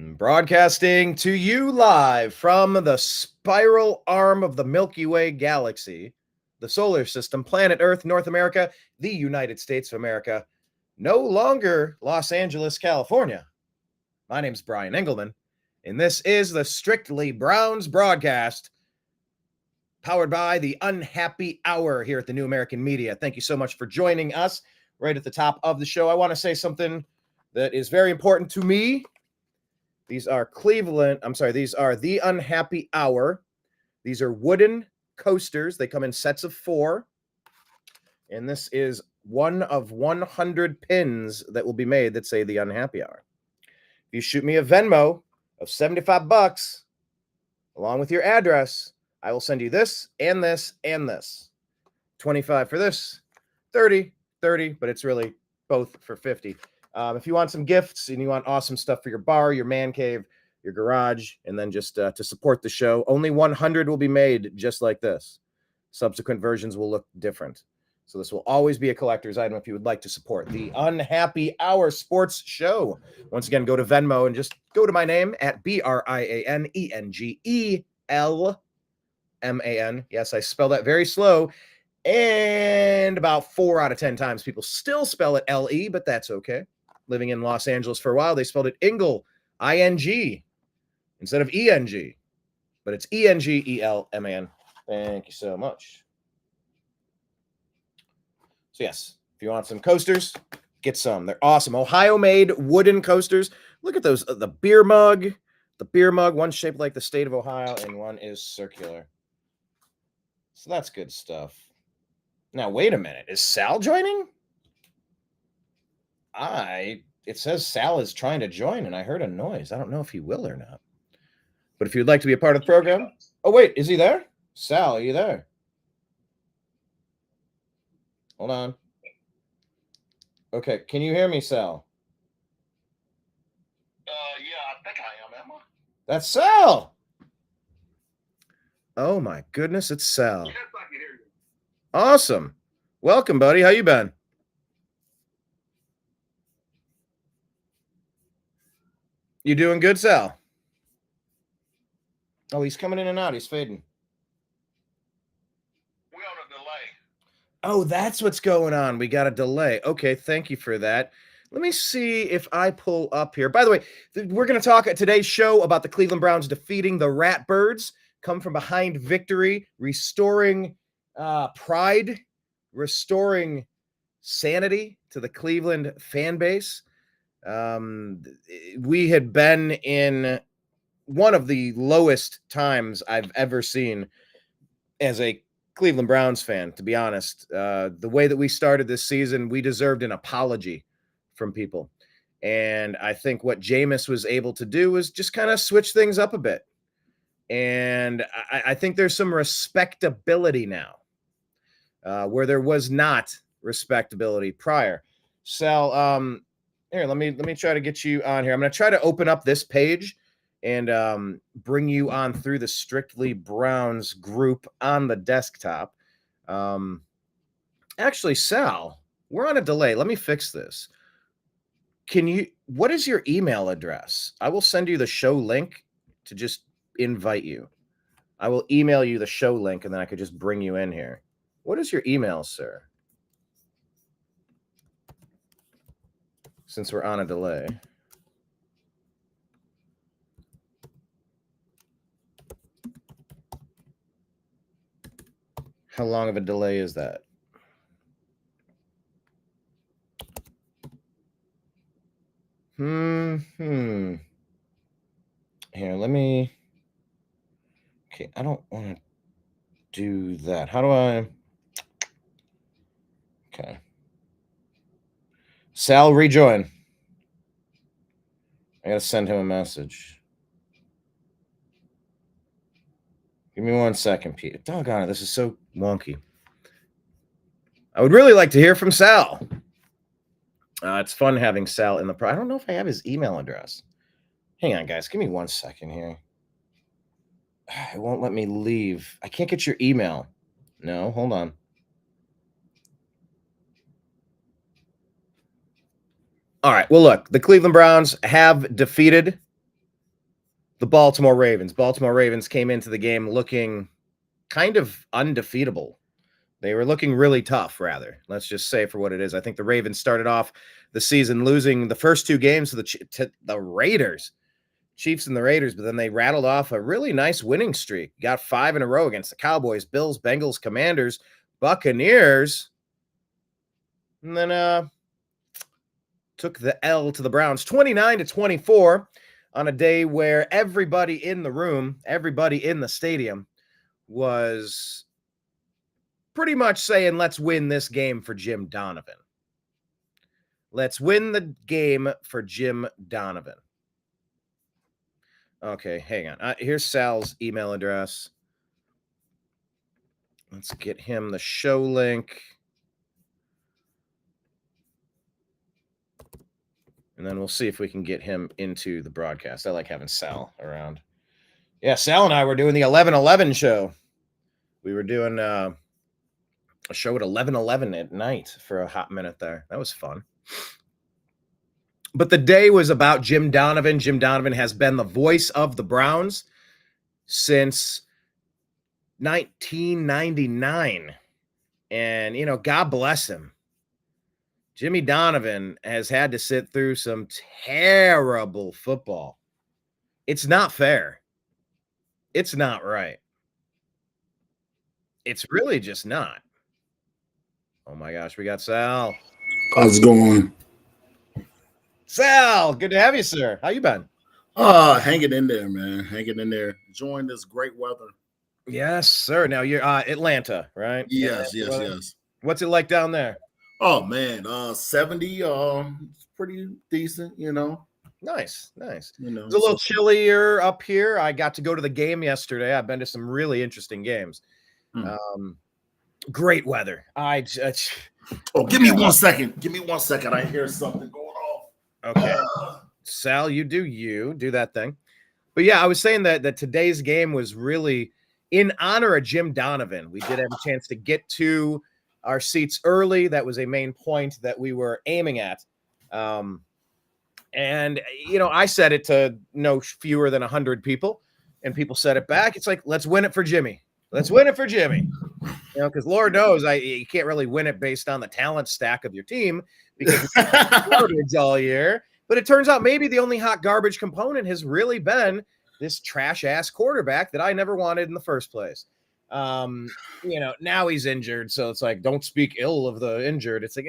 Broadcasting to you live from the spiral arm of the Milky Way galaxy, the solar system, planet Earth, North America, the United States of America, no longer Los Angeles, California. My name's Brian Engelman, and this is the Strictly Browns broadcast, powered by the Unhappy Hour here at the New American Media. Thank you so much for joining us. Right at the top of the show, I want to say something that is very important to me. These are the Unhappy Hour. These are wooden coasters. They come in sets of 4. And this is one of 100 pins that will be made that say the Unhappy Hour. If you shoot me a Venmo of $75 along with your address, I will send you this and this and this. 25 for this, 30, but it's really both for 50. If you want some gifts and you want awesome stuff for your bar, your man cave, your garage, and then just to support the show, only 100 will be made just like this. Subsequent versions will look different. So this will always be a collector's item if you would like to support the Unhappy Hour Sports Show. Once again, go to Venmo and just go to my name at BrianEngelman. Yes, I spell that very slow. And about 4 out of 10 times people still spell it L-E, but that's okay. Living in Los Angeles for a while, they spelled it Engel, I-N-G, instead of E-N-G. But it's E-N-G-E-L-M-A-N. Thank you so much. So yes, if you want some coasters, get some. They're awesome. Ohio-made wooden coasters. Look at those. The beer mug. One's shaped like the state of Ohio, and one is circular. So that's good stuff. Now, wait a minute. Is Sal joining? It says Sal is trying to join, and I heard a noise. I don't know if he will or not. But if you'd like to be a part of the program. Oh, wait. Is he there? Sal, are you there? Hold on. Okay. Can you hear me, Sal? Yeah, I think I am, Emma. That's Sal. Oh, my goodness. It's Sal. Yes, I can hear you. Awesome. Welcome, buddy. How you been? You doing good, Sal? Oh, he's coming in and out. He's fading. We're on a delay. Oh, that's what's going on. We got a delay. Okay, thank you for that. Let me see if I pull up here. By the way, we're going to talk at today's show about the Cleveland Browns defeating the Ratbirds, come from behind victory, restoring pride, restoring sanity to the Cleveland fan base. We had been in one of the lowest times I've ever seen as a Cleveland Browns fan, to be honest. The way that we started this season, we deserved an apology from people. And I think what Jameis was able to do was just kind of switch things up a bit. And I think there's some respectability now where there was not respectability prior. Sal, here, let me try to get you on here. I'm going to try to open up this page and bring you on through the Strictly Browns group on the desktop. Actually, Sal, we're on a delay. Let me fix this. What is your email address? I will send you the show link to just invite you. I will email you the show link, and then I could just bring you in here. What is your email, sir? Since we're on a delay. How long of a delay is that? Here, let me. Okay, I don't want to do that. How do I? Okay. Sal, rejoin. I gotta send him a message. Give me 1 second, Pete. Doggone it, this is so wonky. I would really like to hear from Sal. It's fun having Sal in the I don't know if I have his email address. Hang on, guys. Give me 1 second here. It won't let me leave. I can't get your email. No, hold on. All right. Well, look, the Cleveland Browns have defeated the Baltimore Ravens. Baltimore Ravens came into the game looking kind of undefeatable. They were looking really tough, rather. Let's just say for what it is. I think the Ravens started off the season losing the first two games to the Raiders, Chiefs and the Raiders, but then they rattled off a really nice winning streak. Got 5 in a row against the Cowboys, Bills, Bengals, Commanders, Buccaneers, and then took the L to the Browns, 29-24, on a day where everybody in the room, everybody in the stadium was pretty much saying, let's win this game for Jim Donovan. Let's win the game for Jim Donovan. Okay, hang on. Here's Sal's email address. Let's get him the show link. And then we'll see if we can get him into the broadcast. I like having Sal around. Yeah, Sal and I were doing the 11:11 show. We were doing a show at 11:11 at night for a hot minute there. That was fun. But the day was about Jim Donovan. Jim Donovan has been the voice of the Browns since 1999. And, you know, God bless him. Jimmy Donovan has had to sit through some terrible football. It's not fair. It's not right. It's really just not. Oh my gosh, we got Sal. How's it going? Sal, good to have you, sir. How you been? Hanging in there, man. Hanging in there. Enjoying this great weather. Yes, sir. Now you're Atlanta, right? Yes. What's it like down there? Oh man, 70. It's pretty decent, you know. Nice. You know, It's a little chillier up here. I got to go to the game yesterday. I've been to some really interesting games. Great weather. give me 1 second. Give me 1 second. I hear something going off. Okay. Sal, you do that thing. But yeah, I was saying that today's game was really in honor of Jim Donovan. We did have a chance to get to our seats early. That was a main point that we were aiming at. And, you know, I said it to no fewer than 100 people, and people said it back. It's like, let's win it for Jimmy. Let's win it for Jimmy. You know, because Lord knows you can't really win it based on the talent stack of your team because it's garbage all year. But it turns out maybe the only hot garbage component has really been this trash-ass quarterback that I never wanted in the first place. You know, now he's injured, so it's like, don't speak ill of the injured. It's like,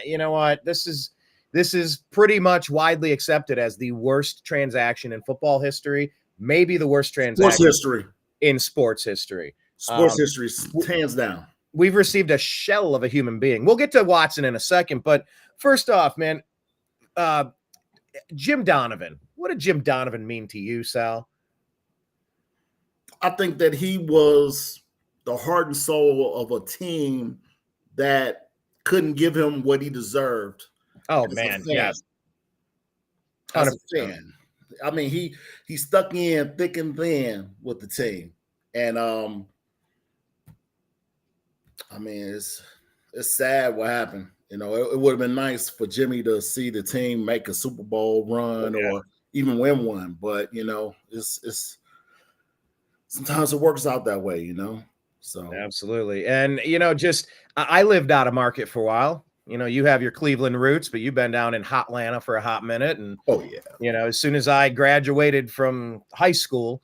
you know what? This is pretty much widely accepted as the worst transaction in football history, maybe the worst transaction in sports history. Sports history, hands down. We've received a shell of a human being. We'll get to Watson in a second, but first off, man, Jim Donovan. What did Jim Donovan mean to you, Sal? I think that he was the heart and soul of a team that couldn't give him what he deserved. Oh man, yes. As a fan. I mean, he stuck in thick and thin with the team. And I mean, it's sad what happened. You know, it would have been nice for Jimmy to see the team make a Super Bowl run or even win one. But, you know, it's sometimes it works out that way, you know. So absolutely. And, you know, just I lived out of market for a while. You know, you have your Cleveland roots, but you've been down in Hotlanta for a hot minute. And, you know, as soon as I graduated from high school,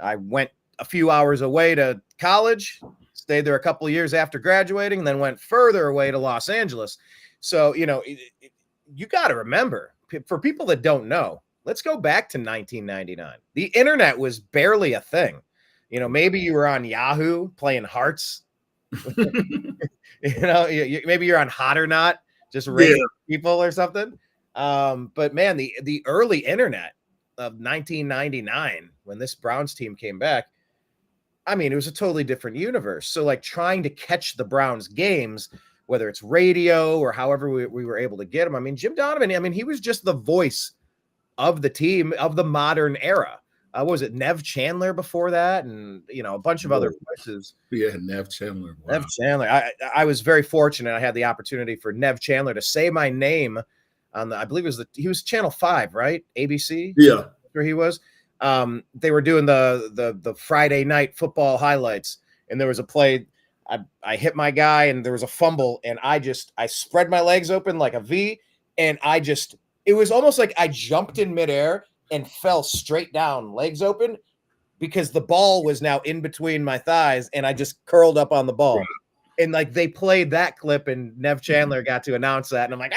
I went a few hours away to college, stayed there a couple of years after graduating, and then went further away to Los Angeles. So, you know, you got to remember, for people that don't know, let's go back to 1999. The internet was barely a thing. You know, maybe you were on Yahoo playing Hearts. You know, maybe you're on Hot or Not, just rating people or something. But man, the early internet of 1999, when this Browns team came back, I mean, it was a totally different universe. So like trying to catch the Browns games, whether it's radio or however we were able to get him. I mean, Jim Donovan, I mean, he was just the voice of the team of the modern era. What was it, Nev Chandler before that? And, you know, a bunch of other voices. Yeah, Nev Chandler. Wow. Nev Chandler. I was very fortunate. I had the opportunity for Nev Chandler to say my name on I believe he was Channel 5, right? ABC? Yeah. Where he was. they were doing the Friday night football highlights, and there was a play. I hit my guy, and there was a fumble, and I spread my legs open like a V, and it was almost like I jumped in midair and fell straight down, legs open, because the ball was now in between my thighs, and I just curled up on the ball. Right. And like they played that clip, and Nev Chandler got to announce that, and I'm like,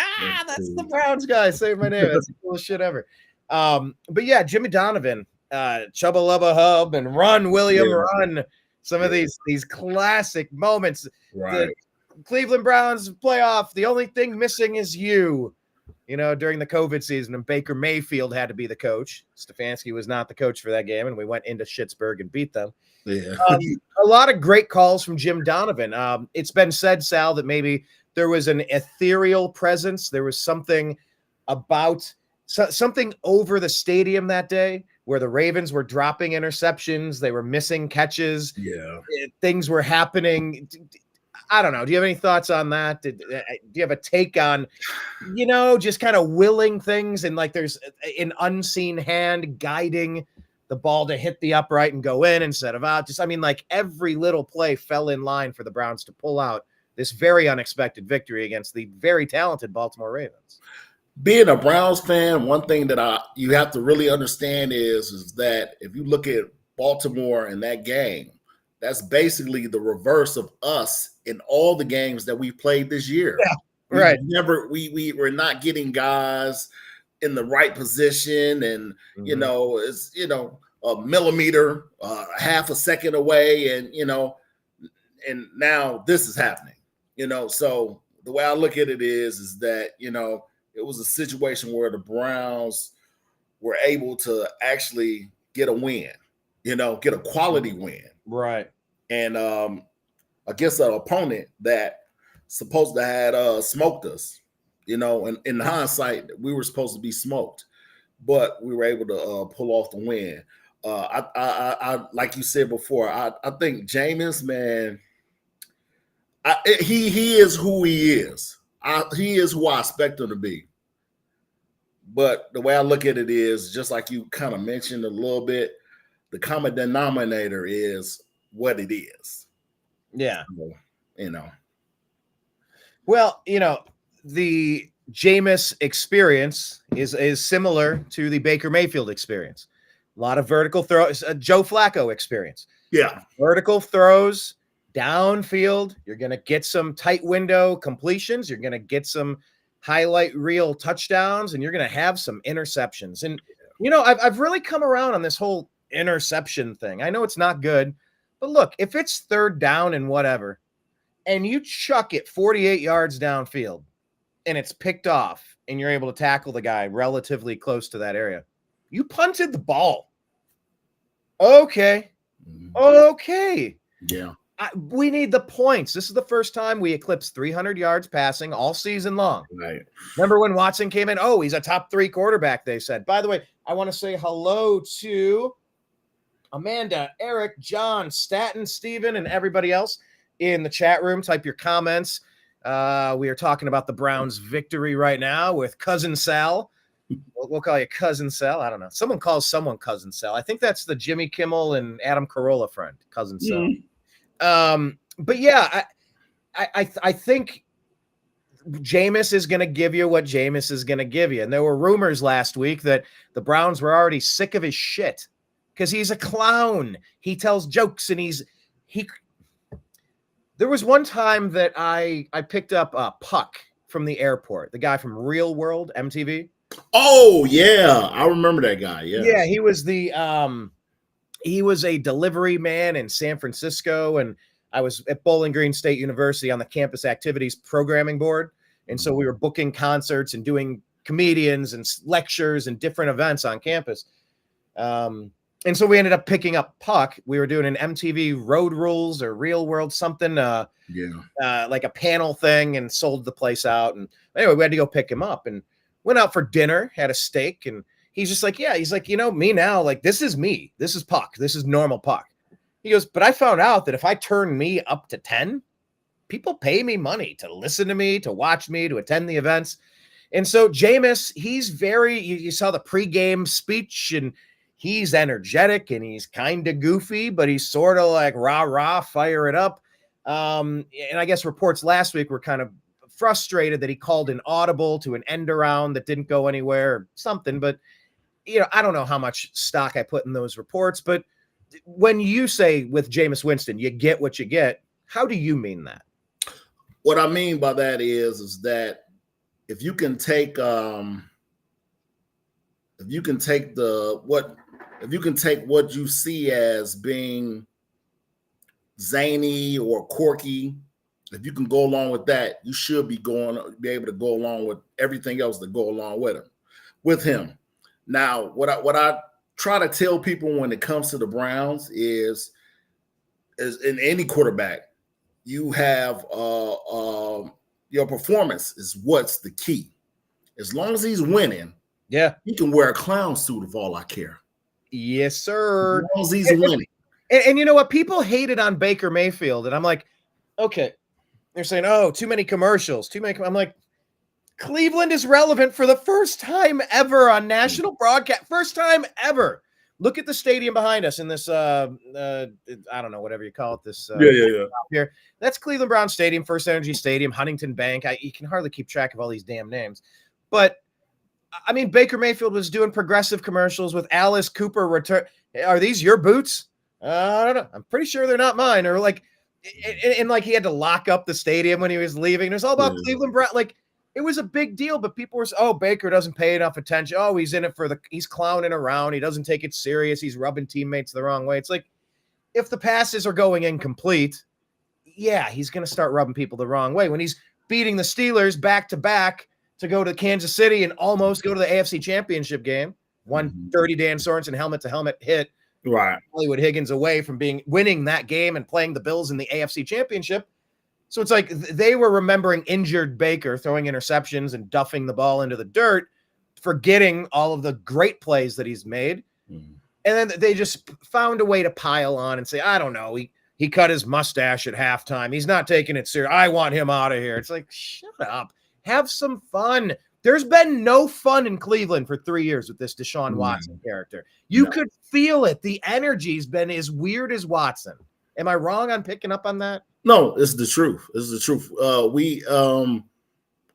that's the Browns guy. Say my name. That's the coolest shit ever. But yeah, Jimmy Donovan, Chubba Lubba Hub, and Run William Run. Some of these classic moments. Right. The Cleveland Browns playoff. The only thing missing is you. During the COVID season, and Baker Mayfield had to be the coach. Stefanski was not the coach for that game, and we went into Schittsburg and beat them. Yeah. A lot of great calls from Jim Donovan. It's been said, Sal, that maybe there was an ethereal presence. There was something about something over the stadium that day where the Ravens were dropping interceptions. They were missing catches. Yeah. Things were happening. I don't know. Do you have any thoughts on that? Do you have a take on, just kind of willing things and like there's an unseen hand guiding the ball to hit the upright and go in instead of out? Like every little play fell in line for the Browns to pull out this very unexpected victory against the very talented Baltimore Ravens. Being a Browns fan, one thing that you have to really understand is that if you look at Baltimore in that game, that's basically the reverse of us in all the games that we played this year. Yeah, right. We were not getting guys in the right position, and it's a millimeter, half a second away, and and now this is happening. So the way I look at it is that it was a situation where the Browns were able to actually get a win, get a quality win. Right. And against an opponent that supposed to had smoked us, and in hindsight, we were supposed to be smoked, but we were able to pull off the win. I like you said before, I think Jameis, man, he is who he is. He is who I expect him to be. But the way I look at it is, just like you kind of mentioned a little bit, the common denominator is what it is. Yeah. Well, the Jameis experience is similar to the Baker Mayfield experience. A lot of vertical throws, Joe Flacco experience. Yeah. Vertical throws downfield. You're going to get some tight window completions. You're going to get some highlight reel touchdowns, and you're going to have some interceptions. And, I've really come around on this whole interception thing. I know it's not good, but look, if it's third down and whatever, and you chuck it 48 yards downfield and it's picked off and you're able to tackle the guy relatively close to that area, you punted the ball. Okay. Yeah. We need the points. This is the first time we eclipsed 300 yards passing all season long. Right. Remember when Watson came in? Oh, he's a top 3 quarterback, they said. By the way, I want to say hello to Amanda, Eric, John, Staten, Steven, and everybody else in the chat room. Type your comments. We are talking about the Browns' victory right now with Cousin Sal. We'll call you Cousin Sal. I don't know. Someone calls someone Cousin Sal. I think that's the Jimmy Kimmel and Adam Carolla friend, Cousin Sal. Mm-hmm. But yeah, I think Jameis is going to give you what Jameis is going to give you. And there were rumors last week that the Browns were already sick of his shit because he's a clown. He tells jokes and there was one time that I picked up Puck from the airport, the guy from Real World MTV. Oh yeah. I remember that guy. Yeah. Yeah. He was a delivery man in San Francisco, and I was at Bowling Green State University on the campus activities programming board. And so we were booking concerts and doing comedians and lectures and different events on campus. And so we ended up picking up Puck. We were doing an MTV Road Rules or Real World something, like a panel thing, and sold the place out. And anyway, we had to go pick him up and went out for dinner, had a steak, and he's just like, he's like, me now, like, this is me. This is Puck. This is normal Puck. He goes, but I found out that if I turn me up to 10, people pay me money to listen to me, to watch me, to attend the events. And so Jameis, he's very, you saw the pregame speech, and he's energetic and he's kind of goofy, but he's sort of like rah, fire it up. And I guess reports last week were kind of frustrated that he called an audible to an end around that didn't go anywhere or something. But, I don't know how much stock I put in those reports. But when you say with Jameis Winston, you get what you get, how do you mean that? What I mean by that is that if you can take what you see as being zany or quirky, if you can go along with that, you should be able to go along with everything else that go along with him. Now, what I try to tell people when it comes to the Browns is in any quarterback, you have your performance is what's the key. As long as he's winning, he can wear a clown suit if all I care. Yes, sir. As long as he's winning. And you know what? People hated on Baker Mayfield, and I'm like, okay. They're saying, oh, too many commercials, I'm like, Cleveland is relevant for the first time ever on national broadcast. First time ever. Look at the stadium behind us in this, I don't know, whatever you call it. This here. That's Cleveland Brown Stadium, First Energy Stadium, Huntington Bank. You can hardly keep track of all these damn names. But, I mean, Baker Mayfield was doing progressive commercials with Alice Cooper return. Are these your boots? I don't know. I'm pretty sure they're not mine. Or like, and like he had to lock up the stadium when he was leaving. It was all about Cleveland Brown. Like, it was a big deal, but people were, Baker doesn't pay enough attention. Oh, he's in it he's clowning around. He doesn't take it serious. He's rubbing teammates the wrong way. It's like, if the passes are going incomplete, he's going to start rubbing people the wrong way. When he's beating the Steelers back to back to go to Kansas City and almost go to the AFC Championship game, one dirty Dan Sorensen helmet to helmet hit. Right. Hollywood Higgins away from winning that game and playing the Bills in the AFC Championship. So it's like they were remembering injured Baker throwing interceptions and duffing the ball into the dirt, forgetting all of the great plays that he's made. Mm-hmm. And then they just found a way to pile on and say, I don't know, he cut his mustache at halftime. He's not taking it serious. I want him out of here. It's like, shut up. Have some fun. There's been no fun in Cleveland for 3 years with this DeShaun Watson character. You could feel it. The energy's been as weird as Watson. Am I wrong on picking up on that? No, it's the truth. It's the truth.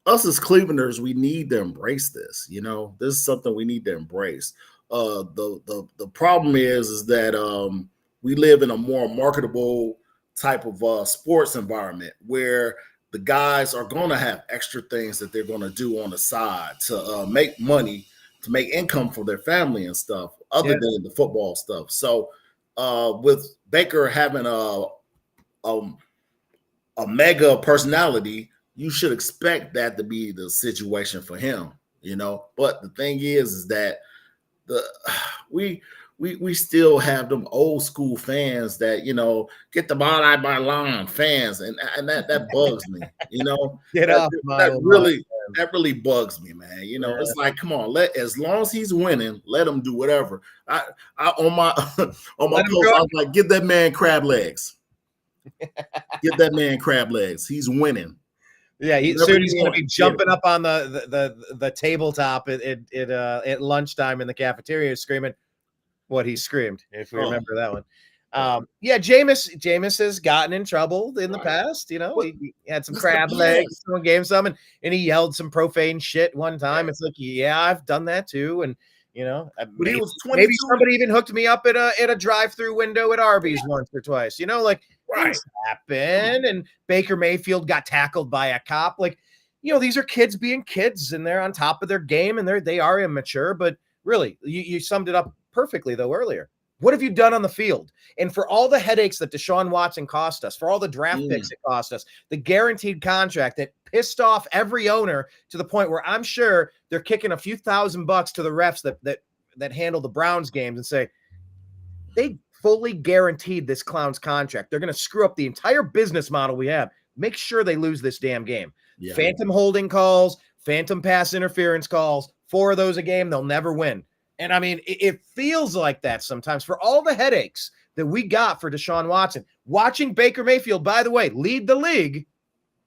Us as Clevelanders, we need to embrace this. This is something we need to embrace. The problem is that we live in a more marketable type of sports environment where the guys are going to have extra things that they're going to do on the side to make money, to make income for their family and stuff, other than the football stuff. So with Baker having a mega personality, you should expect that to be the situation for him, But the thing is that we still have them old school fans that get the ball out by line fans, and that bugs me. Get off that really bugs me, man. It's like, come on, as long as he's winning, let him do whatever. I on my post, I was like, give that man crab legs. Get that man crab legs. He's winning. Yeah, soon he's going to be jumping up on the tabletop at lunchtime in the cafeteria, screaming what he screamed. If we remember that one. Jameis has gotten in trouble in the past. He had some crab legs, someone gave him some, and he yelled some profane shit one time. It's like, I've done that too, and maybe somebody even hooked me up at a drive-through window at Arby's once or twice. Things happen, and Baker Mayfield got tackled by a cop. These are kids being kids, and they're on top of their game, and they are immature. But really, you summed it up perfectly though earlier. What have you done on the field? And for all the headaches that DeShaun Watson cost us, for all the draft picks it cost us, the guaranteed contract that pissed off every owner to the point where I'm sure they're kicking a few $1,000 to the refs that handle the Browns games and say, they fully guaranteed this clown's contract. They're going to screw up the entire business model we have. Make sure they lose this damn game. Yeah. Phantom holding calls, phantom pass interference calls, 4 of those a game, they'll never win. And I mean, it feels like that sometimes for all the headaches that we got for DeShaun Watson. Watching Baker Mayfield, by the way, lead the league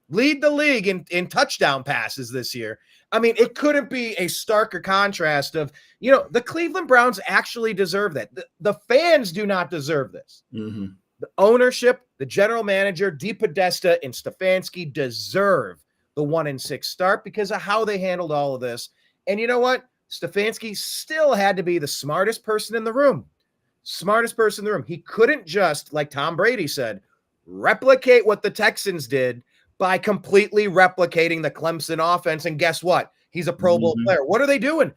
lead the league in touchdown passes this year. I mean, it couldn't be a starker contrast of, the Cleveland Browns actually deserve that. The fans do not deserve this. Mm-hmm. The ownership, the general manager, DePodesta and Stefanski deserve the 1-6 start because of how they handled all of this. And you know what? Stefanski still had to be the smartest person in the room. Smartest person in the room. He couldn't just, like Tom Brady said, replicate what the Texans did by completely replicating the Clemson offense. And guess what? He's a Pro Bowl player. What are they doing?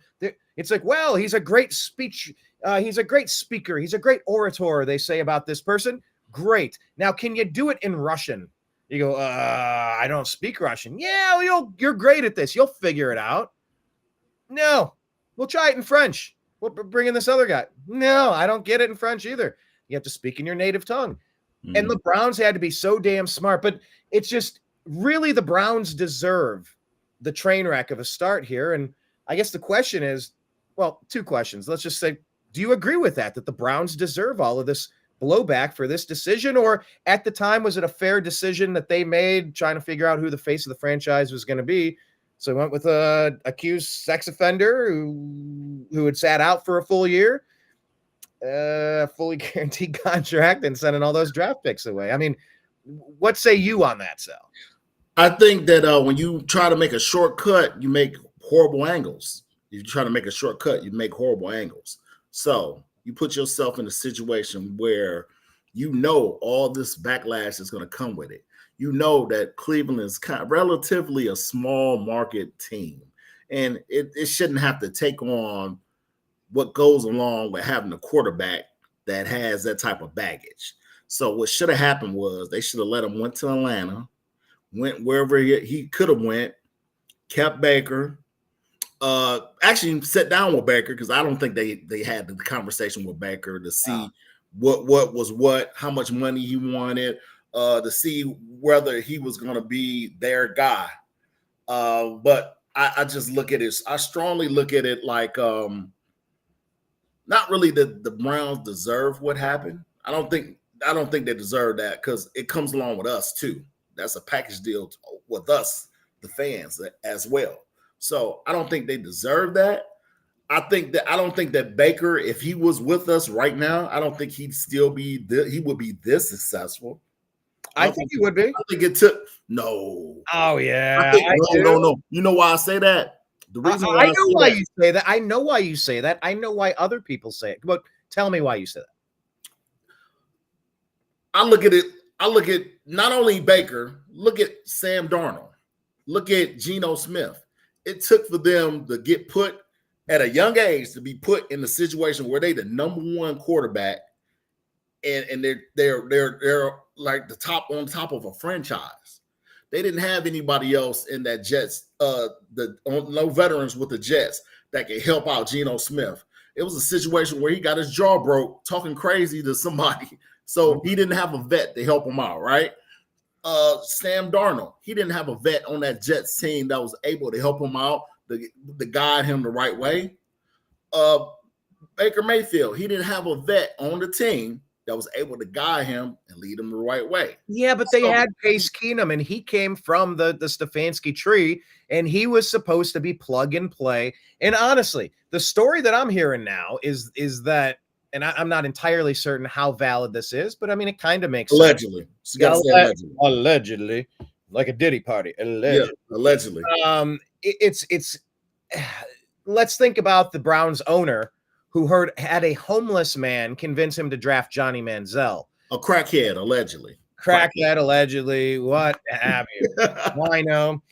It's like, well, he's a great speech. He's a great speaker. He's a great orator, they say about this person. Great. Now, can you do it in Russian? You go, I don't speak Russian. Yeah, you're great at this. You'll figure it out. No, we'll try it in French. We'll bring in this other guy. No, I don't get it in French either. You have to speak in your native tongue. And the Browns had to be so damn smart. But it's just really the Browns deserve the train wreck of a start here. And I guess the question is, well, two questions. Let's just say, do you agree with that the Browns deserve all of this blowback for this decision? Or at the time, was it a fair decision that they made trying to figure out who the face of the franchise was going to be? So we went with a accused sex offender who had sat out for a full year, fully guaranteed contract, and sending all those draft picks away. I mean, what say you on that, Sal? I think that when you try to make a shortcut, you make horrible angles. If you try to make a shortcut, you make horrible angles. So you put yourself in a situation where all this backlash is going to come with it. You know that Cleveland is kind of relatively a small market team, and it shouldn't have to take on what goes along with having a quarterback that has that type of baggage. So what should have happened was they should have let him went to Atlanta, went wherever he could have went, kept Baker, actually sat down with Baker, because I don't think they had the conversation with Baker to see what was what, how much money he wanted, to see whether he was going to be their guy. But I just look at it. I strongly look at it like not really that the Browns deserve what happened. I don't think they deserve that, because it comes along with us too. That's a package deal with us, the fans, as well. So I don't think they deserve that. I don't think that Baker, if he was with us right now, I don't think he'd still be he would be this successful. I think he would be. I think it took no. Oh yeah. No. You know why I say that? The reason I know why you say that. I know why you say that. I know why other people say it. But tell me why you say that. I look at not only Baker, look at Sam Darnold, look at Geno Smith. It took for them to get put at a young age to be put in the situation where they the number one quarterback, and they're like the top on top of a franchise. They didn't have anybody else in that Jets, no veterans with the Jets that could help out Geno Smith. It was a situation where he got his jaw broke talking crazy to somebody. So he didn't have a vet to help him out, right? Sam Darnold, he didn't have a vet on that Jets team that was able to help him out, to guide him the right way. Baker Mayfield, he didn't have a vet on the team that was able to guide him and lead him the right way. Yeah, but they had Case Keenum, and he came from the Stefanski tree, and he was supposed to be plug and play. And honestly, the story that I'm hearing now is that, and I'm not entirely certain how valid this is, but I mean, it kind of makes allegedly. sense. Allegedly, like a Diddy party. Allegedly. Yeah, allegedly. It's let's think about the Browns owner who had a homeless man convince him to draft Johnny Manziel. A crackhead, allegedly. Crackhead, allegedly. What have you? I know.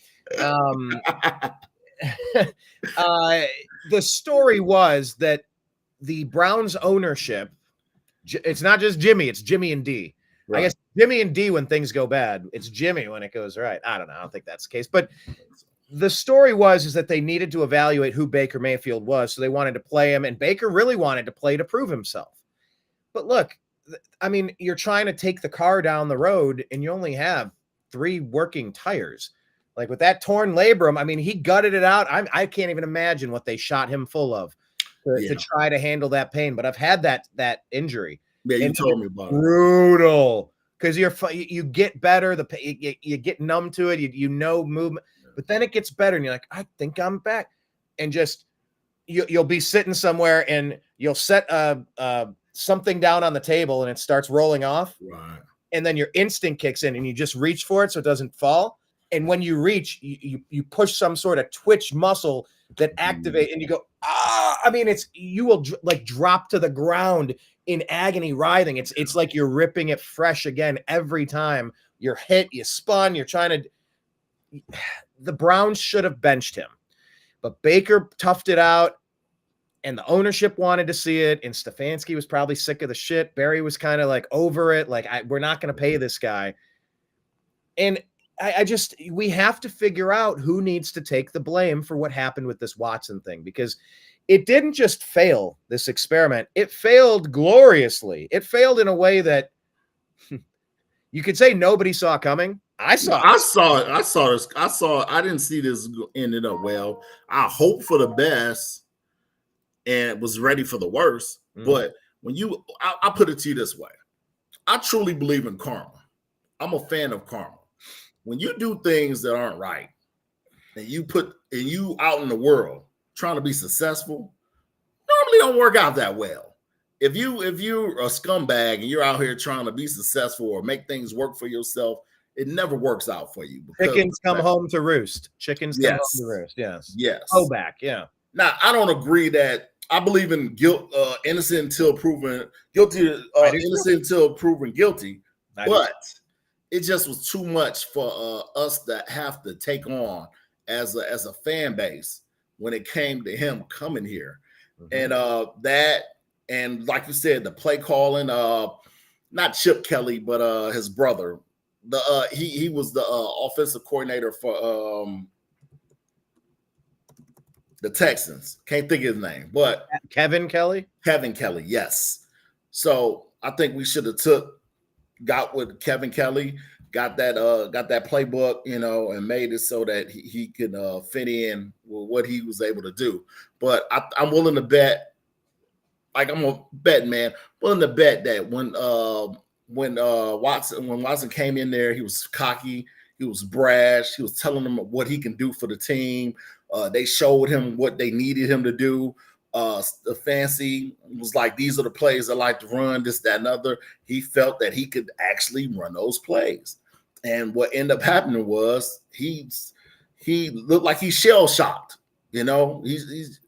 The story was that the Browns ownership, it's not just Jimmy, it's Jimmy and D. Right. I guess Jimmy and D when things go bad. It's Jimmy when it goes right. I don't know. I don't think that's the case. But the story is that they needed to evaluate who Baker Mayfield was. So they wanted to play him, and Baker really wanted to play to prove himself. But look, I mean, you're trying to take the car down the road and you only have 3 working tires. Like with that torn labrum, I mean, he gutted it out. I can't even imagine what they shot him full of to try to handle that pain. But I've had that injury. Yeah, you told me about it. Brutal. because you get better. You get numb to it. You know movement, but then it gets better, and you're like, I think I'm back, and just you'll be sitting somewhere, and you'll set something down on the table, and it starts rolling off, Right. and then your instinct kicks in, and you just reach for it so it doesn't fall. And when you reach, you push some sort of twitch muscle that activate, and you go, ah! I mean, you will like drop to the ground in agony, writhing. It's like you're ripping it fresh again every time you're hit. You spun. You're trying to. The Browns should have benched him, but Baker toughed it out, and the ownership wanted to see it. And Stefanski was probably sick of the shit. Barry was kind of like over it. Like, we're not going to pay this guy. And we have to figure out who needs to take the blame for what happened with this Watson thing, because it didn't just fail, this experiment. It failed gloriously. It failed in a way that you could say nobody saw coming. I saw it. I didn't see this ended up well. I hope for the best and was ready for the worst. But when I put it to you this way, I truly believe in karma. I'm a fan of karma. When you do things that aren't right, and you out in the world trying to be successful, normally don't work out that well. If you're a scumbag and you're out here trying to be successful or make things work for yourself, it never works out for you. Chickens come home to roost. Chickens come home to roost. Yes. Yes. Go back. Yeah. Now, I don't agree that I believe in guilt, innocent until proven guilty, innocent until proven guilty, but it just was too much for us to have to take on as a fan base when it came to him coming here. And and like you said, the play calling, not Chip Kelly, but his brother. He was the offensive coordinator for the Texans. Can't think of his name, but Kevin Kelly. Kevin Kelly, yes. So I think we should have got with Kevin Kelly, got that playbook, and made it so that he could fit in with what he was able to do. But I'm willing to bet, like I'm a bet man, willing to bet that when Watson came in there, he was cocky, he was brash, he was telling them what he can do for the team. They showed him what they needed him to do. The fancy was like, these are the plays I like to run, this, that, and other. He felt that he could actually run those plays. And what ended up happening was he looked like he's shell shocked. He's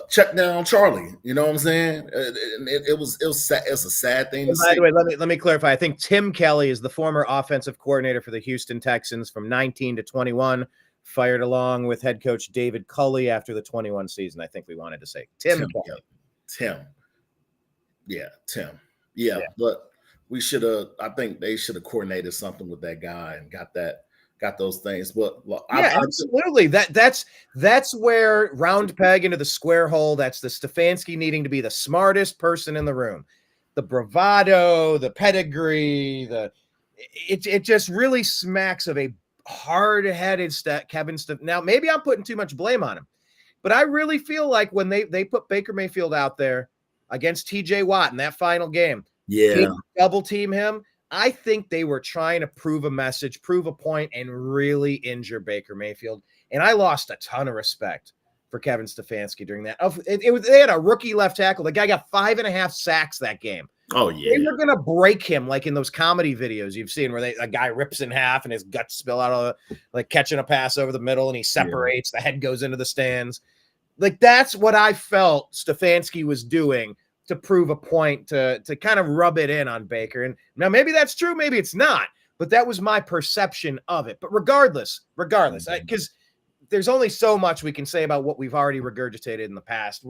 check down Charlie. You know what I'm saying? It was sad. It's a sad thing to see. By the way, let me clarify. I think Tim Kelly is the former offensive coordinator for the Houston Texans from 19 to 21. Fired along with head coach David Culley after the 21 season. I think we wanted to say Tim Kelly. Tim. Yeah. But we should have. I think they should have coordinated something with that guy and got those things. But absolutely. That's where round peg into the square hole. That's the Stefanski needing to be the smartest person in the room. The bravado, the pedigree, it just really smacks of a hard-headed Kevin Stefanski. Now, maybe I'm putting too much blame on him, but I really feel like when they put Baker Mayfield out there against TJ Watt in that final game, double team him, I think they were trying to prove a message, prove a point, and really injure Baker Mayfield. And I lost a ton of respect for Kevin Stefanski during that. They had a rookie left tackle. The guy got 5.5 sacks that game. Oh, yeah. They were going to break him like in those comedy videos you've seen where a guy rips in half and his guts spill out, like catching a pass over the middle, and he separates. The head goes into the stands. Like, that's what I felt Stefanski was doing to prove a point, to kind of rub it in on Baker. And now maybe that's true, maybe it's not, but that was my perception of it. But regardless, because there's only so much we can say about what we've already regurgitated in the past.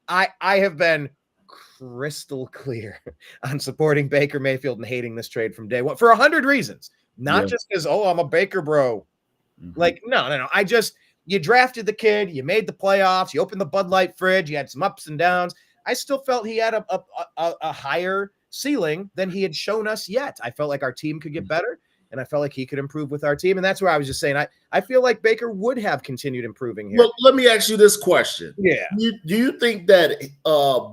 I have been crystal clear on supporting Baker Mayfield and hating this trade from day one for 100 reasons, not just because, I'm a Baker bro. Like, no. You drafted the kid, you made the playoffs, you opened the Bud Light fridge, you had some ups and downs. I still felt he had a higher ceiling than he had shown us yet. I felt like our team could get better, and I felt like he could improve with our team. And that's where I was just saying, I feel like Baker would have continued improving here. Well, let me ask you this question. Yeah. Do you think that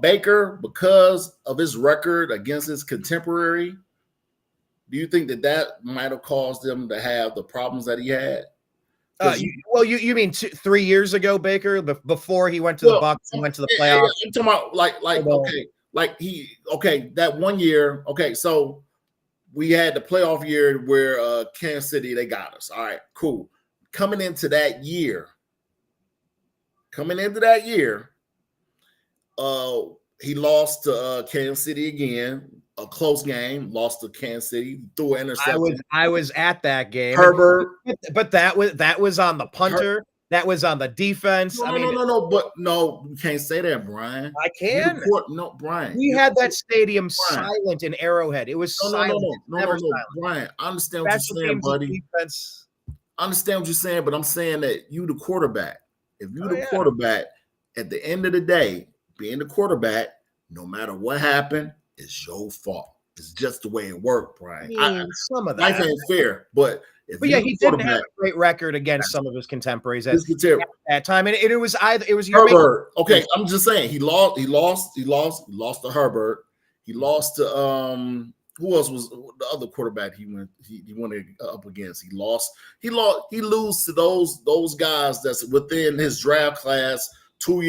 Baker, because of his record against his contemporary, Do you think that might have caused them to have the problems that he had? You mean 3 years ago, Baker, before he went to the Bucs and went to the playoffs? I'm talking about that 1 year. Okay, so we had the playoff year where Kansas City, they got us. All right, cool. Coming into that year, he lost to Kansas City again. A close game, lost to Kansas City, threw an interception. I was at that game. Herbert, but that was on the punter. That was on the defense. No, but no, you can't say that, Brian. I can. No, Brian. We had that stadium silent in Arrowhead. It was silent. No, Brian. I understand what you're saying, buddy. Defense. I understand what you're saying, but I'm saying that you the quarterback. If you the quarterback, at the end of the day, being the quarterback, no matter what happened, it's your fault. It's just the way it worked, Brian. Some of that. Life ain't fair, but he didn't have a great record against some of his contemporays at that time, and it was Herbert. Okay, I'm just saying he lost to Herbert. He lost to who else was the other quarterback he went up against? He lose to those guys that's within his draft class 2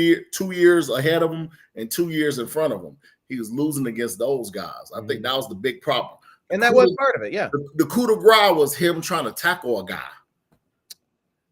years ahead of him and 2 years in front of him. He was losing against those guys. I think that was the big problem. And that was part of it, yeah. The coup de grace was him trying to tackle a guy.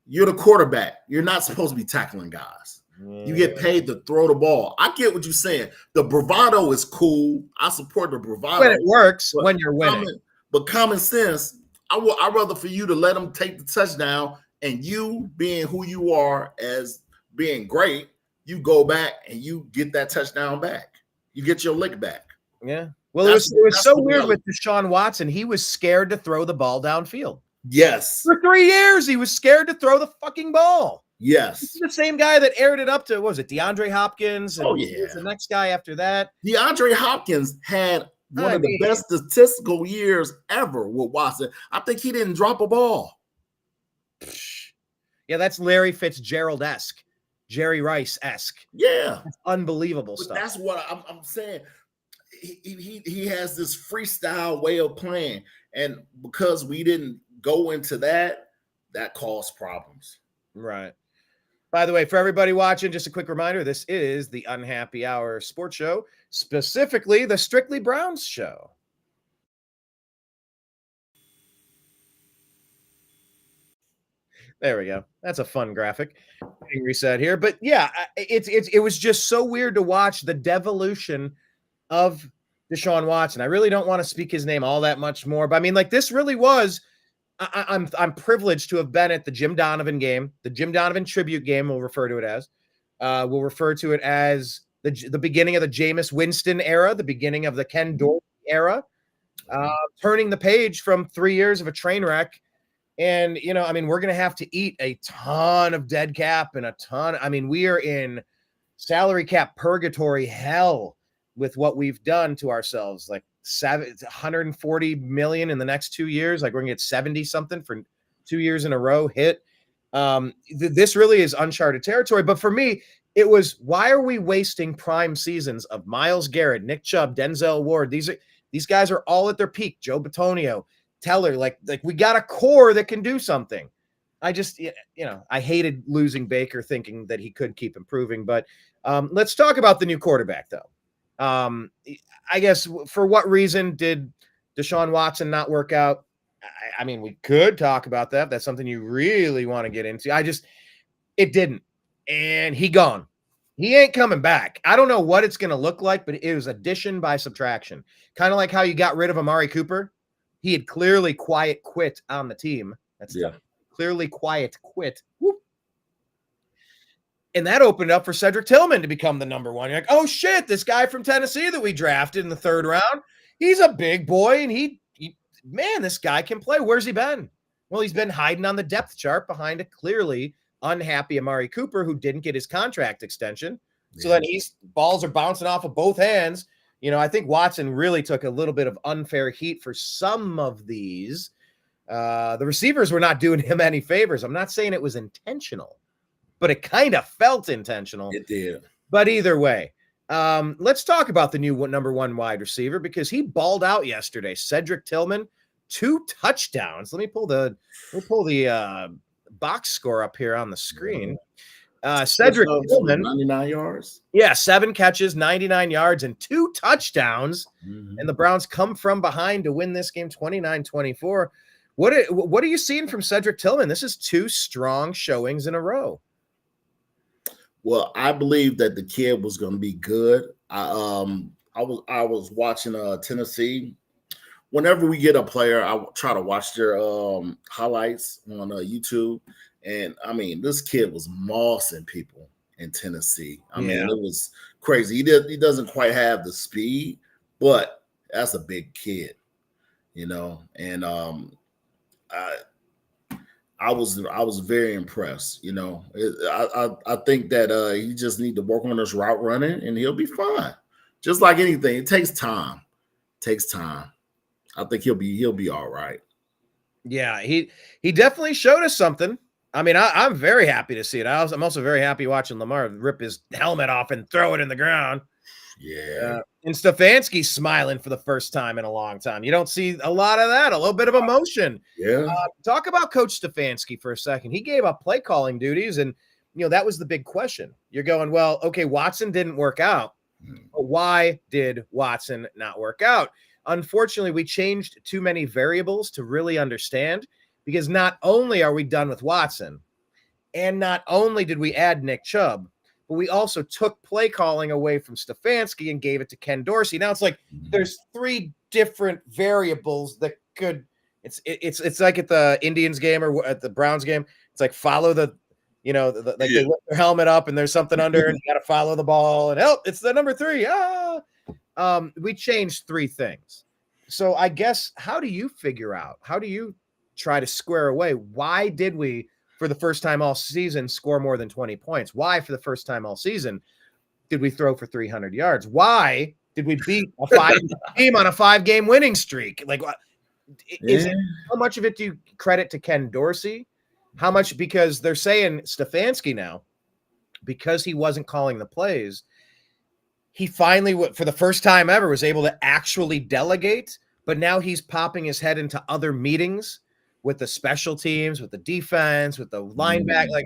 You're the quarterback. You're not supposed to be tackling guys. You get paid to throw the ball. I get what you're saying. The bravado is cool. I support the bravado. When it works, when you're winning. But common sense, I'd rather for you to let them take the touchdown, and you being who you are as being great, you go back and you get that touchdown back. You get your lick back. Yeah. Well, it was so weird with DeShaun Watson. He was scared to throw the ball downfield. Yes. For 3 years, he was scared to throw the fucking ball. Yes. This is the same guy that aired it up to, what was it, DeAndre Hopkins? And the next guy after that. DeAndre Hopkins had one of the best statistical years ever with Watson. I think he didn't drop a ball. Yeah, that's Larry Fitzgerald-esque. Jerry Rice-esque. Yeah. That's unbelievable stuff. That's what I'm saying. He has this freestyle way of playing. And because we didn't go into that caused problems. Right. By the way, for everybody watching, just a quick reminder, this is the Unhappy Hour Sports Show, specifically the Strictly Browns Show. There we go. That's a fun graphic. Reset here. But yeah, it was just so weird to watch the devolution of DeShaun Watson. I really don't want to speak his name all that much more, but I mean, like, this really was. I'm privileged to have been at the Jim Donovan game, the Jim Donovan tribute game. We'll refer to it as. We'll refer to it as the beginning of the Jameis Winston era, the beginning of the Ken Dorsey era, turning the page from 3 years of a train wreck. And, I mean, we're going to have to eat a ton of dead cap and we are in salary cap purgatory hell with what we've done to ourselves. Like 140 million in the next 2 years. Like we're going to get 70 something for 2 years in a row hit. This really is uncharted territory. But for me, it was, why are we wasting prime seasons of Myles Garrett, Nick Chubb, Denzel Ward? These guys are all at their peak. Joe Bitonio, Teller, like we got a core that can do something. I just, I hated losing Baker, thinking that he could keep improving. But let's talk about the new quarterback, though. I guess, for what reason did DeShaun Watson not work out? I mean, we could talk about that. That's something you really want to get into. It didn't. And he gone. He ain't coming back. I don't know what it's going to look like, but it was addition by subtraction. Kind of like how you got rid of Amari Cooper. He had clearly quiet quit on the team. Clearly quiet quit. Whoop. And that opened up for Cedric Tillman to become the number one. You're like, oh shit, this guy from Tennessee that we drafted in the third round, he's a big boy, and man, this guy can play. Where's he been? Well, he's been hiding on the depth chart behind a clearly unhappy Amari Cooper who didn't get his contract extension. Yeah. So then balls are bouncing off of both hands. I think Watson really took a little bit of unfair heat for some of these. The receivers were not doing him any favors. I'm not saying it was intentional, but it kind of felt intentional. It did. But either way, let's talk about the new number one wide receiver, because he balled out yesterday. Cedric Tillman, 2 touchdowns. Let me pull the box score up here on the screen. Cedric Tillman, 99 yards. Yeah, 7 catches, 99 yards, and 2 touchdowns. Mm-hmm. And the Browns come from behind to win this game 29-24. What are you seeing from Cedric Tillman? This is 2 strong showings in a row. Well, I believe that the kid was going to be good. I was watching Tennessee. Whenever we get a player, I try to watch their highlights on YouTube. And I mean, this kid was mossing people in Tennessee. I mean, it was crazy. He doesn't quite have the speed, but that's a big kid, you know. And I was very impressed. You know, I think that he just need to work on his route running, and he'll be fine. Just like anything, it takes time. I think he'll be all right. Yeah, he definitely showed us something. I mean, I'm very happy to see it. I'm also very happy watching Lamar rip his helmet off and throw it in the ground. Yeah. And Stefanski's smiling for the first time in a long time. You don't see a lot of that, a little bit of emotion. Yeah. Talk about Coach Stefanski for a second. He gave up play calling duties, and that was the big question. You're going, well, okay, Watson didn't work out. But why did Watson not work out? Unfortunately, we changed too many variables to really understand, because not only are we done with Watson, and not only did we add Nick Chubb, but we also took play calling away from Stefanski and gave it to Ken Dorsey. Now it's like there's 3 different variables that could. It's like at the Indians game or at the Browns game. It's like follow the, they lift their helmet up and there's something under, and you got to follow the ball. And it's the number 3. We changed 3 things. So I guess, how do you try to square away? Why did we, for the first time all season, score more than 20 points? Why, for the first time all season, did we throw for 300 yards? Why did we beat a 5 team on a 5-game winning streak? Like, is it, how much of it do you credit to Ken Dorsey? How much, because they're saying Stefanski now, because he wasn't calling the plays, he finally, for the first time ever, was able to actually delegate, but now he's popping his head into other meetings with the special teams, with the defense, with the linebacker.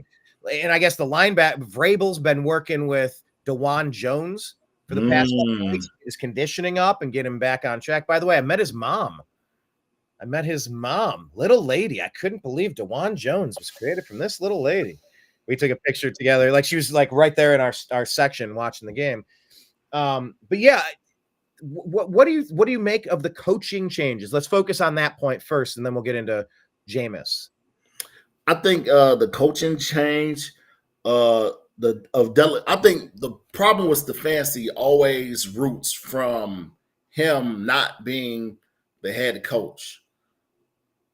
And I guess the linebacker, Vrabel's been working with DeJuan Jones for the past couple weeks, is conditioning up and get him back on track. By the way, I met his mom. Little lady. I couldn't believe DeJuan Jones was created from this little lady. We took a picture together. Like, she was like right there in our section watching the game. But yeah, what do you make of the coaching changes? Let's focus on that point first, and then we'll get into Jameis. I think the coaching change, I think the problem with Stefanski always roots from him not being the head coach.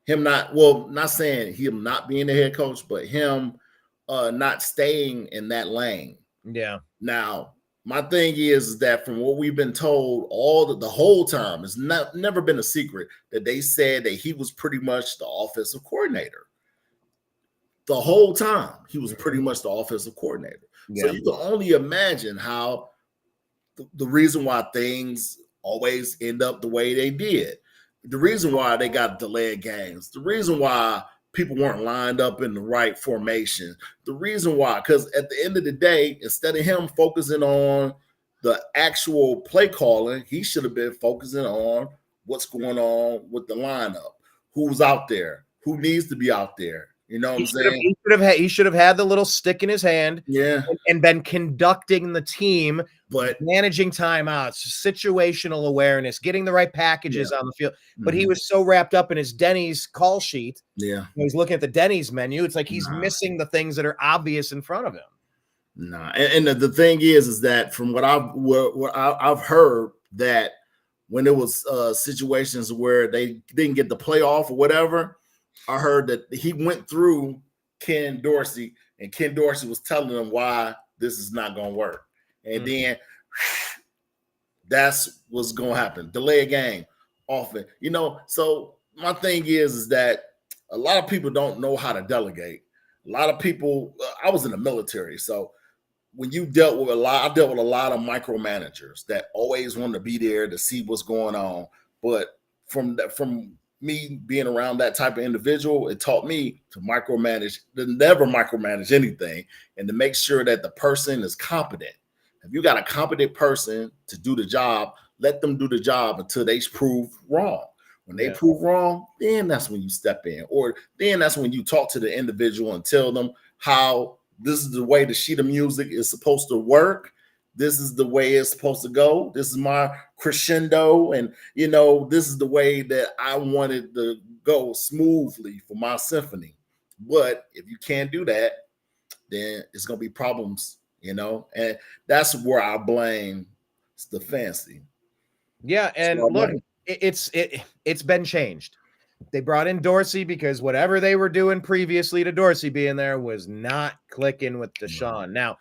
Not saying him not being the head coach, but him not staying in that lane. Yeah. Now, my thing is that from what we've been told the whole time, it's never been a secret that they said that he was pretty much the offensive coordinator. The whole time, he was pretty much the offensive coordinator. Yeah. So you can only imagine how the reason why things always end up the way they did. The reason why they got delayed games. The reason why people weren't lined up in the right formation. The reason why, because at the end of the day, instead of him focusing on the actual play calling, he should have been focusing on what's going on with the lineup, who's out there, who needs to be out there. You know what I'm saying? He should have had the little stick in his hand, and been conducting the team, but managing timeouts, situational awareness, getting the right packages on the field. But he was so wrapped up in his Denny's call sheet. Yeah, he's looking at the Denny's menu. It's like he's missing the things that are obvious in front of him. Nah, and the thing is that from what I've heard, that when it was situations where they didn't get the playoff or whatever, I heard that he went through Ken Dorsey, and Ken Dorsey was telling him why this is not going to work. And then that's what's going to happen. Delay a game often. So my thing is that a lot of people don't know how to delegate. A lot of people, I was in the military, so when you I dealt with a lot of micromanagers that always wanted to be there to see what's going on. But from me being around that type of individual, it taught me to never micromanage anything, and to make sure that the person is competent. If you got a competent person to do the job, let them do the job until they prove wrong. When they prove wrong, then that's when you step in, or then that's when you talk to the individual and tell them how this is the way the sheet of music is supposed to work. This is the way it's supposed to go. This is my crescendo. And, this is the way that I wanted to go smoothly for my symphony. But if you can't do that, then it's going to be problems, and that's where I blame Stefanski. Yeah. And look, it's been changed. They brought in Dorsey because whatever they were doing previously to Dorsey being there was not clicking with DeShaun. Now,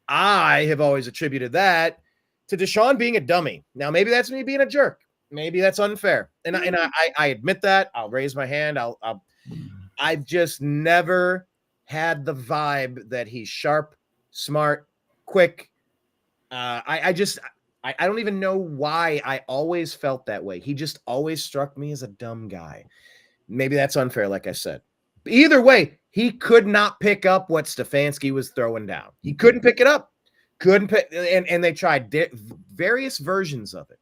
I have always attributed that to DeShaun being a dummy. Now, maybe that's me being a jerk. Maybe that's unfair. And I admit that. I'll raise my hand. I've just never had the vibe that he's sharp, smart, quick. I don't even know why I always felt that way. He just always struck me as a dumb guy. Maybe that's unfair, like I said. Either way, he could not pick up what Stefanski was throwing down. He couldn't pick it up. And they tried various versions of it.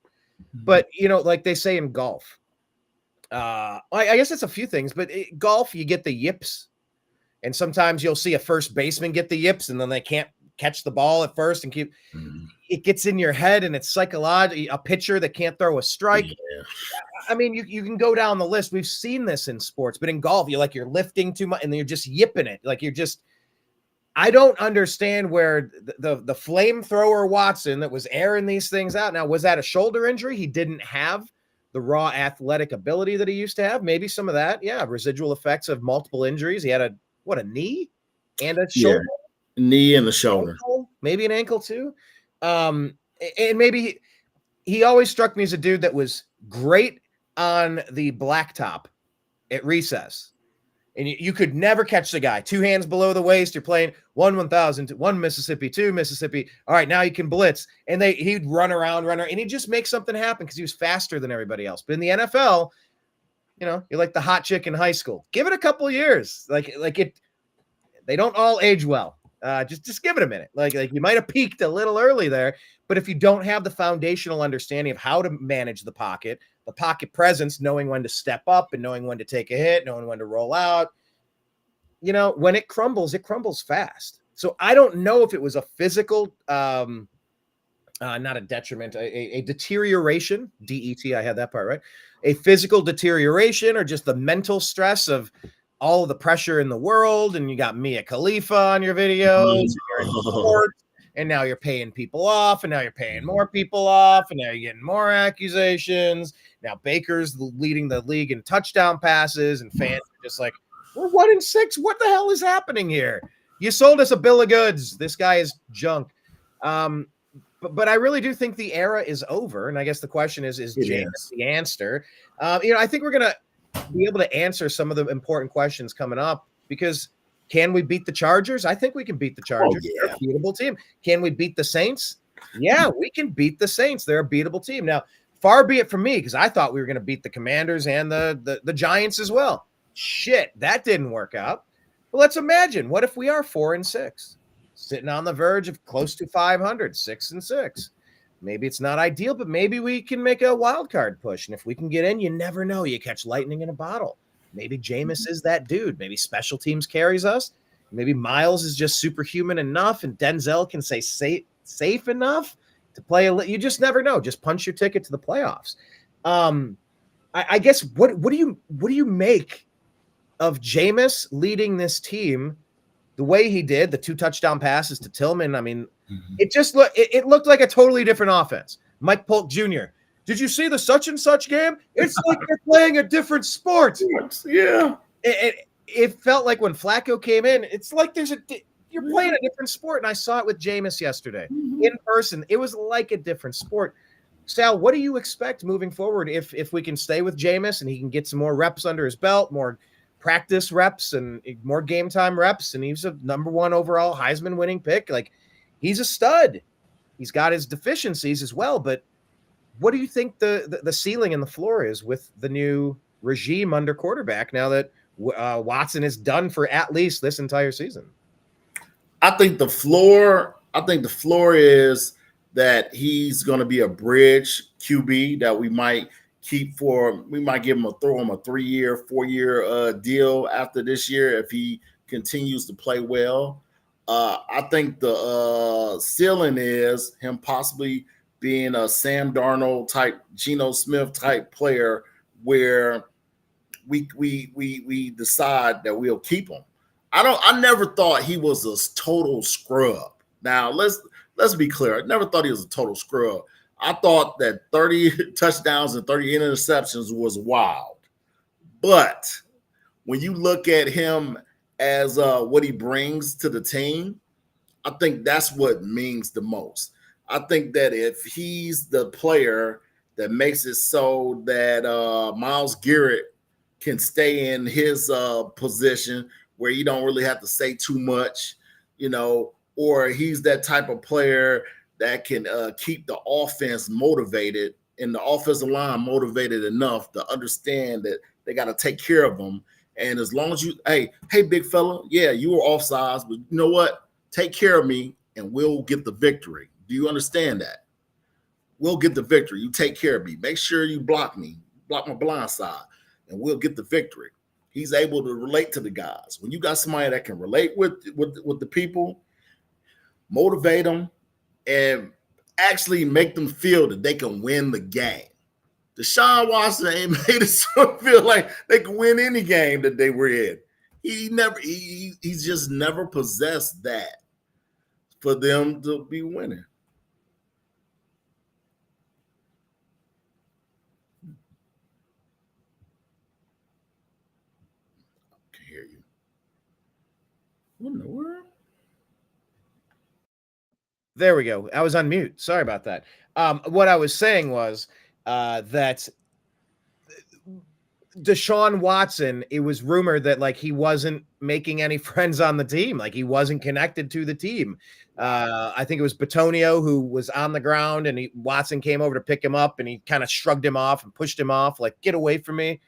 But, like they say in golf, I guess it's a few things, but golf, you get the yips. And sometimes you'll see a first baseman get the yips, and then they can't catch the ball at first and keep it gets in your head, and it's psychological. A pitcher that can't throw a strike. Yeah. I mean, you can go down the list. We've seen this in sports, but in golf, you're lifting too much and you're just yipping it. I don't understand where the flamethrower Watson that was airing these things out. Now, was that a shoulder injury? He didn't have the raw athletic ability that he used to have. Maybe some of that. Yeah. Residual effects of multiple injuries. He had a knee and a shoulder. Yeah. Knee and the shoulder. Maybe an ankle too. And maybe he always struck me as a dude that was great on the blacktop at recess. And you could never catch the guy. 2 hands below the waist. You're playing 1-1,000, 1 Mississippi, 2 Mississippi. All right, now you can blitz. And he'd run around, and he'd just make something happen because he was faster than everybody else. But in the NFL, you're like the hot chick in high school. Give it a couple of years. They don't all age well. Just give it a minute. Like you might have peaked a little early there, but if you don't have the foundational understanding of how to manage the pocket presence, knowing when to step up and knowing when to take a hit, knowing when to roll out, when it crumbles fast. So I don't know if it was a physical, not a detriment, a deterioration, DET, I had that part right, a physical deterioration, or just the mental stress of all of the pressure in the world, and you got Mia Khalifa on your videos, and you're in sports, and now you're paying people off, and now you're paying more people off, and now you're getting more accusations. Now Baker's leading the league in touchdown passes, and fans are just like, we're 1-6. What the hell is happening here? You sold us a bill of goods. This guy is junk. But I really do think the era is over, and I guess the question is Jameis the answer? I think we're gonna be able to answer some of the important questions coming up, because can we beat the Chargers? I think we can beat the Chargers. Yeah. They're a beatable team. Can we beat the Saints? Yeah, we can beat the Saints. They're a beatable team. Now, far be it from me, because I thought we were going to beat the Commanders and the Giants as well. Shit, that didn't work out. But let's imagine, what if we are 4-6, sitting on the verge of close to 500, 6-6? Maybe it's not ideal, but maybe we can make a wild card push. And if we can get in, you never know. You catch lightning in a bottle. Maybe Jameis is that dude. Maybe special teams carries us. Maybe Miles is just superhuman enough, and Denzel can say safe enough to play. You just never know. Just punch your ticket to the playoffs. I guess what do you make of Jameis leading this team the way he did? The 2 touchdown passes to Tillman. I mean, it looked like a totally different offense. Mike Polk Jr. Did you see the such and such game? It's like they're playing a different sport. Yeah. It felt like when Flacco came in, it's like you're playing a different sport. And I saw it with Jameis yesterday in person. It was like a different sport. Sal, what do you expect moving forward if we can stay with Jameis and he can get some more reps under his belt, more practice reps and more game time reps, and he's a number 1 overall Heisman winning pick? Like, he's a stud. He's got his deficiencies as well, but what do you think the ceiling and the floor is with the new regime under quarterback now that Watson is done for at least this entire season? I think the floor is that he's going to be a bridge QB that we might give him a 3-year, 4-year deal after this year if he continues to play well. I think the ceiling is him possibly being a Sam Darnold type, Geno Smith type player where we decide that we'll keep him. I never thought he was a total scrub. Now let's be clear. I never thought he was a total scrub. I thought that 30 touchdowns and 30 interceptions was wild. But when you look at him as what he brings to the team, I think that's what means the most. I think that if he's the player that makes it so that Myles Garrett can stay in his position where you don't really have to say too much, or he's that type of player that can keep the offense motivated and the offensive line motivated enough to understand that they got to take care of them. And as long as hey, big fella, yeah, you were offsides, but you know what? Take care of me and we'll get the victory. Do you understand that? We'll get the victory. You take care of me. Make sure you block me, block my blind side, and we'll get the victory. He's able to relate to the guys. When you got somebody that can relate with the people, motivate them, and actually make them feel that they can win the game. DeShaun Watson ain't made it so feel like they can win any game that they were in. He's just never possessed that for them to be winning. I can hear you. What in the world? There we go. I was on mute. Sorry about that. What I was saying was that DeShaun Watson, it was rumored that like he wasn't making any friends on the team, like he wasn't connected to the team. I think it was Batonio who was on the ground, and Watson came over to pick him up, and he kind of shrugged him off and pushed him off, like, get away from me.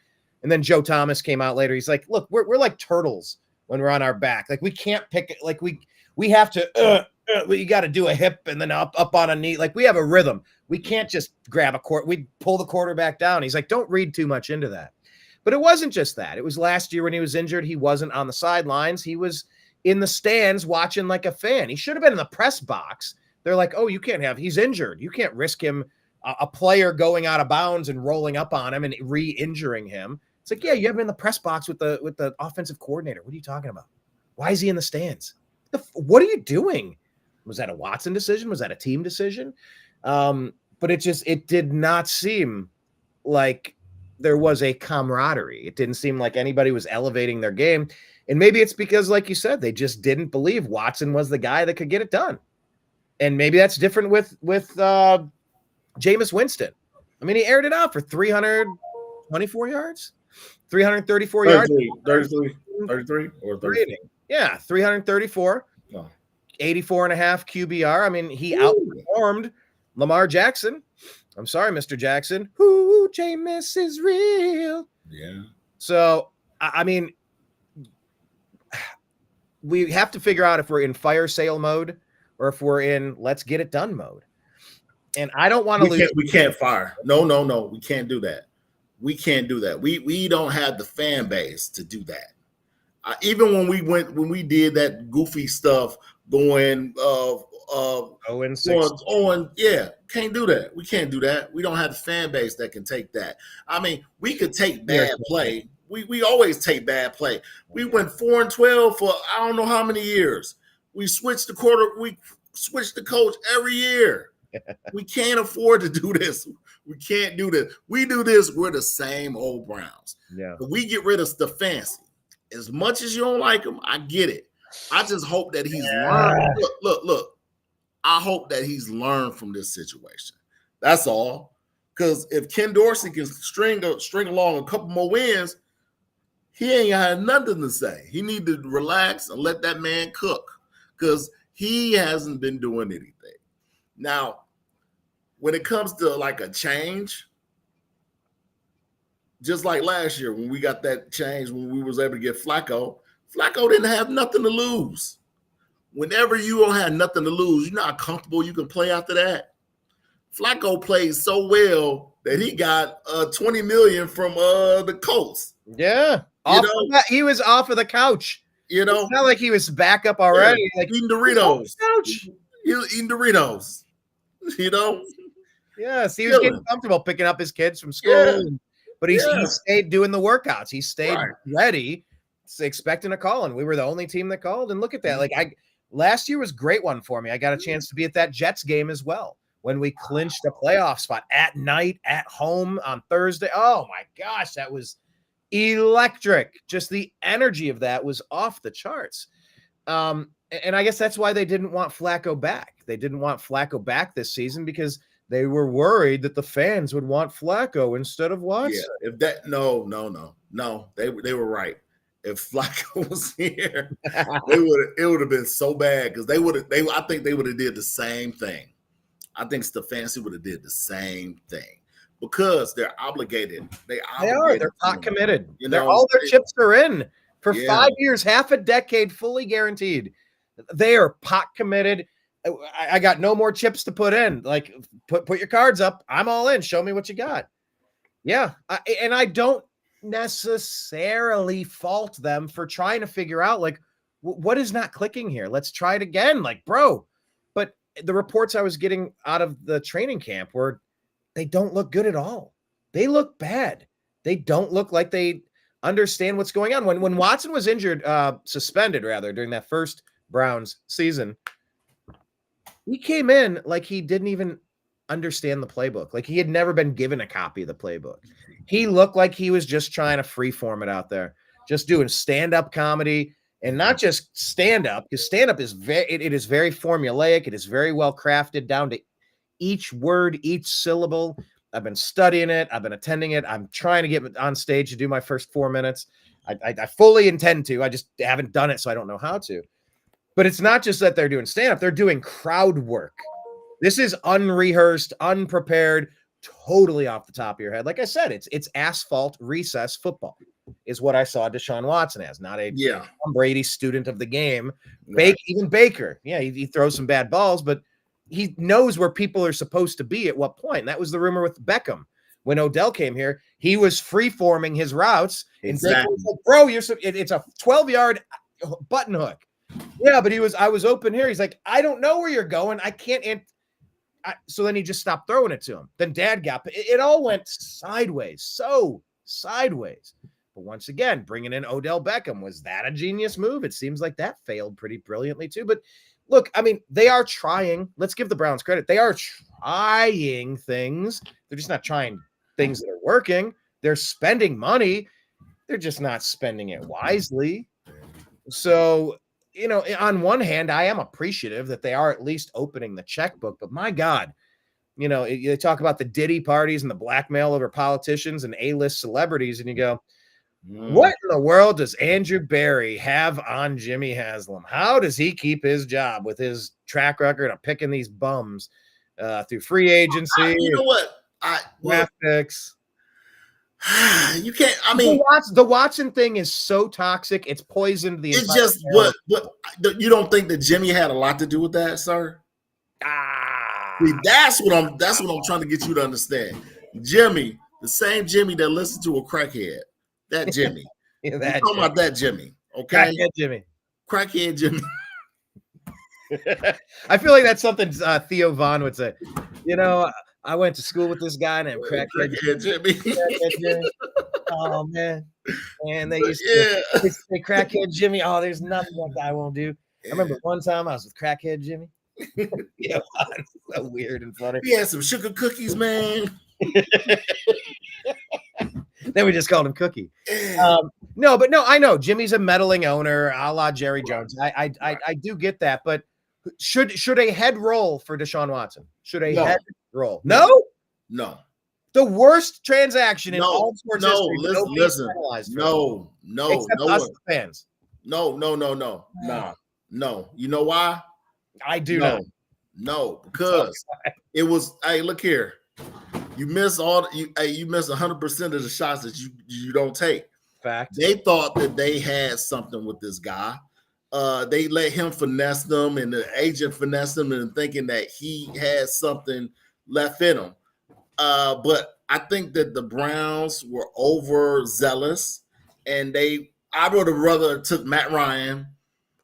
And then Joe Thomas came out later. He's like, look, we're like turtles when we're on our back. Like we can't pick it. Like we have to. You got to do a hip and then up on a knee. Like we have a rhythm. We can't just grab a court. We pull the quarterback down. He's like, don't read too much into that. But it wasn't just that. It was last year when he was injured. He wasn't on the sidelines. He was in the stands watching like a fan. He should have been in the press box. They're like, oh, you can't have, he's injured. You can't risk him, a player going out of bounds and rolling up on him and re-injuring him. It's like, yeah, you have him in the press box with the offensive coordinator. What are you talking about? Why is he in the stands? What are you doing? Was that a Watson decision? Was that a team decision? But it did not seem like there was a camaraderie. It didn't seem like anybody was elevating their game. And maybe it's because, like you said, they just didn't believe Watson was the guy that could get it done. And maybe that's different with Jameis Winston. I mean, he aired it out for 324 yards, 334 yards. 33 or 30. Yeah, 334. No. 84.5 QBR. I mean, he outperformed Lamar Jackson. I'm sorry, Mr. Jackson. Ooh, Jameis is real. Yeah. So, I mean, we have to figure out if we're in fire sale mode or if we're in let's get it done mode. And I don't want to lose. We can't fire. No. We can't do that. We can't do that. We don't have the fan base to do that. Even when we did that goofy stuff going 0-6. Yeah, can't do that. We can't do that. We don't have the fan base that can take that. I mean, we could take bad play. We always take bad play. We went 4-12 for I don't know how many years. We switched the coach every year. We can't afford to do this. We can't do this. We do this, we're the same old Browns. Yeah. But we get rid of the fancy. As much as you don't like him, I get it. I just hope that he's learned. Look. I hope that he's learned from this situation. That's all. Because if Ken Dorsey can string along a couple more wins, he ain't had nothing to say. He need to relax and let that man cook because he hasn't been doing anything. Now, when it comes to like a change, just like last year when we got that change when we was able to get Flacco. Flacco didn't have nothing to lose. Whenever you don't have nothing to lose, you know how comfortable you can play after that. Flacco played so well that he got $20 million from the Colts. Yeah, he was off of the couch. You know, it's not like he was back up already. Yeah, like eating Doritos. Couch. He was eating Doritos. You know. Yes, he was getting comfortable picking up his kids from school. Yeah. But he stayed doing the workouts. He stayed Right. ready, expecting a call, and we were the only team that called. And look at that! Like last year was a great one for me. I got a chance to be at that Jets game as well when we clinched a playoff spot at night at home on Thursday. Oh my gosh, that was electric. Just the energy of that was off the charts. And I guess that's why they didn't want Flacco back. They didn't want Flacco back this season because they were worried that the fans would want Flacco instead of Watson. Yeah, if that no, they were right. If Flacco was here, it would have been so bad because I think they would have did the same thing. I think Stefanski would have did the same thing because they're obligated. They are. They're not committed. You know, all their chips are in for 5 years, half a decade, fully guaranteed. They are pot committed. I got no more chips to put in. Like put your cards up. I'm all in. Show me what you got. Yeah, and I don't necessarily fault them for trying to figure out like what is not clicking here. Let's try it again. Like, bro. But the reports I was getting out of the training camp were they don't look good at all. They look bad. They don't look like they understand what's going on. When Watson was injured, suspended rather, during that first Browns season, he came in like he didn't even understand the playbook. Like he had never been given a copy of the playbook. He looked like he was just trying to freeform it out there, just doing stand-up comedy, and not just stand-up, because stand-up is it is very formulaic. It is very well crafted down to each word, each syllable. I've been studying it. I've been attending it. I'm trying to get on stage to do my first 4 minutes. I fully intend to. I just haven't done it, so I don't know how to. But it's not just that they're doing stand-up. They're doing crowd work. This is unrehearsed, unprepared, totally off the top of your head. Like I said, it's asphalt recess football is what I saw DeShaun Watson as, not a Tom Brady student of the game. Right. Even Baker. Yeah, he throws some bad balls, but he knows where people are supposed to be at what point. And that was the rumor with Beckham. When Odell came here, he was free-forming his routes. Exactly. And Baker was like, bro, it's a 12-yard button hook. Yeah, but I was open here. He's like, I don't know where you're going. I can't. So then he just stopped throwing it to him. Then Dad got it. All went sideways, so sideways. But once again, bringing in Odell Beckham, was that a genius move? It seems like that failed pretty brilliantly too. But look, I mean, they are trying. Let's give the Browns credit. They are trying things. They're just not trying things that are working. They're spending money. They're just not spending it wisely. So, you know, on one hand, I am appreciative that they are at least opening the checkbook, but my God, you know, they talk about the Diddy parties and the blackmail over politicians and A-list celebrities, and you go, what in the world does Andrew Berry have on Jimmy Haslam? How does he keep his job with his track record of picking these bums through free agency? You know what? Draft picks. You can't. I mean, the Watson thing is so toxic; it's poisoned the. It's just what you don't think that Jimmy had a lot to do with that, sir? See, that's what I'm trying to get you to understand. Jimmy, the same Jimmy that listened to a crackhead, that Jimmy. Yeah, I'm talking about that Jimmy. Okay, crackhead Jimmy. I feel like that's something Theo Vaughn would say. You know, I went to school with this guy named Crackhead Jimmy. Oh man, and they used to say Crackhead Jimmy. Oh, there's nothing that guy won't do. I remember one time I was with Crackhead Jimmy. Yeah, it's so weird and funny. He had some sugar cookies, man. Then we just called him Cookie. No, I know Jimmy's a meddling owner, a la Jerry Jones. I do get that, but should a head roll for DeShaun Watson? Should a head roll? No. The worst transaction in all sports history. Listen. No. Except us fans. No. You know why? I do know. No, because it was. Hey, look here. You miss you miss 100% of the shots that you don't take. Fact. They thought that they had something with this guy. They let him finesse them, and the agent finessed them, and thinking that he had something left in him. But I think that the Browns were overzealous, and I would have rather took Matt Ryan.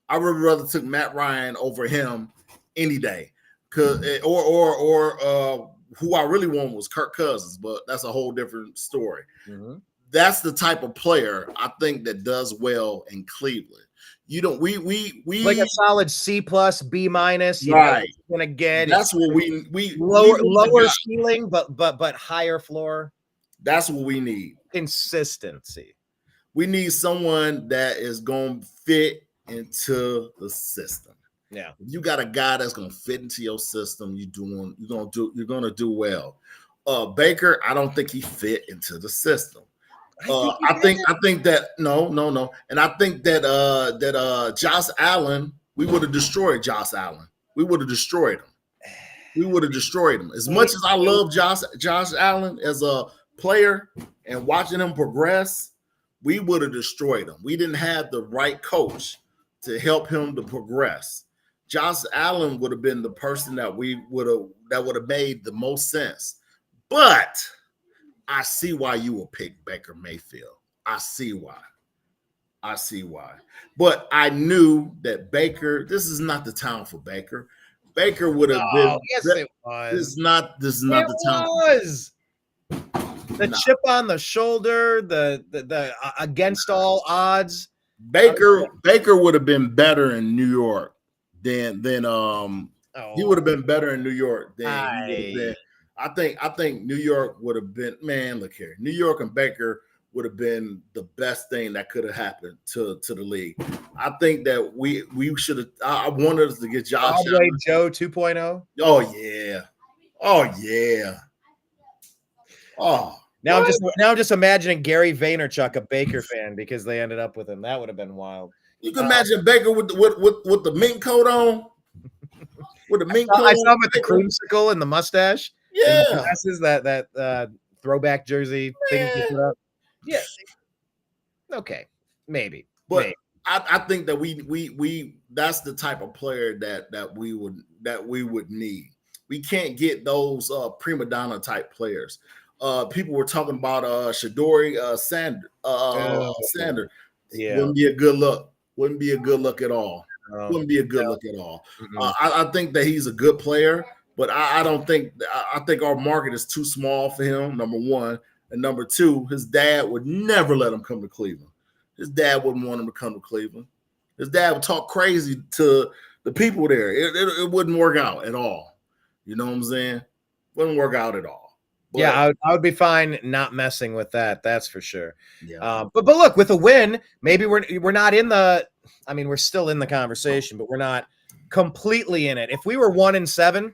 I would have rather took Matt Ryan over him any day. Or who I really want was Kirk Cousins, but that's a whole different story. Mm-hmm. That's the type of player I think that does well in Cleveland. You don't we like a solid C+, B-. Right. Gonna get that's what we lower ceiling, but higher floor. That's what we need. Consistency. We need someone that is going to fit into the system. Yeah. If you got a guy that's going to fit into your system, you're going to do well. Baker, I don't think he fit into the system. I think that no. And I think that Josh Allen, we would have destroyed Josh Allen. We would have destroyed him. As much as I love Josh Allen as a player and watching him progress, we would have destroyed him. We didn't have the right coach to help him to progress. Josh Allen would have been the person that would have made the most sense. But I see why you will pick Baker Mayfield. I see why. But I knew that Baker, this is not the time for Baker. Baker would have been. Yes, it was. This is not the time. It was. The chip on the shoulder, the against all odds. Baker would have been better in New York than he would have been better in New York than he would have been. I think New York would have been, man, look here. New York and Baker would have been the best thing that could have happened to the league. I think that we should have. I wanted us to get Josh Allen. Joe 2.0. Oh yeah. Oh. Now I'm just imagining Gary Vaynerchuk, a Baker fan, because they ended up with him. That would have been wild. You can imagine Baker with the mink coat on. With the mink coat. I saw him with the creamsicle and the mustache. Yeah. And the glasses, that throwback jersey thing you put up. Yeah. Okay. Maybe. But maybe. I think that we that's the type of player that we would need. We can't get those prima donna type players. People were talking about Shadori Sander. Yeah. Wouldn't be a good look at all. Mm-hmm. I think that he's a good player, but I think our market is too small for him, number one. And number two, his dad would never let him come to Cleveland. His dad wouldn't want him to come to Cleveland. His dad would talk crazy to the people there. It wouldn't work out at all. You know what I'm saying? Wouldn't work out at all. But, yeah, I would be fine not messing with that. That's for sure. Yeah. But look, with a win, maybe we're not in the. I mean, we're still in the conversation, but we're not completely in it. If we were 1-7,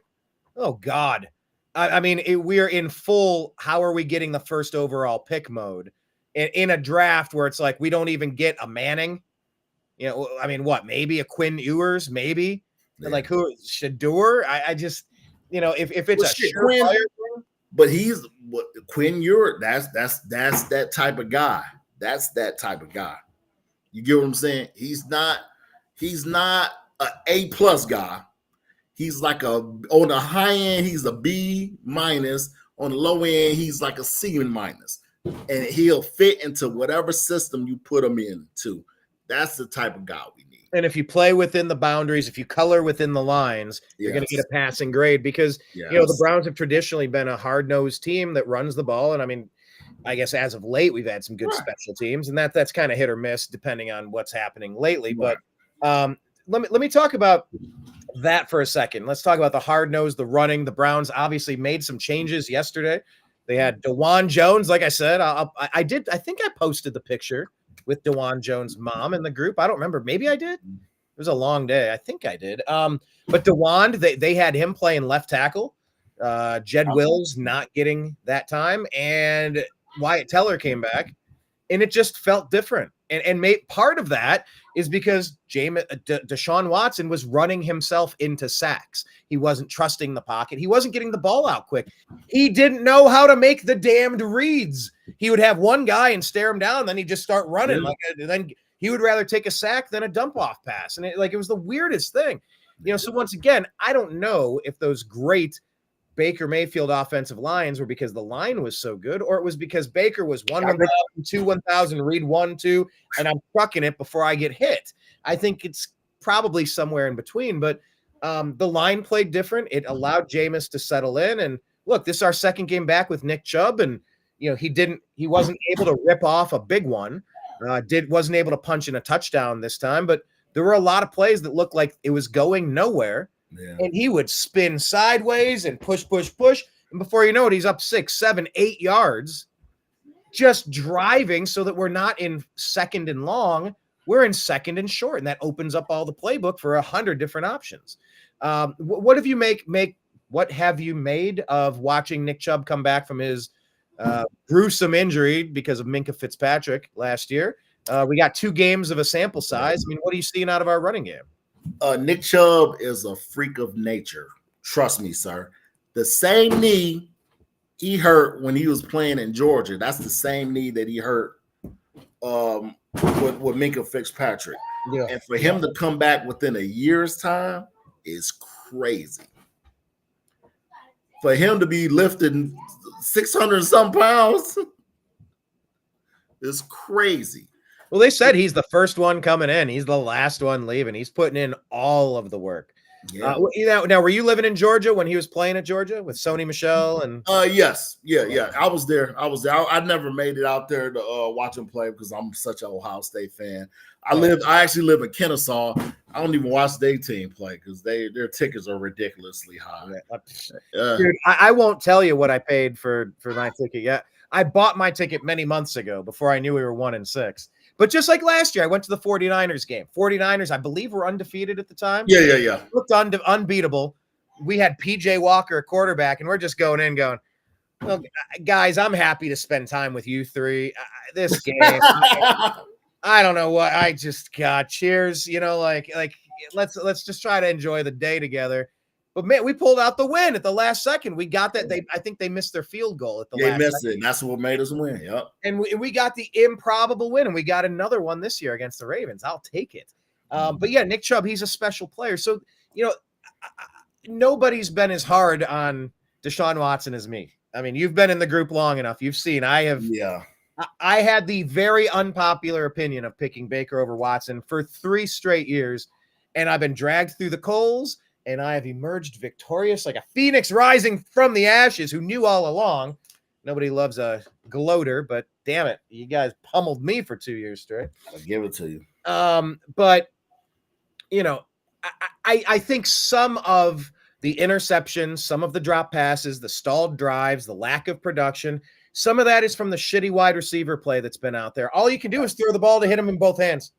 oh God, I mean, we are in full. How are we getting the first overall pick mode in a draft where it's like we don't even get a Manning? You know, I mean, what? Maybe a Quinn Ewers, maybe like who? Shador? I just, if it's a Quinn. But he's Quinn Ewers. That's that type of guy. That's that type of guy. You get what I'm saying? He's not an A+ guy. He's like on the high end, he's a B-. On the low end, he's like a C-. And he'll fit into whatever system you put him into. That's the type of guy we need. And if you play within the boundaries, if you color within the lines, you're going to get a passing grade because, the Browns have traditionally been a hard-nosed team that runs the ball. And I mean, I guess as of late, we've had some good special teams, and that's kind of hit or miss depending on what's happening lately. Right. But let me talk about that for a second. Let's talk about the hard-nosed, the running. The Browns obviously made some changes yesterday. They had DeJuan Jones, like I said. I think I posted the picture with DeJuan Jones' mom in the group. I don't remember. Maybe I did. It was a long day. I think I did. But DeJuan, they had him playing left tackle. Jed Wills not getting that time. And Wyatt Teller came back. And it just felt different. And part of that is because DeShaun Watson was running himself into sacks. He wasn't trusting the pocket. He wasn't getting the ball out quick. He didn't know how to make the damned reads. He would have one guy and stare him down, then he'd just start running. Then he would rather take a sack than a dump off pass. And it was the weirdest thing. So once again, I don't know if those great Baker Mayfield offensive lines were because the line was so good, or it was because Baker was 1,000, 2, 1,000, read 1, 2, and I'm trucking it before I get hit. I think it's probably somewhere in between, but the line played different. It allowed Jameis to settle in. And look, this is our second game back with Nick Chubb, and he wasn't able to rip off a big one. Wasn't able to punch in a touchdown this time, but there were a lot of plays that looked like it was going nowhere. Yeah. And he would spin sideways and push. And before you know it, he's up 6, 7, 8 yards, just driving so that we're not in second and long. We're in second and short. And that opens up all the playbook for 100 different options. What have you what have you made of watching Nick Chubb come back from his gruesome injury because of Minkah Fitzpatrick last year? We got 2 games of a sample size. I mean, what are you seeing out of our running game? Nick Chubb is a freak of nature. Trust me, sir. The same knee he hurt when he was playing in Georgia, that's the same knee that he hurt with Minkah Fitzpatrick. Yeah. And for him to come back within a year's time is crazy. For him to be lifting 600 some pounds is crazy. Well, they said he's the first one coming in. He's the last one leaving. He's putting in all of the work. Yeah. Now, were you living in Georgia when he was playing at Georgia with Sony Michel? And yes, yeah. I was there. I never made it out there to watch him play because I'm such an Ohio State fan. I actually live in Kennesaw. I don't even watch their team play because their tickets are ridiculously high. Dude, I won't tell you what I paid for my ticket yet. I bought my ticket many months ago before I knew we were 1-6. But just like last year, I went to the 49ers game. 49ers, I believe, were undefeated at the time. Yeah. Looked unbeatable. We had P.J. Walker at quarterback, and we're just going, well, guys, I'm happy to spend time with you three. This game, I don't know what. I just got cheers. Let's just try to enjoy the day together. But man, we pulled out the win at the last second. We got that. I think they missed their field goal at the last second. They missed it. That's what made us win. Yep. And we got the improbable win, and we got another one this year against the Ravens. I'll take it. But yeah, Nick Chubb, he's a special player. So nobody's been as hard on DeShaun Watson as me. I mean, you've been in the group long enough. You've seen. I have. Yeah. I had the very unpopular opinion of picking Baker over Watson for 3 straight years, and I've been dragged through the coals. And I have emerged victorious like a phoenix rising from the ashes who knew all along. Nobody loves a gloater, but damn it, you guys pummeled me for 2 years straight. I'll give it to you. But, I think some of the interceptions, some of the drop passes, the stalled drives, the lack of production, some of that is from the shitty wide receiver play that's been out there. All you can do is throw the ball to hit him in both hands.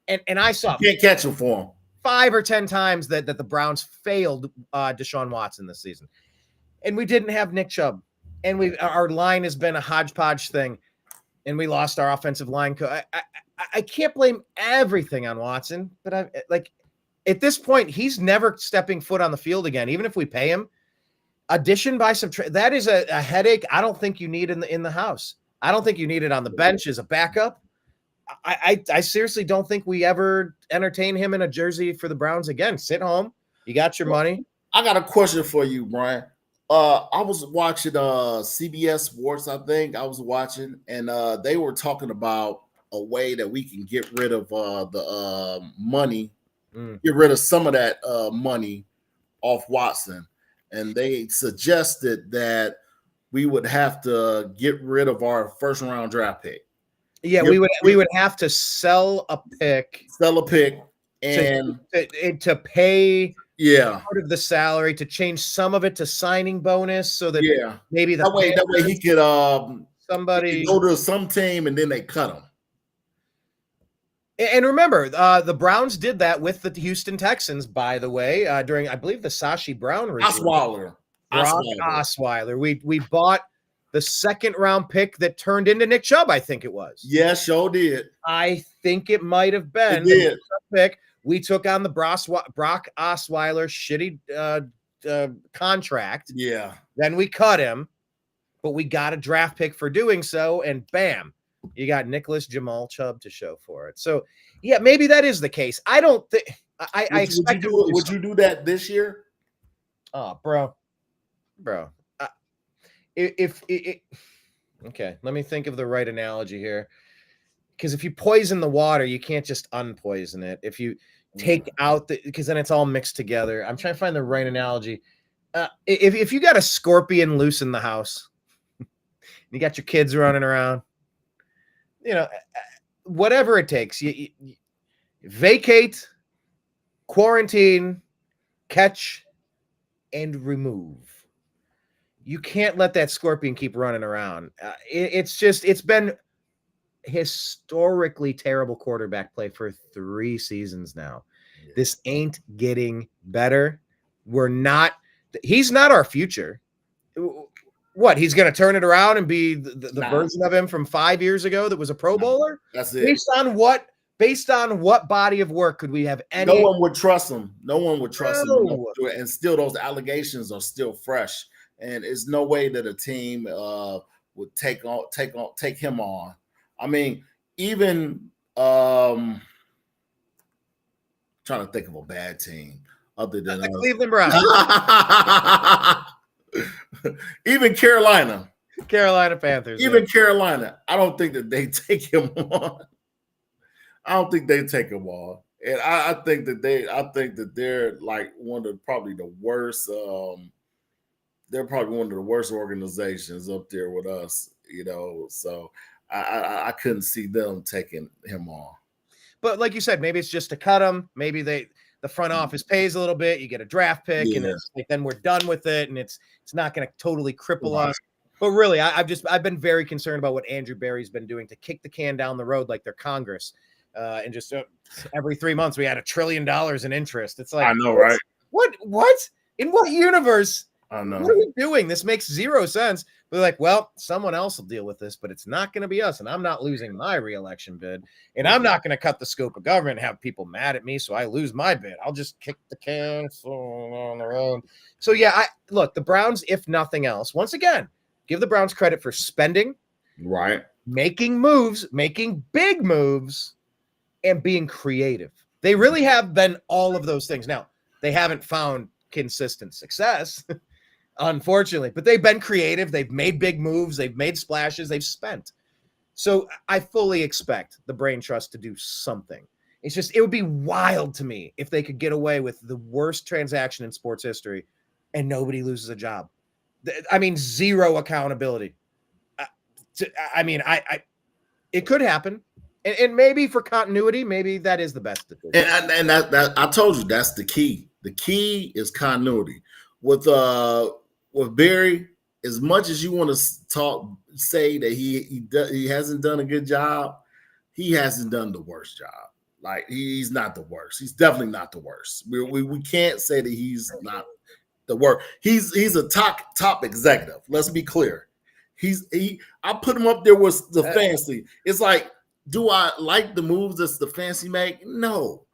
And I saw. You can't catch him for him. 5 or 10 times that the Browns failed DeShaun Watson this season. And we didn't have Nick Chubb. And our line has been a hodgepodge thing. And we lost our offensive line. I can't blame everything on Watson, but at this point, he's never stepping foot on the field again, even if we pay him. Addition by subtraction, that is a headache I don't think you need in the house. I don't think you need it on the bench as a backup. I seriously don't think we ever entertain him in a jersey for the Browns again. Sit home. You got your money. I got a question for you, Brian. I was watching CBS Sports, I think I was watching, and they were talking about a way that we can get rid of the money, get rid of some of that money off Watson. And they suggested that we would have to get rid of our first-round draft pick. Yeah, we would have to sell a pick, and to pay part of the salary, to change some of it to signing bonus, so that maybe that way he could somebody go to some team and then they cut him. And remember, the Browns did that with the Houston Texans, by the way, during I believe the Sashi Brown regime. Osweiler. Osweiler. We bought the second-round pick that turned into Nick Chubb, I think it was. Yeah, sure did. I think it might have been the pick. We took on the Brock Osweiler shitty contract. Yeah. Then we cut him, but we got a draft pick for doing so, and bam, you got Nicholas Jamal Chubb to show for it. So, yeah, maybe that is the case. I don't think I expect. Would you do that this year? Oh, bro. Okay, let me think of the right analogy here. Because if you poison the water, you can't just unpoison it. If you take out because then it's all mixed together. I'm trying to find the right analogy. If you got a scorpion loose in the house, you got your kids running around, whatever it takes, you vacate, quarantine, catch, and remove. You can't let that scorpion keep running around. It's been historically terrible quarterback play for 3 seasons now. Yeah. This ain't getting better. He's not our future. What, he's going to turn it around and be the version of him from 5 years ago that was a Pro Bowler? That's it. Based on what body of work could we have any? No one would trust him. No one would trust him. And still those allegations are still fresh. And it's no way that a team would take him on. I mean, even trying to think of a bad team other than the Cleveland Browns. Even Carolina Panthers. Even Carolina. I don't think that they take him on. I don't think they take him on. And I think that they're like one of probably the worst. They're probably one of the worst organizations up there with us, So I couldn't see them taking him on. But like you said, maybe it's just to cut him. Maybe the front office pays a little bit. You get a draft pick, and it's like, then we're done with it, and it's not going to totally cripple us. But really, I've been very concerned about what Andrew Berry's been doing to kick the can down the road like they're Congress, and just every 3 months we had $1 trillion in interest. It's like, I know, right? What in what universe? I know. What are we doing? This makes zero sense. We're like, well, someone else will deal with this, but it's not going to be us. And I'm not losing my reelection bid. And I'm not going to cut the scope of government and have people mad at me so I lose my bid. I'll just kick the can on the road. So, yeah, look, the Browns, if nothing else, once again, give the Browns credit for spending, right, making moves, making big moves, and being creative. They really have been all of those things. Now, they haven't found consistent success, unfortunately, but they've been creative. They've made big moves. They've made splashes. They've spent. So I fully expect the Brain Trust to do something. It's just, it would be wild to me if they could get away with the worst transaction in sports history and nobody loses a job. I mean, zero accountability. It could happen. And maybe for continuity, maybe that is the best decision. And that I told you, that's the key. The key is continuity. With Barry, as much as you want to say that he hasn't done a good job, he hasn't done the worst job. Like, he's not the worst. He's definitely not the worst. We can't say that he's not the worst. He's a top executive. Let's be clear. I put him up there with the fancy. It's like, do I like the moves that the fancy make? No.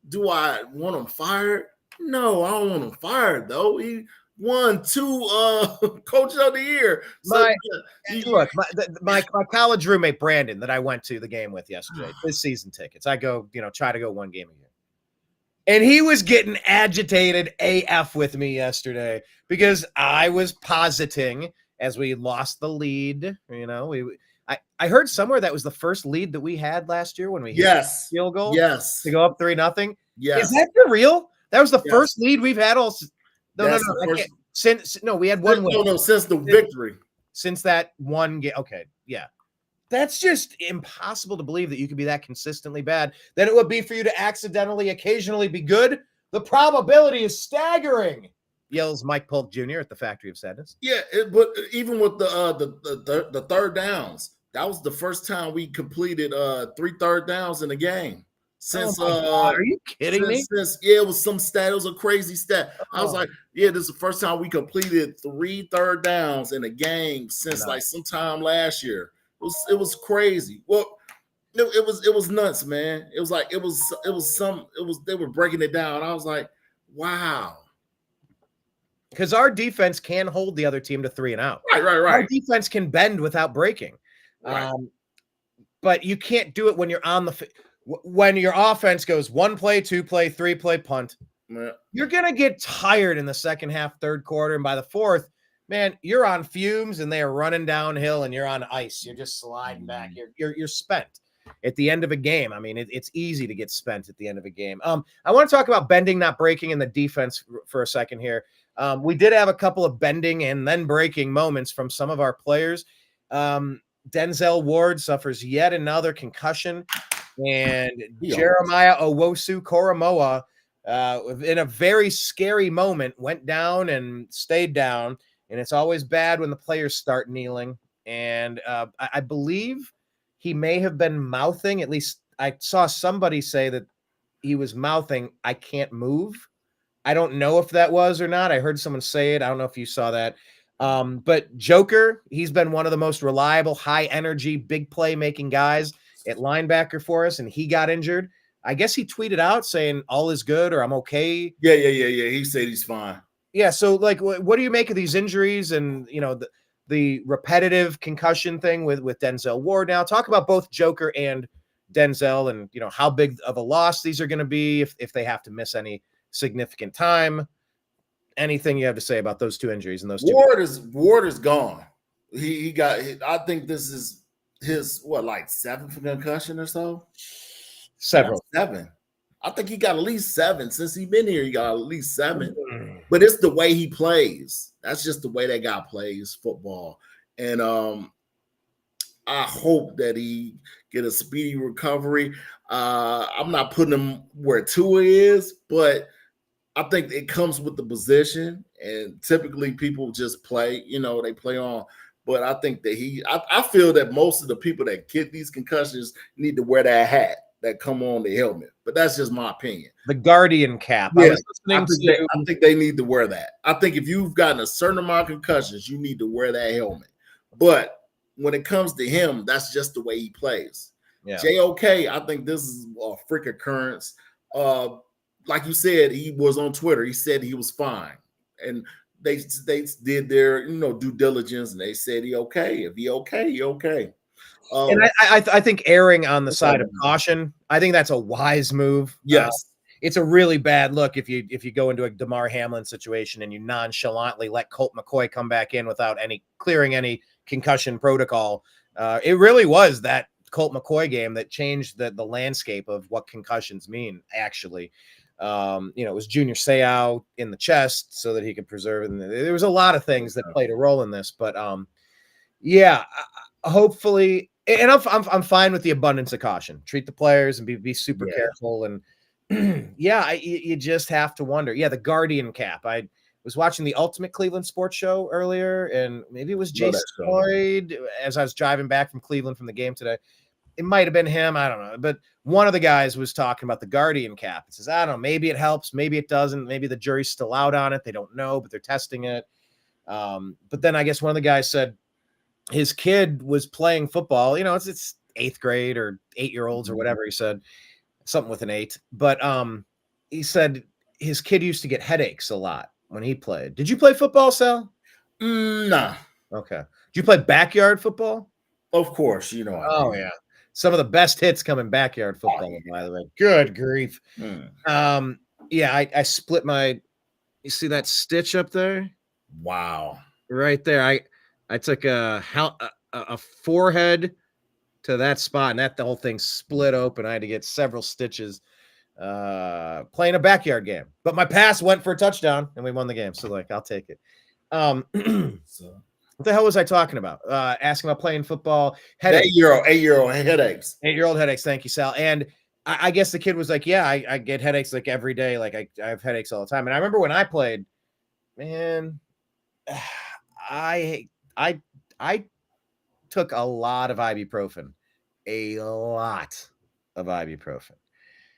Do I want him fired? No, I don't want him fired, though. He won 2 Coach of the Year. So, my college roommate, Brandon, that I went to the game with yesterday, his season tickets. I go, try to go one game a year. And he was getting agitated AF with me yesterday because I was positing as we lost the lead. I heard somewhere that was the first lead that we had last year when we hit the field goal. Yes. To go up 3-0. Yes. Is that for real? That was the first lead we've had all. No. We had one win. No, since the victory. Since that one game. Okay. Yeah. That's just impossible to believe that you could be that consistently bad. Then it would be for you to accidentally, occasionally be good. The probability is staggering, yells Mike Polk Jr. at the Factory of Sadness. Yeah, but even with the third downs, that was the first time we completed 3 third downs in a game. since Oh my God, are you kidding me? since yeah, it was some stat. It was a crazy stat. I was Oh. like, yeah, this is the first time we completed 3 third downs in a game since Nice. like sometime last year. It was crazy. Well, it was nuts, man. It was like it was they were breaking it down. I was like, wow. Because our defense can hold the other team to 3 and out. Right, right, Our right. defense can bend without breaking. Right. But you can't do it when you're on the when your offense goes 1 play, 2 play, 3 play punt. Yeah. You're gonna get tired in the second half, third quarter, and by the fourth, man, you're on fumes and they are running downhill and you're on ice. You're just sliding back. You're spent at the end of a game. I mean, it's easy to get spent at the end of a game. I want to talk about bending, not breaking in the defense for a second here. We did have a couple of bending and then breaking moments from some of our players. Denzel Ward suffers yet another concussion, and Jeremiah Owusu-Koramoah, in a very scary moment, went down and stayed down. And it's always bad when the players start kneeling. And I believe he may have been mouthing. At least I saw somebody say that he was mouthing, "I can't move." I don't know if that was or not. I heard someone say it. I don't know if you saw that. But Joker, he's been one of the most reliable, high energy, big play making guys at linebacker for us, and he got injured. I guess he tweeted out saying all is good or I'm okay. Yeah. He said he's fine. Yeah. So, like, what do you make of these injuries and the repetitive concussion thing with Denzel Ward? Now, talk about both Joker and Denzel, and how big of a loss these are going to be if they have to miss any significant time. Anything you have to say about those two injuries and those two? Ward is gone. He got. I think this is his like 7th concussion or so. Several. 7. I think he got at least 7 since he's been here. He got at least 7. Mm. But it's the way he plays. That's just the way that guy plays football. And I hope that he get a speedy recovery. I'm not putting him where Tua is, but I think it comes with the position, and typically people just play, they play on. But I think that I feel that most of the people that get these concussions need to wear that hat that come on the helmet. But that's just my opinion. The Guardian cap. Yeah, I think they need to wear that. I think if you've gotten a certain amount of concussions, you need to wear that helmet. But when it comes to him, that's just the way he plays. Yeah. JOK, I think this is a freak occurrence. Like you said, he was on Twitter. He said he was fine, and they did their due diligence, and they said he okay. If he okay, he okay. And I think erring on the side of caution, I think that's a wise move. Yes, it's a really bad look if you go into a DeMar Hamlin situation and you nonchalantly let Colt McCoy come back in without clearing any concussion protocol. It really was that Colt McCoy game that changed the landscape of what concussions mean, actually. It was Junior Seau in the chest so that he could preserve it. And there was a lot of things that played a role in this, but hopefully, and I'm fine with the abundance of caution. Treat the players and be super careful. And you just have to wonder. Yeah, the Guardian cap. I was watching the Ultimate Cleveland Sports Show earlier, and maybe it was Jason Lloyd as I was driving back from Cleveland from the game today. It might have been him. I don't know. But one of the guys was talking about the Guardian cap. It says, I don't know, maybe it helps. Maybe it doesn't. Maybe the jury's still out on it. They don't know, but they're testing it. But then I guess one of the guys said his kid was playing football. It's 8th grade or 8-year-olds or whatever. He said something with an 8. But he said his kid used to get headaches a lot when he played. Did you play football, Sal? Nah. Okay. Did you play backyard football? Of course, Oh, yeah. Some of the best hits come in backyard football, by the way. Good grief. I split my. You see that stitch up there? Wow. Right there. I took a forehead to that spot, and the whole thing split open. I had to get several stitches playing a backyard game. But my pass went for a touchdown, and we won the game. So, I'll take it. What the hell was I talking about? Asking about playing football. Headaches. 8-year-old headaches. 8-year-old headaches. Thank you, Sal. And I guess the kid was like, yeah, I get headaches every day. I have headaches all the time. And I remember when I played, man, I took a lot of ibuprofen.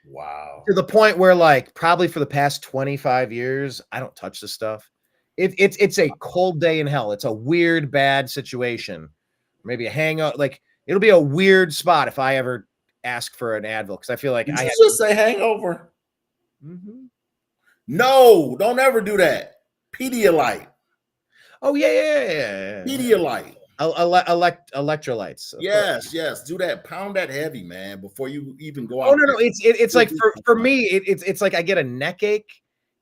Wow. To the point where, like, probably for the past 25 years, I don't touch this stuff. It's a cold day in hell. It's a weird, bad situation. Maybe a hangout. Like, it'll be a weird spot if I ever ask for an Advil because I feel like Did I you had. just say hangover? Mhm. No, don't ever do that. Pedialyte. Oh yeah. Pedialyte. Electrolytes. Of course. Yes. Do that. Pound that heavy, man, before you even go Oh out. no. It's like Do for me, it's like I get a neck ache,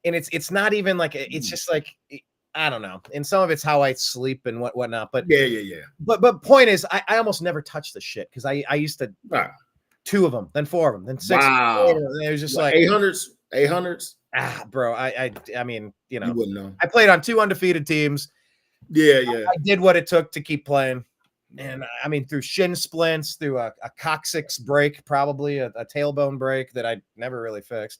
and it's not even like it's just like I don't know. And some of it's how I sleep and whatnot. But Yeah. But point is, I almost never touch the shit because I used to Right. 2 of them, then 4 of them, then 6. Wow. And it was just like 800s. bro. I mean, You wouldn't know. I played on 2 undefeated teams. Yeah. I did what it took to keep playing, and I mean through shin splints, through a coccyx break, probably a tailbone break that I never really fixed.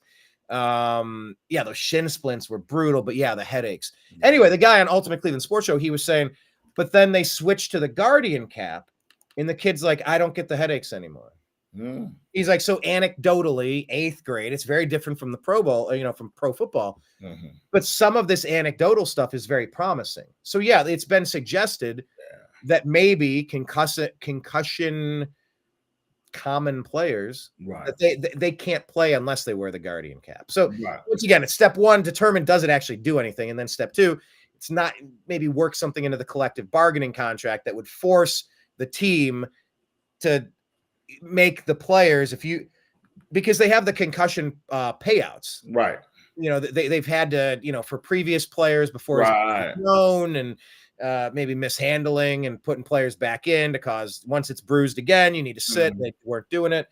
Yeah, those shin splints were brutal, but yeah, the headaches. Anyway, the guy on Ultimate Cleveland Sports Show, he was saying, but then they switched to the Guardian cap, and the kid's like, I don't get the headaches anymore. Mm. He's like, so anecdotally, 8th grade, it's very different from the Pro Bowl, from pro football. Mm-hmm. But some of this anecdotal stuff is very promising. So yeah, it's been suggested that maybe concussion common players, Right. that they can't play unless they wear the Guardian cap. So Right. once again, it's step 1, determine does it actually do anything, and then step 2, it's not maybe work something into the collective bargaining contract that would force the team to make the players because they have the concussion payouts. Right. They've had to, for previous players before Right. it's known and maybe mishandling and putting players back in to cause once it's bruised again, you need to sit. Mhm. They weren't doing it.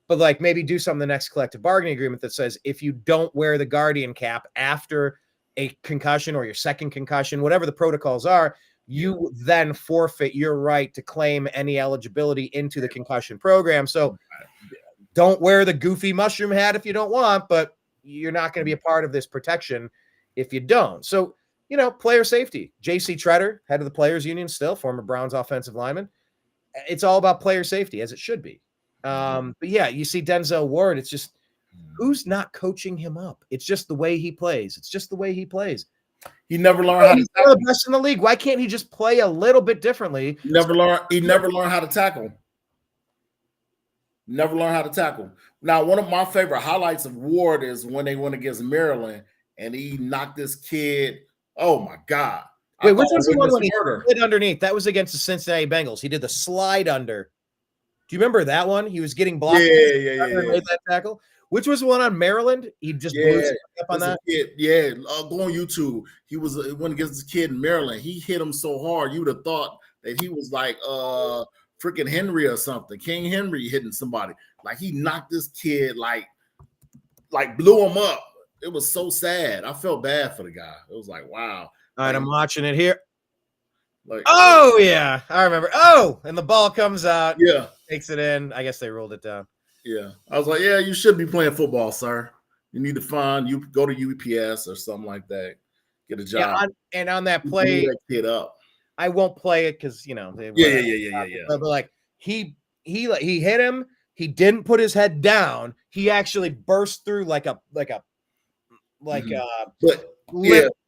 But like maybe do something in the next collective bargaining agreement that says if you don't wear the Guardian cap after a concussion or your second concussion, whatever the protocols are, you then forfeit your right to claim any eligibility into the concussion program. So don't wear the goofy mushroom hat if you don't want, but you're not going to be a part of this protection if you don't. So, player safety. J.C. Treader, head of the Players Union still, former Browns offensive lineman. It's all about player safety, as it should be. But yeah, you see Denzel Ward, it's just, who's not coaching him up? It's just the way he plays. He never learned how to He's one of the best in the league. Why can't he just play a little bit differently? He never learned how to tackle. Now, one of my favorite highlights of Ward is when they went against Maryland and he knocked this kid. Oh my God. Wait, which was the one when he slid underneath? That was against the Cincinnati Bengals. He did the slide under. Do you remember that one? He was getting blocked. Yeah. Made that tackle. Which was the one on Maryland? He just blew up on that. Go on YouTube. He went against this kid in Maryland. He hit him so hard, you would have thought that he was like freaking Henry or something. King Henry hitting somebody. Like he knocked this kid, like blew him up. It was so sad. I felt bad for the guy. It was like, wow. All right, I'm watching it here. Like, oh yeah, I remember. Oh, and the ball comes out. Yeah, takes it in. I guess they ruled it down. Yeah, I was like, yeah, you should be playing football, sir. You need to go to UPS or something like that. Get a job. Yeah, and on that play, that kid up. I won't play it because Yeah. But like he hit him. He didn't put his head down. He actually burst through like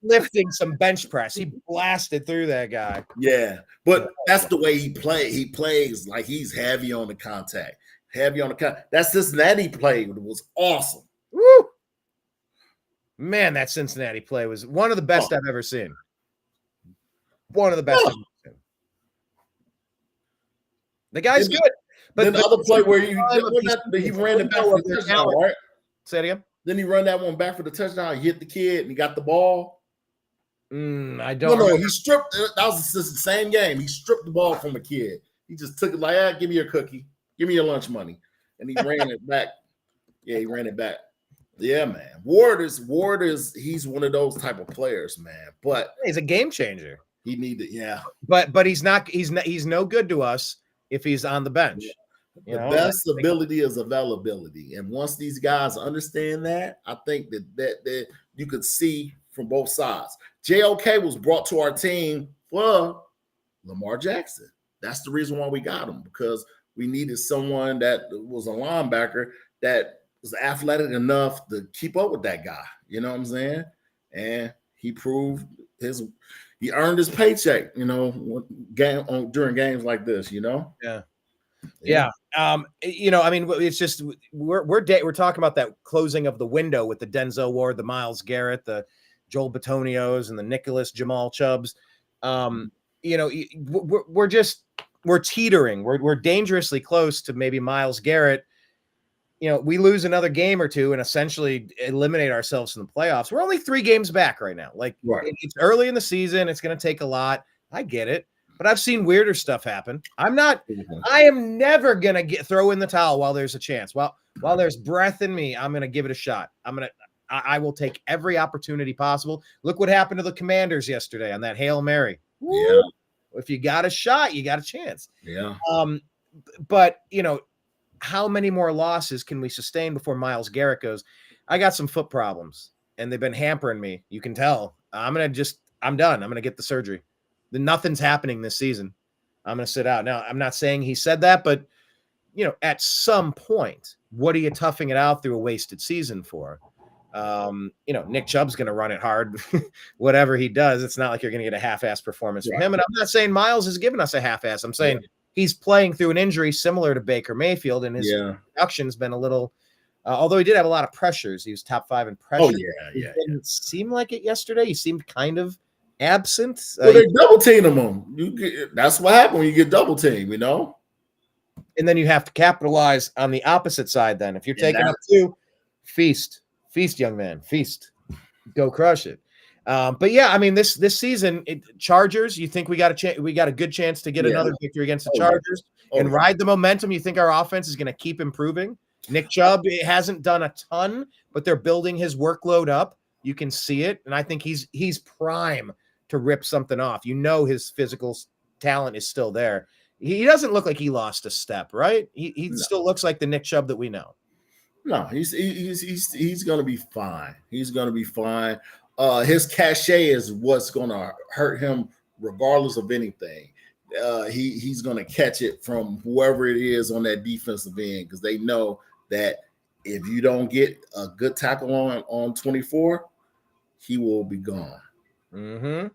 lifting some bench press. He blasted through that guy. Yeah, but that's the way he plays. He plays like he's heavy on the contact. That Cincinnati play was awesome. Woo! Man, that Cincinnati play was one of the best I've ever seen. One of the best I've ever seen. The guy's good. But the other play where he ran it back for the touchdown, right? Say it again. Then he run that one back for the touchdown. He hit the kid and he got the ball. I don't know. No, he stripped. That was the same game. He stripped the ball from a kid. He just took it like, give me your cookie. Give me your lunch money. And he ran it back. Yeah, he ran it back. Yeah, man. Ward is he's one of those type of players, man. But he's a game changer. He needed, yeah. But he's no good to us if he's on the bench. The best ability is availability. And once these guys understand that, I think that you could see from both sides. JOK was brought to our team for Lamar Jackson. That's the reason why we got him, because we needed someone that was a linebacker that was athletic enough to keep up with that guy. You know what I'm saying? And he proved he earned his paycheck, during games like this, Yeah. I mean, it's just we're talking about that closing of the window with the Denzel Ward, the Myles Garrett, the Joel Batonios, and the Nicholas Jamal Chubbs. We're teetering. We're dangerously close to maybe Myles Garrett. We lose another game or two and essentially eliminate ourselves from the playoffs. We're only 3 games back right now. Like, it's early in the season. It's going to take a lot. I get it. But I've seen weirder stuff happen. I am never going to throw in the towel while there's a chance. While there's breath in me, I'm going to give it a shot. I will take every opportunity possible. Look what happened to the Commanders yesterday on that Hail Mary. Yeah. If you got a shot, you got a chance. Yeah. But how many more losses can we sustain before Myles Garrett goes? I got some foot problems and they've been hampering me. You can tell. I'm done. I'm going to get the surgery. Nothing's happening this season. I'm going to sit out. Now, I'm not saying he said that, but at some point, what are you toughing it out through a wasted season for? Nick Chubb's going to run it hard, whatever he does. It's not like you're going to get a half-ass performance from him. And I'm not saying Myles has given us a half-ass. I'm saying he's playing through an injury similar to Baker Mayfield, and his production's been a little, although he did have a lot of pressures. He was top 5 in pressure. Oh, yeah. It didn't seem like it yesterday. He seemed kind of absent. Well, they double team him. That's what happens when you get double team, And then you have to capitalize on the opposite side. Then, if you're taking up 2, feast, young man, feast, go crush it. But yeah, I mean, this season, Chargers. You think we got a good chance to get another victory against the Chargers and ride the momentum? You think our offense is going to keep improving? Nick Chubb hasn't done a ton, but they're building his workload up. You can see it, and I think he's prime to rip something off. His physical talent is still there. He doesn't look like he lost a step, right? He still looks like the Nick Chubb that we know. No, he's going to be fine. He's going to be fine. His cachet is what's going to hurt him regardless of anything. He's going to catch it from whoever it is on that defensive end, because they know that if you don't get a good tackle on 24, he will be gone. Mm-hmm.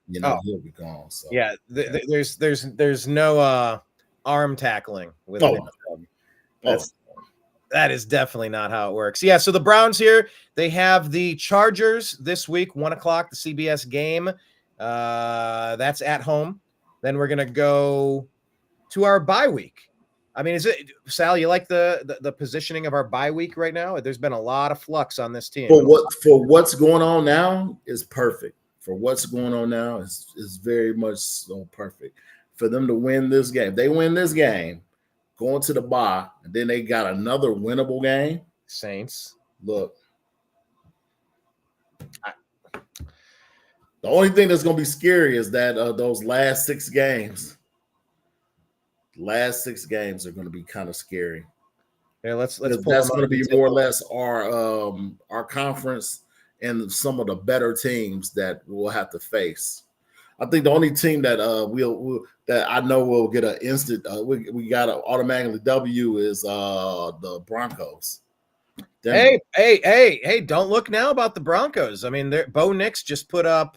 He'll be gone. So there's no arm tackling with him. That is definitely not how it works. Yeah, so the Browns here, they have the Chargers this week, 1:00, the CBS game. That's at home. Then we're gonna go to our bye week. I mean, Sal? You like the positioning of our bye week right now? There's been a lot of flux on this team. For what's going on now is perfect. For what's going on now is very much so perfect. For them to win this game, they win this game, going to the bye, and then they got another winnable game. Saints. Look, the only thing that's going to be scary is that those last 6 games. Last 6 games are going to be kind of scary. Yeah, let's. That's going to be more or less our conference and some of the better teams that we'll have to face. I think the only team that that I know will get an instant we got to automatically W is the Broncos. Denver. Hey! Don't look now about the Broncos. I mean, Bo Nix just put up.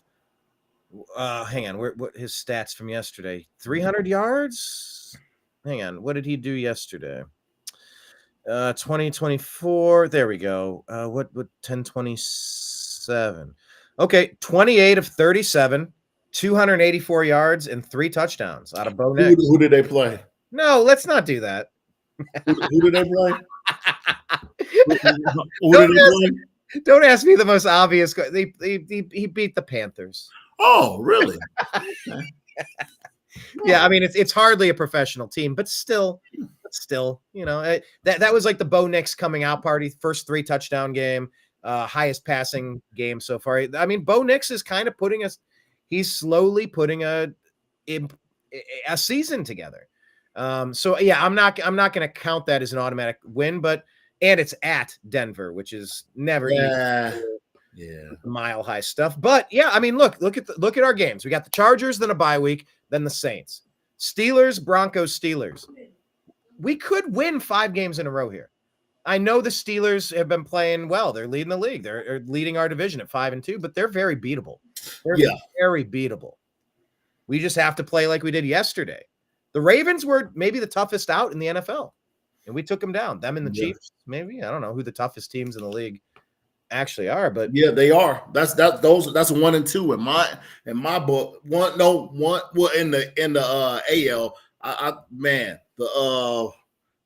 Hang on, what his stats from yesterday? 300 yards. Hang on, what did he do yesterday? 2024. There we go. What 1027? Okay, 28 of 37. 284 yards and 3 touchdowns out of Bo Nix. Who did they play? No, let's not do that. Who did they play? Don't ask me the most obvious. He beat the Panthers. Oh, really? Yeah, I mean it's hardly a professional team, but still, that was like the Bo Nix coming out party, first 3 touchdown game, highest passing game so far. I mean, Bo Nix is kind of he's slowly putting a season together. So yeah, I'm not going to count that as an automatic win, and it's at Denver, which is never mile high stuff. But yeah, I mean, look at our games. We got the Chargers, then a bye week, then the Saints, Steelers, Broncos, Steelers. We could win 5 games in a row here. I know the Steelers have been playing well. They're leading the league. They're leading our division at 5-2, but they're very beatable. They're very beatable. We just have to play like we did yesterday. The Ravens were maybe the toughest out in the NFL, and we took them down. Them and the Chiefs, maybe. I don't know who the toughest teams in the league actually are, but yeah, they are. That's 1 and 2 in my book. One well in the AL. Man, the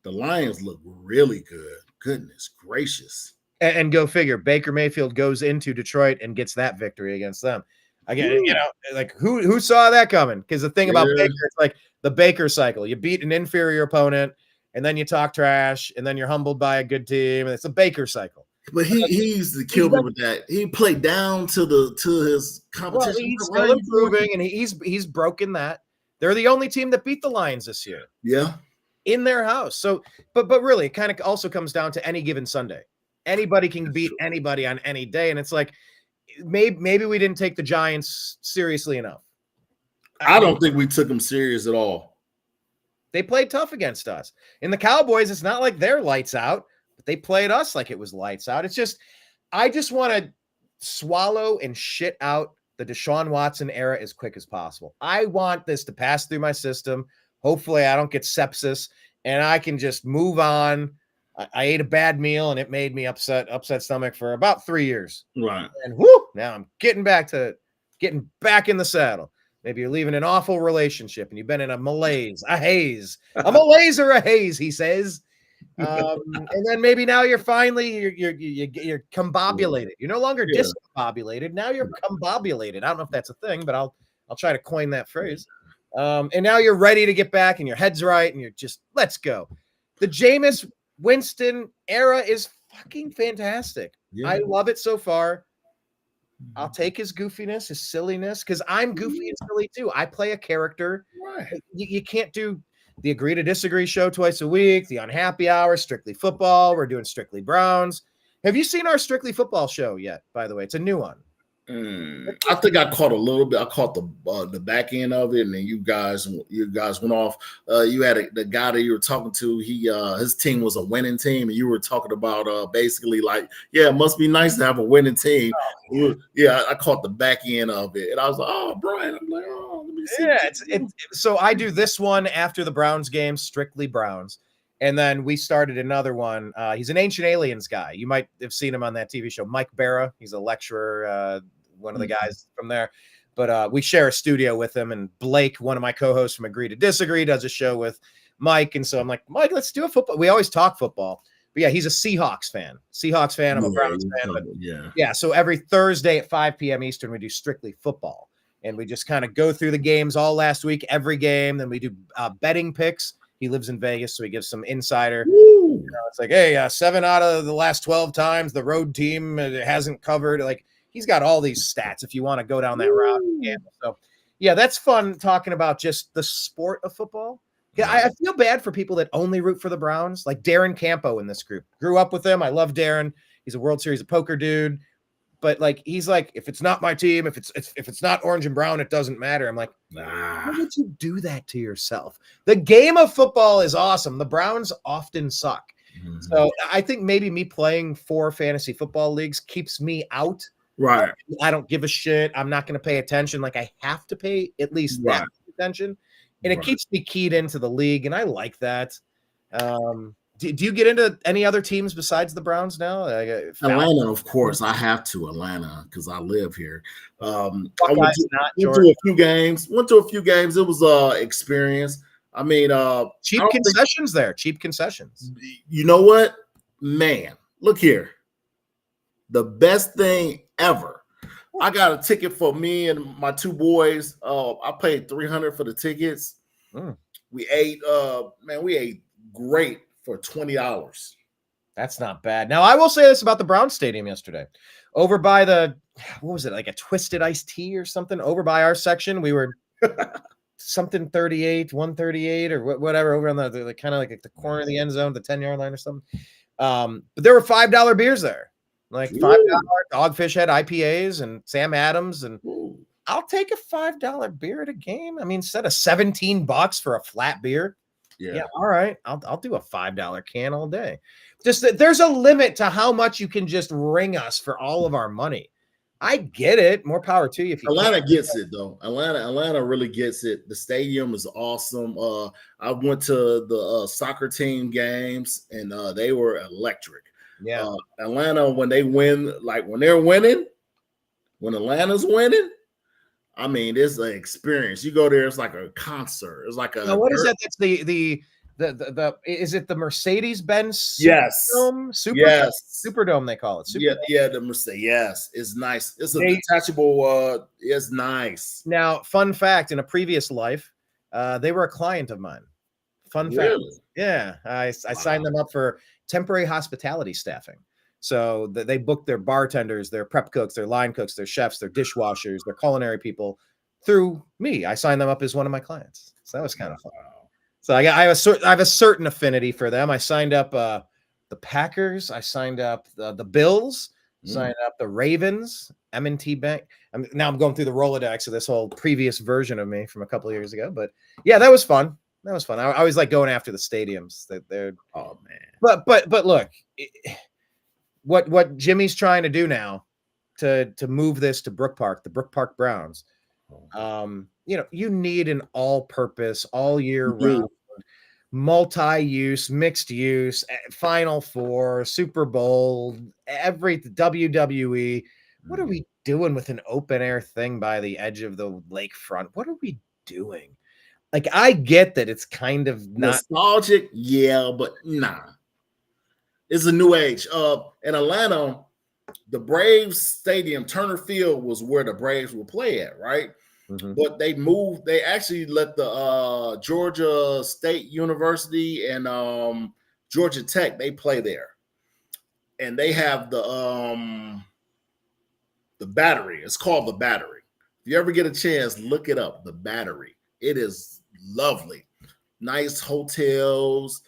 Lions look really good. Goodness gracious. And go figure, Baker Mayfield goes into Detroit and gets that victory against them. Again, like who saw that coming? Because the thing about Baker, it's like the Baker cycle. You beat an inferior opponent, and then you talk trash, and then you're humbled by a good team, and it's a Baker cycle. But he used to kill me with that. He played down to his competition. Well, he's still improving, and he's broken that. They're the only team that beat the Lions this year. Yeah. In their house. So, but really, it kind of also comes down to any given Sunday. Anybody can beat anybody on any day, and it's like maybe we didn't take the Giants seriously enough. I don't think we took them serious at all. They played tough against us. In the Cowboys, it's not like they're lights out, but they played us like it was lights out. It's just, I just want to swallow and shit out the DeShaun Watson era as quick as possible. I want this to pass through my system. Hopefully I don't get sepsis and I can just move on. I ate a bad meal and it made me upset stomach for about 3 years. Right. And whoo, now I'm getting back in the saddle. Maybe you're leaving an awful relationship and you've been in a malaise, a haze, a malaise or a haze, he says. And then maybe now you're finally you're combobulated. You're no longer discombobulated. Now you're combobulated. I don't know if that's a thing, but I'll try to coin that phrase. And now you're ready to get back and your head's right and you're just, let's go. The Jameis Winston era is fucking fantastic. Yeah. I love it so far. I'll take his goofiness, his silliness, because I'm goofy and silly too. I play a character. Right. You can't do the Agree to Disagree show twice a week, the Unhappy Hour, Strictly Football. We're doing Strictly Browns. Have you seen our Strictly Football show yet, by the way? It's a new one. I think I caught a little bit. I caught the back end of it, and then you guys went off. You had the guy that you were talking to. His team was a winning team, and you were talking about basically like, yeah, it must be nice to have a winning team. Oh, yeah, I caught the back end of it, and I was like, oh, Brian. I'm like, oh, let me see. Yeah, so I do this one after the Browns game, Strictly Browns. And then we started another one. He's an Ancient Aliens guy. You might have seen him on that TV show, Mike Barra. He's a lecturer, one of the guys from there. But we share a studio with him. And Blake, one of my co-hosts from Agree to Disagree, does a show with Mike. And so I'm like, Mike, let's do a football. We always talk football. But yeah, he's a Seahawks fan. I'm a Browns fan. But yeah, so every Thursday at 5 p.m. Eastern, we do Strictly Football. And we just kind of go through the games all last week, every game. Then we do betting picks. He lives in Vegas, so he gives some insider. It's like, hey, 7 out of the last 12 times the road team hasn't covered. Like, he's got all these stats if you want to go down that route. Yeah. So, yeah, that's fun talking about just the sport of football. Yeah, I feel bad for people that only root for the Browns, like Darren Campo in this group. Grew up with him. I love Darren. He's a World Series of Poker dude. But like, he's like, if it's not my team, if it's not orange and brown, it doesn't matter. I'm like, why would you do that to yourself? The game of football is awesome. The Browns often suck. Mm-hmm. So I think maybe me playing 4 fantasy football leagues keeps me out. Right. I don't give a shit. I'm not going to pay attention. Like, I have to pay at least that attention. And it keeps me keyed into the league. And I like that. Do you get into any other teams besides the Browns now? Atlanta, of course. I have to Atlanta because I live here. I went to a few games. It was experience. I mean, cheap concessions there. Cheap concessions. You know what, man? Look here. The best thing ever. I got a ticket for me and my 2 boys. I paid $300 for the tickets. We ate. We ate great. For $20. That's not bad. Now, I will say this about the Browns Stadium yesterday. Over by what was it, like a Twisted Iced Tea or something? Over by our section, we were something 138 or whatever, over on the kind of like at the corner of the end zone, the 10-yard line or something. But there were $5 beers there. Like $5 Dogfish Head IPAs and Sam Adams. And I'll take a $5 beer at a game. I mean, instead of $17 for a flat beer. Yeah, all right. I'll do a $5 can all day. Just that there's a limit to how much you can just ring us for all of our money. I get it. More power to you if you Atlanta can. gets it though. Atlanta really gets it. The stadium is awesome. I went to the soccer team games and they were electric. Yeah. Atlanta, when they win, like when they're winning, when Atlanta's winning, I mean, it's an experience. You go there, it's like a concert. It's like a Now, what is that? That's the is it the Mercedes-Benz yes, Superdome? yes, Superdome, they call it. yeah. The Mercedes, yes, it's nice. It's a They- detachable. It's nice. Now, fun fact: in a previous life, they were a client of mine. Fun fact. Really? Yeah, I signed them up for temporary hospitality staffing. So they booked their bartenders, their prep cooks, their line cooks, their chefs, their dishwashers, their culinary people through me. I signed them up as one of my clients. So that was kind of fun. So I have a certain affinity for them. I signed up the Packers. I signed up the Bills. Signed up the Ravens, M&T Bank. Now I'm going through the Rolodex of this whole previous version of me from a couple of years ago. But yeah, that was fun. That was fun. I always like going after the stadiums. They're Oh man. But look, what Jimmy's trying to do now to move this to Brook Park, the Brook Park Browns. You need an all-purpose, all year round, multi-use, mixed use, Final Four, Super Bowl, every WWE. What are we doing with an open air thing by the edge of the lakefront? What are we doing? Like, I get that it's kind of not nostalgic, yeah, but nah. It's a new age. In Atlanta, the Braves stadium, Turner Field, was where the Braves will play at, right? Mm-hmm. But they moved. They actually let the Georgia State University and Georgia Tech, they play there, and they have the Battery. It's called the Battery. If you ever get a chance, look it up. The Battery. It is lovely. Nice hotels.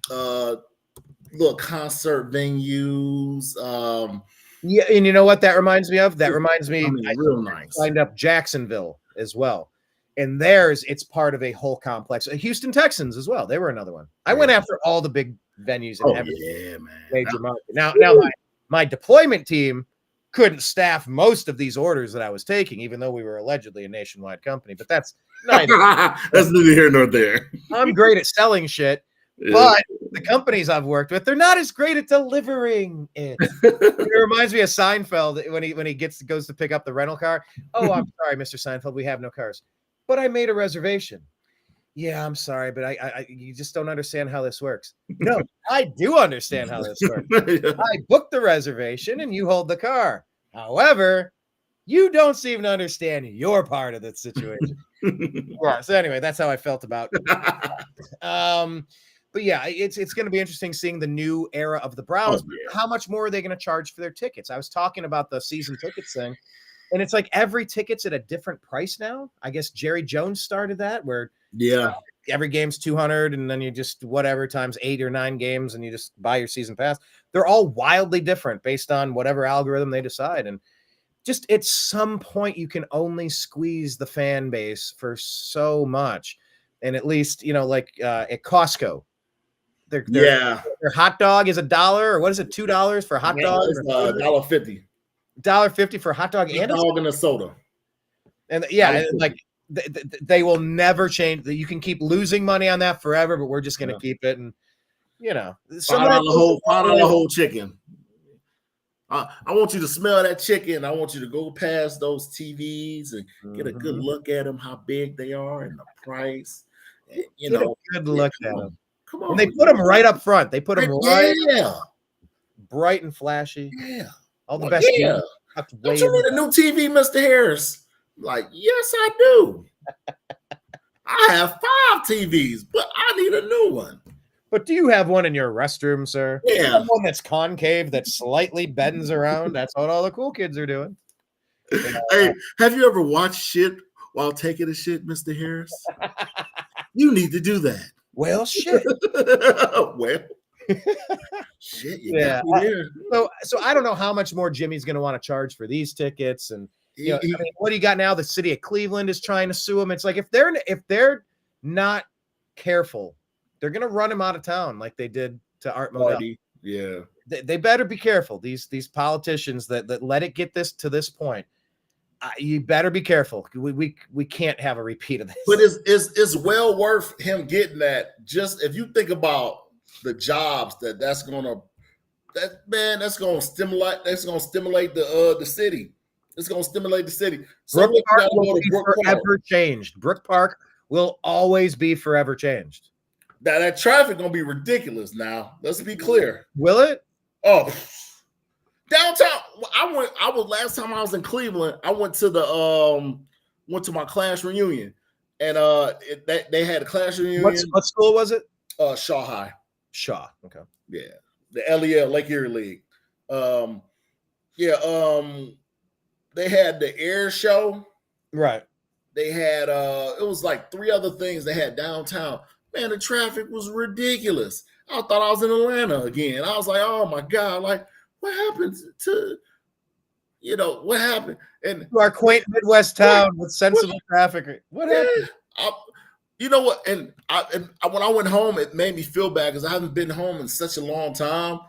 Little concert venues. Yeah, and you know what that reminds me of? That reminds me, real nice. Signed up Jacksonville as well, and theirs it's part of a whole complex. Houston Texans as well. They were another one. I went after all the big venues in every major market. Now my deployment team couldn't staff most of these orders that I was taking, even though we were allegedly a nationwide company. But that's neither. That's neither here nor there. I'm great at selling shit. But the companies I've worked with, they're not as great at delivering it. It reminds me of Seinfeld when he goes to pick up the rental car. Oh, I'm sorry, Mr. Seinfeld, we have no cars. But I made a reservation. Yeah, I'm sorry, but I you just don't understand how this works. No, I do understand how this works. I booked the reservation and you hold the car. However, you don't seem to understand your part of the situation. Yeah, so anyway, that's how I felt about it. But yeah, it's going to be interesting seeing the new era of the Browns. How much more are they going to charge for their tickets? I was talking about the season tickets thing, and it's like every ticket's at a different price now. I guess Jerry Jones started that, where every game's $200, and then you just whatever times 8 or 9 games, and you just buy your season pass. They're all wildly different based on whatever algorithm they decide, and just at some point you can only squeeze the fan base for so much. And at least like at Costco. Their hot dog is $1, or what is it, $2 for a hot dog? $1.50. $1.50 for a hot dog and a soda. And like they will never change. You can keep losing money on that forever, but we're just going to keep it. And $5 whole chicken. I want you to smell that chicken. I want you to go past those TVs and get a good look at them, how big they are, and the price. Get a good look at them. Come on. And they put them right up front. They put them bright and flashy. Yeah. All the best. Yeah. Don't you need a new TV, Mr. Harris? Like, yes, I do. I have 5 TVs, but I need a new one. But do you have one in your restroom, sir? Yeah. You have one that's concave, that slightly bends around. That's what all the cool kids are doing. Hey, have you ever watched shit while taking a shit, Mr. Harris? You need to do that. Well, shit. Shit. So I don't know how much more Jimmy's going to want to charge for these tickets, and what do you got now? The city of Cleveland is trying to sue him. It's like if they're not careful They're going to run him out of town like they did to Art Modell. Yeah. They better be careful. These politicians that let it get this to this point. You better be careful. We can't have a repeat of this. But it's well worth him getting that. Just if you think about the jobs that's gonna stimulate the city. It's gonna stimulate the city. Brook Park will be forever changed. Brook Park will always be forever changed. Now that traffic gonna be ridiculous. Now let's be clear. Will it? Oh, downtown. I was last time I was in Cleveland. I went to my class reunion, and they had a class reunion. What school was it? Shaw High. Shaw. Okay. Yeah, the LEL Lake Erie League. They had the air show. Right. They had it was like 3 other things they had downtown. Man, the traffic was ridiculous. I thought I was in Atlanta again. I was like, oh my God, like what happened to what happened? And our quaint Midwest town with sensible traffic. What happened? You know what? And when I went home, it made me feel bad because I haven't been home in such a long time.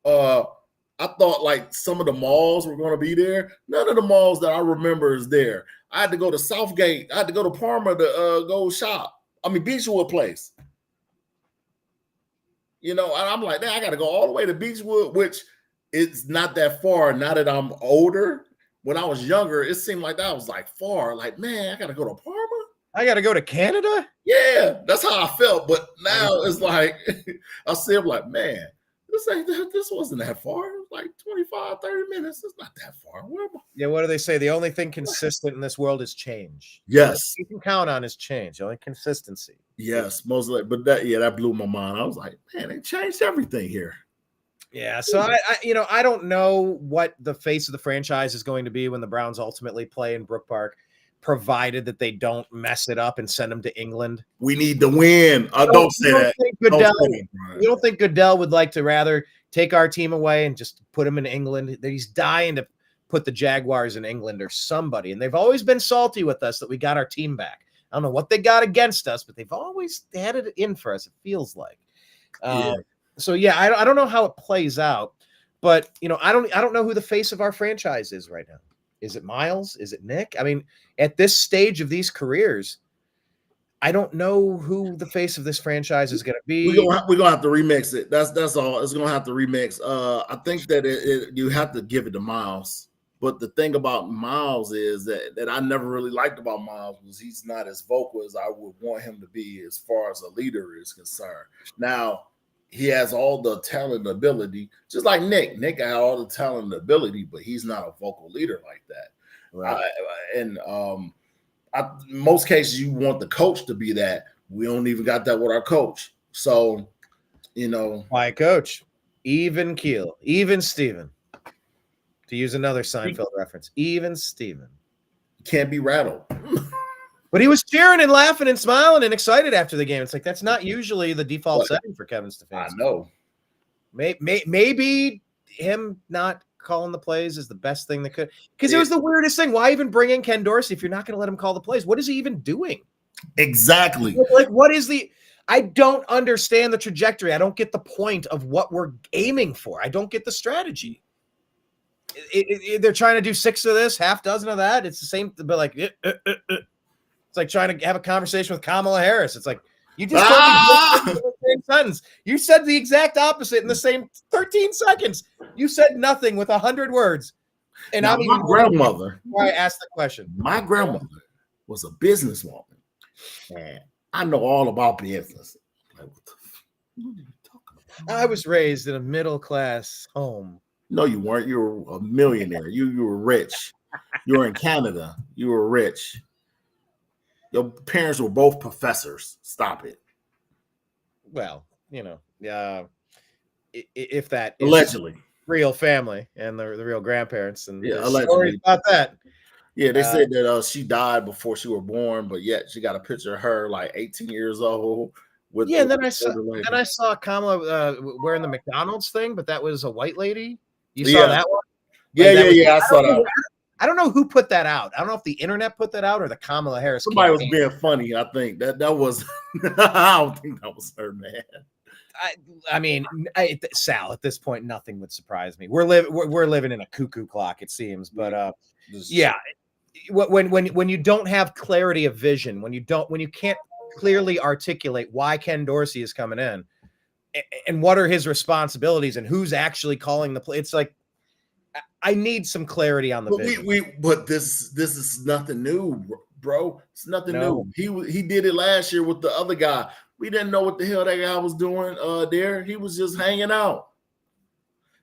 I thought like some of the malls were going to be there. None of the malls that I remember is there. I had to go to Southgate. I had to go to Parma to go shop. I mean, Beechwood Place. And I'm like, I got to go all the way to Beechwood, which it's not that far. Now that I'm older, when I was younger, it seemed like that was like far. Like, man, I got to go to Parma. I got to go to Canada? Yeah, that's how I felt. But now it's like, I see, I'm like, man, this wasn't that far. It was like 25, 30 minutes. It's not that far. Yeah, what do they say? The only thing consistent in this world is change. Yes. You can count on is change. The only consistency. Yes, mostly. But that blew my mind. I was like, man, they changed everything here. Yeah, so I don't know what the face of the franchise is going to be when the Browns ultimately play in Brook Park, provided that they don't mess it up and send them to England. We need to win. Don't say that. You don't think Goodell would like to rather take our team away and just put him in England? He's dying to put the Jaguars in England or somebody, and they've always been salty with us that we got our team back. I don't know what they got against us, but they've always had it in for us, it feels like. So yeah, I don't know how it plays out, but I don't know who the face of our franchise is right now. Is it Miles? Is it Nick? I mean, at this stage of these careers, I don't know who the face of this franchise is going to be. We're gonna have to remix it. That's all. It's gonna have to remix. I think that you have to give it to Miles. But the thing about Miles is that I never really liked about Miles was he's not as vocal as I would want him to be as far as a leader is concerned. Now, he has all the talent and ability, just like Nick. Nick got all the talent and ability, but he's not a vocal leader like that. Right. In most cases, you want the coach to be that. We don't even got that with our coach. So, my coach, even keel, even Steven. To use another Seinfeld reference, even Steven. Can't be rattled. But he was cheering and laughing and smiling and excited after the game. It's like that's not usually the default setting for Kevin Stefanski. I know. Maybe him not calling the plays is the best thing that could. Because it was the weirdest thing. Why even bring in Ken Dorsey if you're not going to let him call the plays? What is he even doing? Exactly. Like, what is I don't understand the trajectory. I don't get the point of what we're aiming for. I don't get the strategy. They're trying to do 6 of this, half dozen of that. It's the same, but like it's like trying to have a conversation with Kamala Harris. It's like you just told me the same sentence. You said the exact opposite in the same 13 seconds. You said nothing with 100 words. And now, my grandmother. Why I asked the question? My grandmother was a businesswoman, and I know all about business. Like, what are you talking about? I was raised in a middle class home. No, you weren't. You were a millionaire. You were rich. You were in Canada. You were rich. Your parents were both professors. Stop it. Well, if that allegedly is real family and the real grandparents and allegedly about that. Yeah, they said that she died before she was born, but yet she got a picture of her like 18 years old. And then I saw Kamala wearing the McDonald's thing, but that was a white lady. You saw that one? Yeah, I saw that. I don't know who put that out. I don't know if the internet put that out or the Kamala Harris. Somebody was campaign. being funny. I think that was. I don't think that was her, man. I mean, Sal. At this point, nothing would surprise me. We're living in a cuckoo clock, it seems. But yeah, when you don't have clarity of vision, when you can't clearly articulate why Ken Dorsey is coming in, and what are his responsibilities, and who's actually calling the play, it's like I need some clarity on the vision. But this is nothing new, bro. It's nothing new. He did it last year with the other guy. We didn't know what the hell that guy was doing there. He was just hanging out.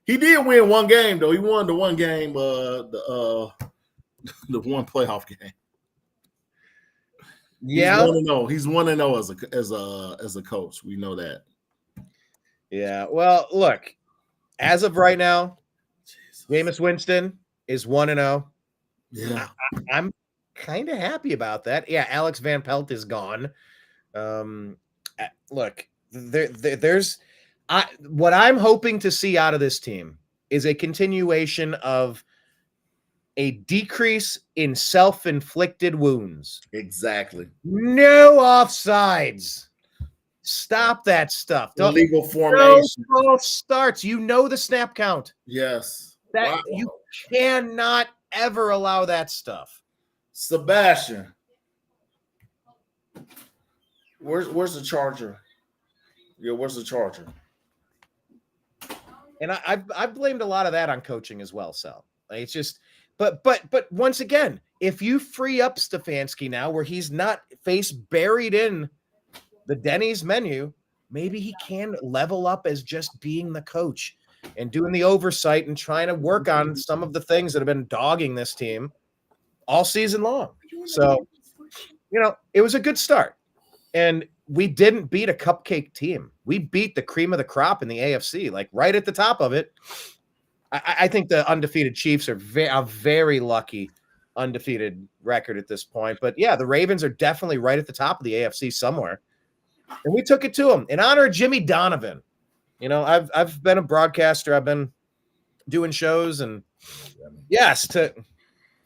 He did win one game though. He won the one game, the one playoff game. Yeah, he's 1-0 as a coach. We know that. Yeah. Well, look, as of right now, Jameis Winston is 1-0. Yeah, I'm kind of happy about that. Yeah, Alex Van Pelt is gone. Look, there's what I'm hoping to see out of this team is a continuation of a decrease in self-inflicted wounds. exactly. No offsides. Stop that stuff. Illegal formation. No false starts. You know the snap count. Yes. You cannot ever allow that stuff. Sebastian. Where's the charger? Yeah, where's the charger? And I've blamed a lot of that on coaching as well, Sal. Like, it's just, but once again, if you free up Stefanski now, where he's not face buried in the Denny's menu, maybe he can level up as just being the coach and doing the oversight and trying to work on some of the things that have been dogging this team all season long. So, it was a good start. And we didn't beat a cupcake team. We beat the cream of the crop in the AFC, like right at the top of it. I think the undefeated Chiefs are a very lucky undefeated record at this point. But yeah, the Ravens are definitely right at the top of the AFC somewhere. And we took it to them in honor of Jimmy Donovan. I've been a broadcaster. I've been doing shows, and yes, to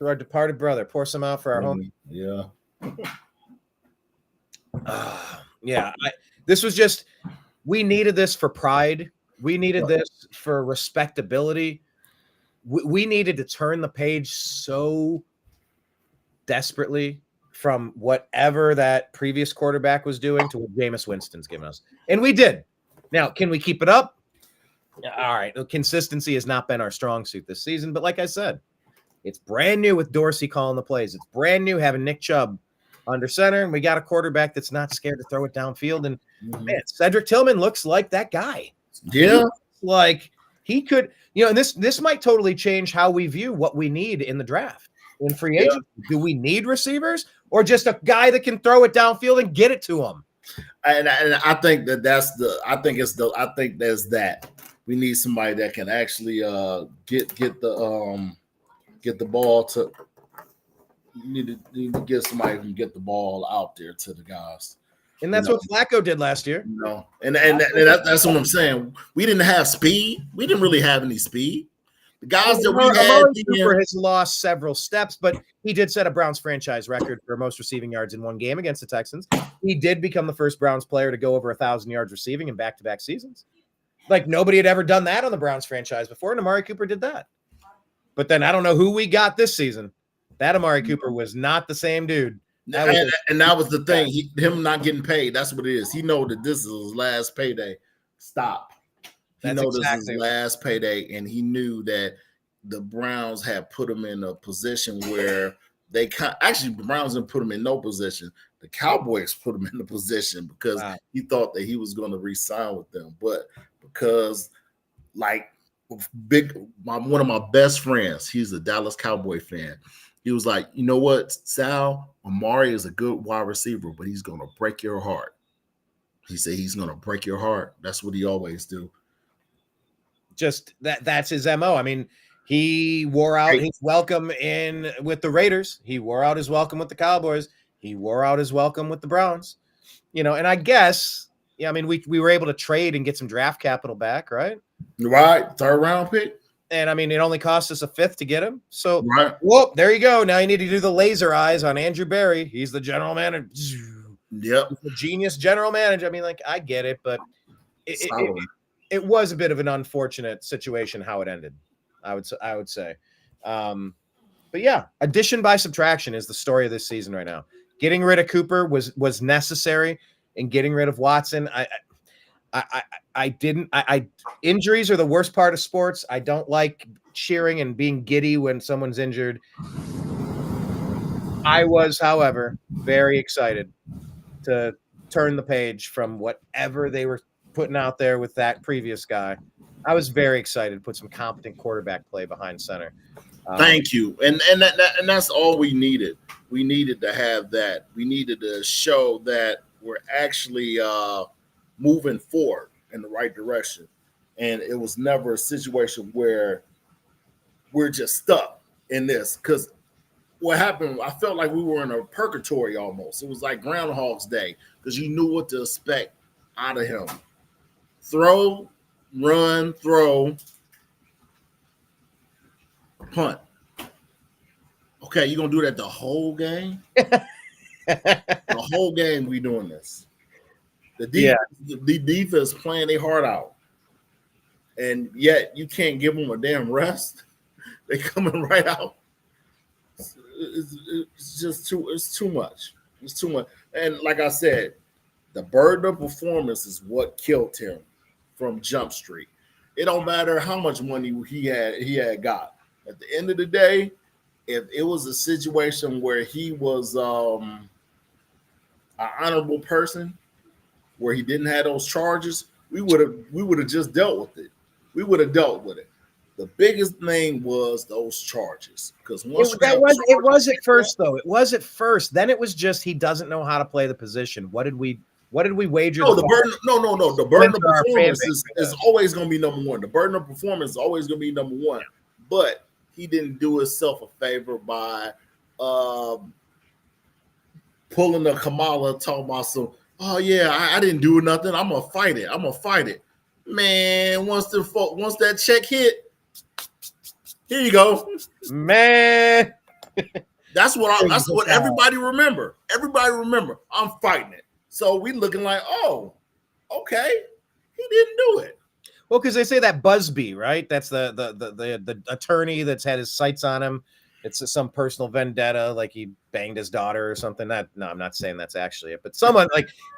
our departed brother, pour some out for our home. Yeah. Yeah. This was just, we needed this for pride. We needed this for respectability. We needed to turn the page so desperately from whatever that previous quarterback was doing to what Jameis Winston's given us. And we did. Now, can we keep it up? All right. Consistency has not been our strong suit this season. But like I said, it's brand new with Dorsey calling the plays. It's brand new having Nick Chubb under center. And we got a quarterback that's not scared to throw it downfield. And man, Cedric Tillman looks like that guy. Yeah. Like he could, and this might totally change how we view what we need in the draft. In free agent, do we need receivers or just a guy that can throw it downfield and get it to him? And I think I think there's that. We need somebody that can actually get the ball to. You need to get somebody who can get the ball out there to the guys. And that's what Flacco did last year. And that's what I'm saying. We didn't have speed. We didn't really have any speed. The guys that we had has lost several steps, but he did set a Browns franchise record for most receiving yards in one game against the Texans. He did become the first Browns player to go over 1,000 yards receiving in back-to-back seasons. Like nobody had ever done that on the Browns franchise before, and Amari Cooper did that. But then I don't know who we got this season. That Amari Cooper was not the same dude. And that was the thing. Him not getting paid. That's what it is. He know that this is his last payday. Stop. He know this is his last payday, and he knew that the Browns had put him in a position where the Browns didn't put him in no position. The Cowboys put him in the position because he thought that he was going to re-sign with them. But because one of my best friends, he's a Dallas Cowboy fan. He was like, you know what, Sal, Amari is a good wide receiver, but he's going to break your heart. He said he's going to break your heart. That's what he always do. Just that's his MO. I mean, he wore out his welcome in with the Raiders. He wore out his welcome with the Cowboys. He wore out his welcome with the Browns. And I guess, I mean, we were able to trade and get some draft capital back, right? Right. Third round pick. And I mean, it only cost us a fifth to get him. So, Right. whoop, there you go. Now you need to do the laser eyes on Andrew Berry. He's the general manager. Yep. He's the genius general manager. I mean, like, I get it, but it was a bit of an unfortunate situation how it ended. I would say. But yeah, addition by subtraction is the story of this season right now. Getting rid of Cooper was necessary, and getting rid of Watson, injuries are the worst part of sports. I don't like cheering and being giddy when someone's injured. I was, however, very excited to turn the page from whatever they were putting out there with that previous guy. I was very excited to put some competent quarterback play behind center. Thank you. And that's all we needed. We needed to have that. We needed to show that we're actually moving forward in the right direction. And it was never a situation where we're just stuck in this. Because what happened, I felt like we were in a purgatory almost. It was like Groundhog's Day because you knew what to expect out of him. Throw, run, throw, punt. Okay, you're going to do that the whole game? The whole game we doing this. The defense playing their heart out. And yet you can't give them a damn rest. They coming right out. It's just too much. It's too much. And like I said, the burden of performance is what killed him from Jump Street. It don't matter how much money he had got. At the end of the day, if it was a situation where he was an honorable person, where he didn't have those charges, we would have just dealt with it. We would have dealt with it. The biggest thing was those charges, because it was at first though. It was at first. Then it was just he doesn't know how to play the position. What did we wager? No, the burden. No. The burden of performance is always going to be number one. The burden of performance is always going to be number one. But he didn't do himself a favor by pulling a Kamala, talking about some. Oh yeah, I didn't do nothing. I'm gonna fight it. Man, once that check hit. Here you go, man. That's what everybody remember. Everybody remember. I'm fighting it. So we looking like, oh, okay, he didn't do it. Well, because they say that Busby, right? That's the attorney that's had his sights on him. It's some personal vendetta, like he banged his daughter or something. No, I'm not saying that's actually it, but someone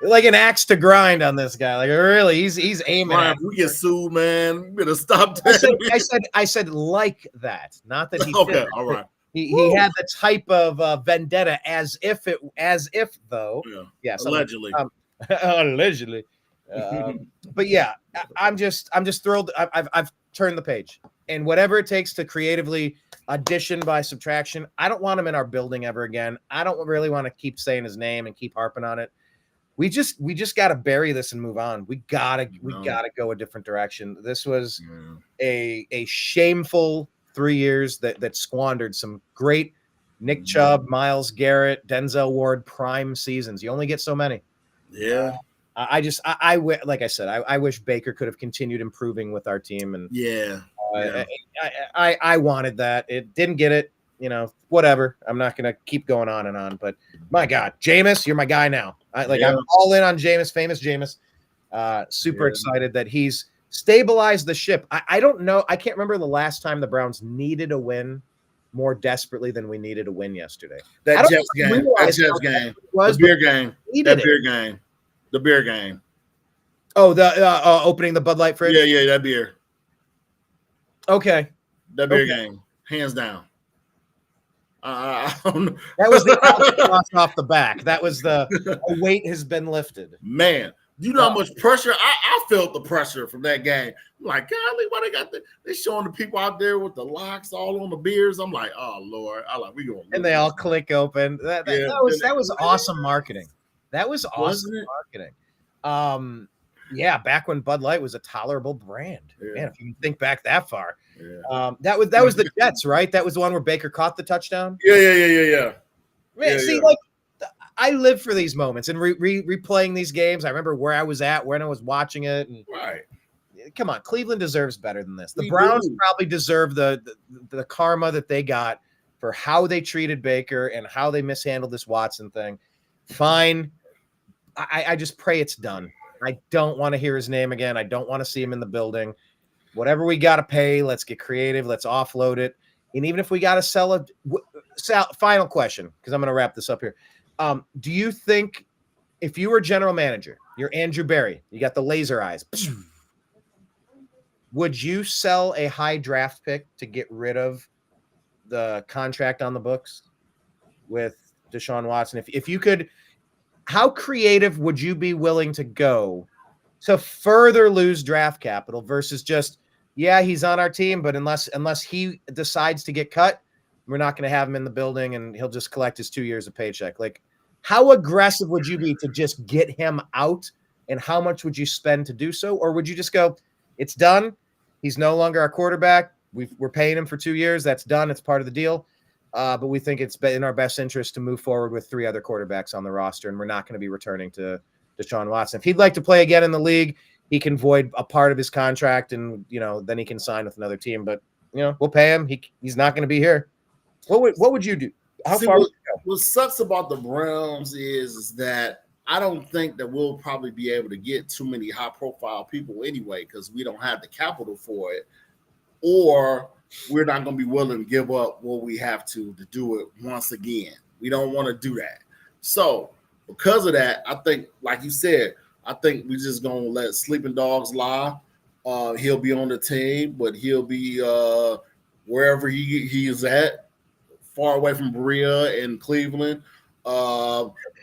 like an axe to grind on this guy. Like really, he's aiming. Brian, at we get sued, man. We better stop that. I said like that, not that he. Okay, did. all right. He had the type of vendetta as if though. Yeah, allegedly. Allegedly. But yeah, I'm just thrilled. I've turned the page, and whatever it takes to creatively addition by subtraction. I don't want him in our building ever again. I don't really want to keep saying his name and keep harping on it. We just got to bury this and move on. We gotta go a different direction. This was a shameful 3 years that squandered some great Nick Chubb, Myles Garrett, Denzel Ward prime seasons. You only get so many. Yeah. Like I said, I wish Baker could have continued improving with our team. And I wanted that. It didn't get it. Whatever. I'm not going to keep going on and on. But my God, Jameis, you're my guy now. I'm all in on Jameis, famous Jameis. Super excited that he's stabilized the ship. I don't know. I can't remember the last time the Browns needed a win more desperately than we needed a win yesterday. That Jets game. The beer game. Oh, the opening the Bud Light fridge? Yeah, that beer. Okay. That beer game. Hands down. That was the off the back. That was the weight has been lifted. Man, you know how much pressure? I felt the pressure from that game. I'm like, golly, why they showing the people out there with the locks all on the beers? I'm like, oh Lord. We going and they all click open. That was awesome marketing. That was awesome marketing. Back when Bud Light was a tolerable brand. Yeah. Man, if you can think back that far. Yeah. That was the Jets, right? That was the one where Baker caught the touchdown. Yeah. Man, I live for these moments and replaying these games. I remember where I was at when I was watching it. And right. come on, Cleveland deserves better than this. The We Browns do. probably deserve the karma that they got for how they treated Baker and how they mishandled this Watson thing. Fine. I just pray it's done. I don't want to hear his name again. I don't want to see him in the building. Whatever we got to pay, let's get creative. Let's offload it. And even if we got to sell it, final question, because I'm going to wrap this up here. Do you think if you were general manager, you're Andrew Berry, you got the laser eyes, would you sell a high draft pick to get rid of the contract on the books with DeShaun Watson? If you could, how creative would you be willing to go to further lose draft capital versus just, yeah, he's on our team, but unless he decides to get cut, we're not going to have him in the building and he'll just collect his 2 years of paycheck. Like, how aggressive would you be to just get him out, and how much would you spend to do so? Or would you just go, it's done. He's no longer our quarterback. We're paying him for 2 years. That's done. It's part of the deal. But we think it's in our best interest to move forward with 3 other quarterbacks on the roster, and we're not going to be returning to DeShaun Watson. If he'd like to play again in the league, he can void a part of his contract, and then he can sign with another team. But we'll pay him. He's not going to be here. What would you do? How far would you go? What sucks about the Browns is that I don't think that we'll probably be able to get too many high-profile people anyway, because we don't have the capital for it, or we're not going to be willing to give up what we have to do it once again. We don't want to do that. So because of that, I think, like you said, I think we're just going to let sleeping dogs lie. He'll be on the team, but he'll be wherever he is at, far away from Berea and Cleveland.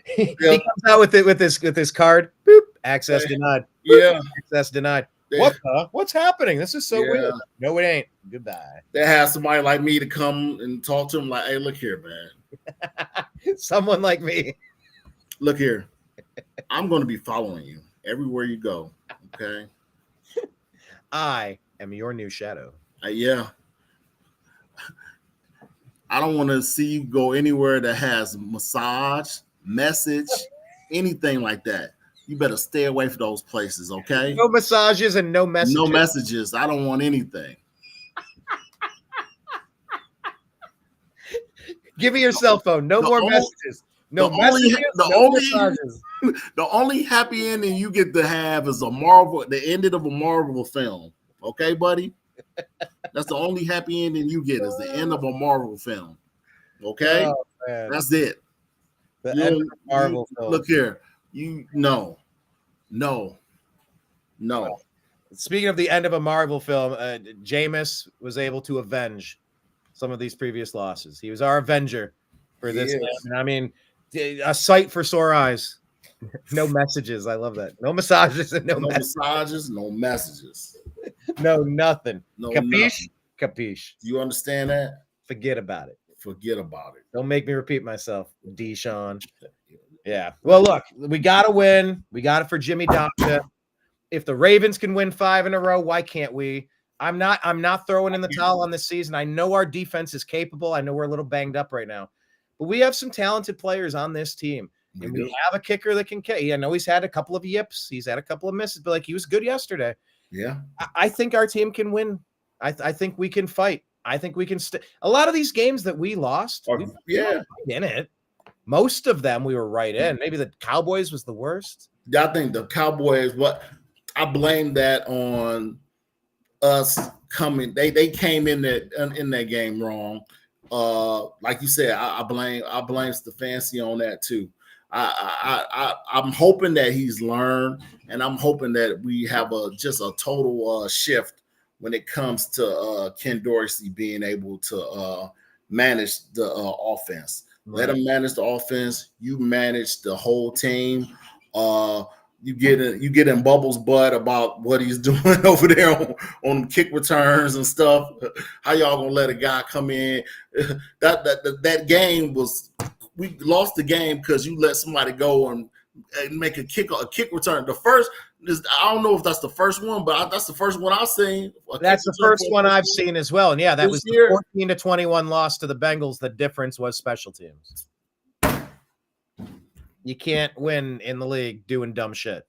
He comes out with this card. Boop. Access denied. Yeah. Access denied. Yeah. What's happening? This is so weird. No, it ain't. Goodbye. They have somebody like me to come and talk to him like, hey, look here, man. Someone like me. Look here. I'm going to be following you everywhere you go. Okay. I am your new shadow. Yeah. I don't want to see you go anywhere that has massage, message, anything like that. You better stay away from those places, okay? No massages and no messages. No messages. I don't want anything. Give me your cell phone. No more messages. No messages. Massages. The only happy ending you get to have is the ending of a Marvel film. Okay, buddy? That's the only happy ending you get is the end of a Marvel film. Okay? Oh, that's it. The end of a Marvel film. Look here. No. Speaking of the end of a Marvel film, Jameis was able to avenge some of these previous losses. He was our avenger for this. I mean, a sight for sore eyes. No messages. I love that. No massages and no massages, no messages. No nothing. No Capiche? nothing. Capiche. Do you understand that? Forget about it. Forget about it. Don't make me repeat myself, DeShaun. Yeah. Well, look, we got to win. We got it for Jimmy Donovan. If the Ravens can win 5 in a row, why can't we? I'm not throwing in the towel on this season. I know our defense is capable. I know we're a little banged up right now, but we have some talented players on this team. And we have a kicker that can kick. I know he's had a couple of yips. He's had a couple of misses, but he was good yesterday. Yeah. I think our team can win. I think we can fight. I think we can a lot of these games that we lost, we were in it. Most of them we were right in. Maybe the Cowboys was the worst. I think the Cowboys, I blame that on us coming. They came in that game wrong. Like you said, I blame Stefanski on that too. I'm hoping that he's learned, and I'm hoping that we have just a total shift when it comes to Ken Dorsey being able to manage the offense. Right. Let him manage the offense. You manage the whole team. You get in Bubbles' butt about what he's doing over there on kick returns and stuff. How y'all gonna let a guy come in? That game was. We lost the game because you let somebody go and make a kick return. The first, I don't know if that's the first one, but that's the first one I've seen. That's the first one I've seen as well. And yeah, that was the 14-21 loss to the Bengals. The difference was special teams. You can't win in the league doing dumb shit.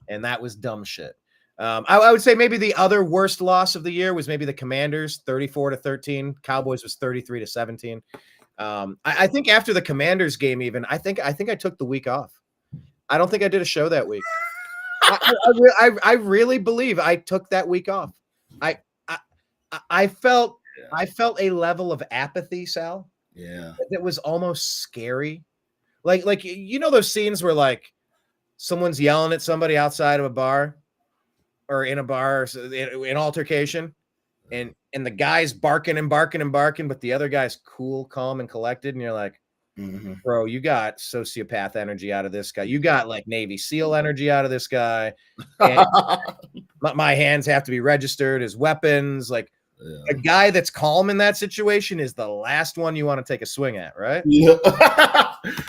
And that was dumb shit. I would say maybe the other worst loss of the year was maybe the Commanders, 34-13. Cowboys was 33-17. I think after the Commanders game, even I think I took the week off. I don't think I did a show that week. I really believe I took that week off. I felt a level of apathy, Sal. Yeah, That was almost scary. Like you know those scenes where like someone's yelling at somebody outside of a bar or in a bar in altercation, and the guy's barking and barking and barking, but the other guy's cool, calm, and collected, and you're like, bro, you got sociopath energy out of this guy. You got like Navy SEAL energy out of this guy. And my hands have to be registered as weapons. Like a guy that's calm in that situation is the last one you want to take a swing at, right? Yeah.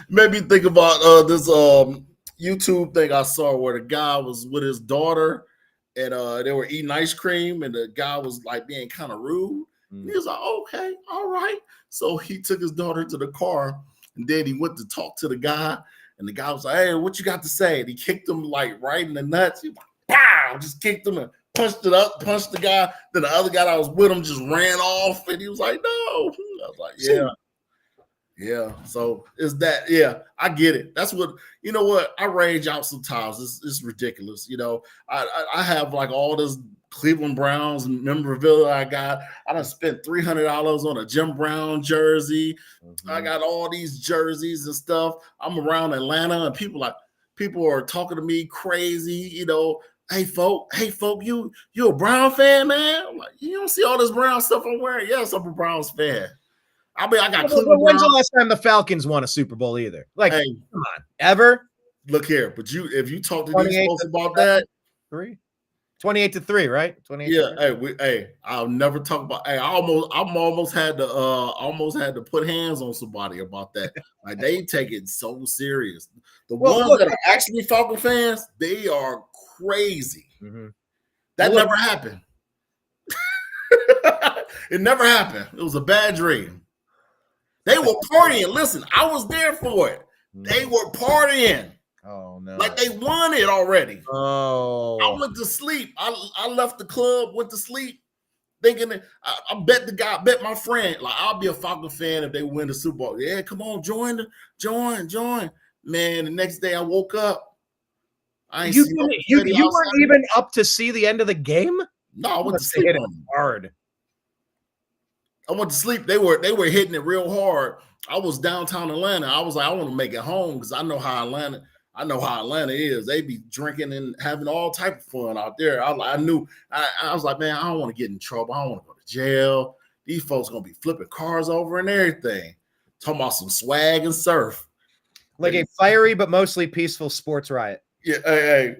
Maybe think about this YouTube thing I saw where the guy was with his daughter and they were eating ice cream and the guy was like being kind of rude. And he was like, okay, all right. So he took his daughter to the car and then he went to talk to the guy. And the guy was like, hey, what you got to say? And he kicked him like right in the nuts. He was like, pow, just kicked him and punched the guy. Then the other guy that was with him just ran off. And he was like, no. I was like, yeah. Yeah, so is that? Yeah, I get it. That's what you know. What I rage out sometimes. It's ridiculous. You know, I have like all this Cleveland Browns memorabilia. I done spent $300 on a Jim Brown jersey. I got all these jerseys and stuff. I'm around Atlanta and people are talking to me crazy. You know, hey folk, you a Brown fan, man? I'm like, you don't see all this Brown stuff I'm wearing? Yes, I'm a Browns fan. I mean, I got Cleveland. When's the last time the Falcons won a Super Bowl either? Like, hey, come on, ever? Look here, but if you talk to these folks about that, 28-3, right? 28. Yeah, I'll never talk about. Hey, I almost had to put hands on somebody about that. Like they take it so serious. The ones that are actually Falcon fans, they are crazy. That never happened. It never happened. It was a bad dream. They were partying. Listen, I was there for it. They were partying. Oh no! Like they won it already. Oh! I went to sleep. I left the club, went to sleep, thinking that I bet my friend, like I'll be a Falcon fan if they win the Super Bowl. Yeah, come on, join. Man, the next day I woke up. You weren't even up to see the end of the game? No, I went to sleep hard. I went to sleep. They were hitting it real hard. I was downtown Atlanta. I was like, I want to make it home because I know how Atlanta is. They be drinking and having all type of fun out there. I was like, man, I don't want to get in trouble. I don't want to go to jail. These folks gonna be flipping cars over and everything. Talking about some swag and surf. Like a fiery but mostly peaceful sports riot. Yeah,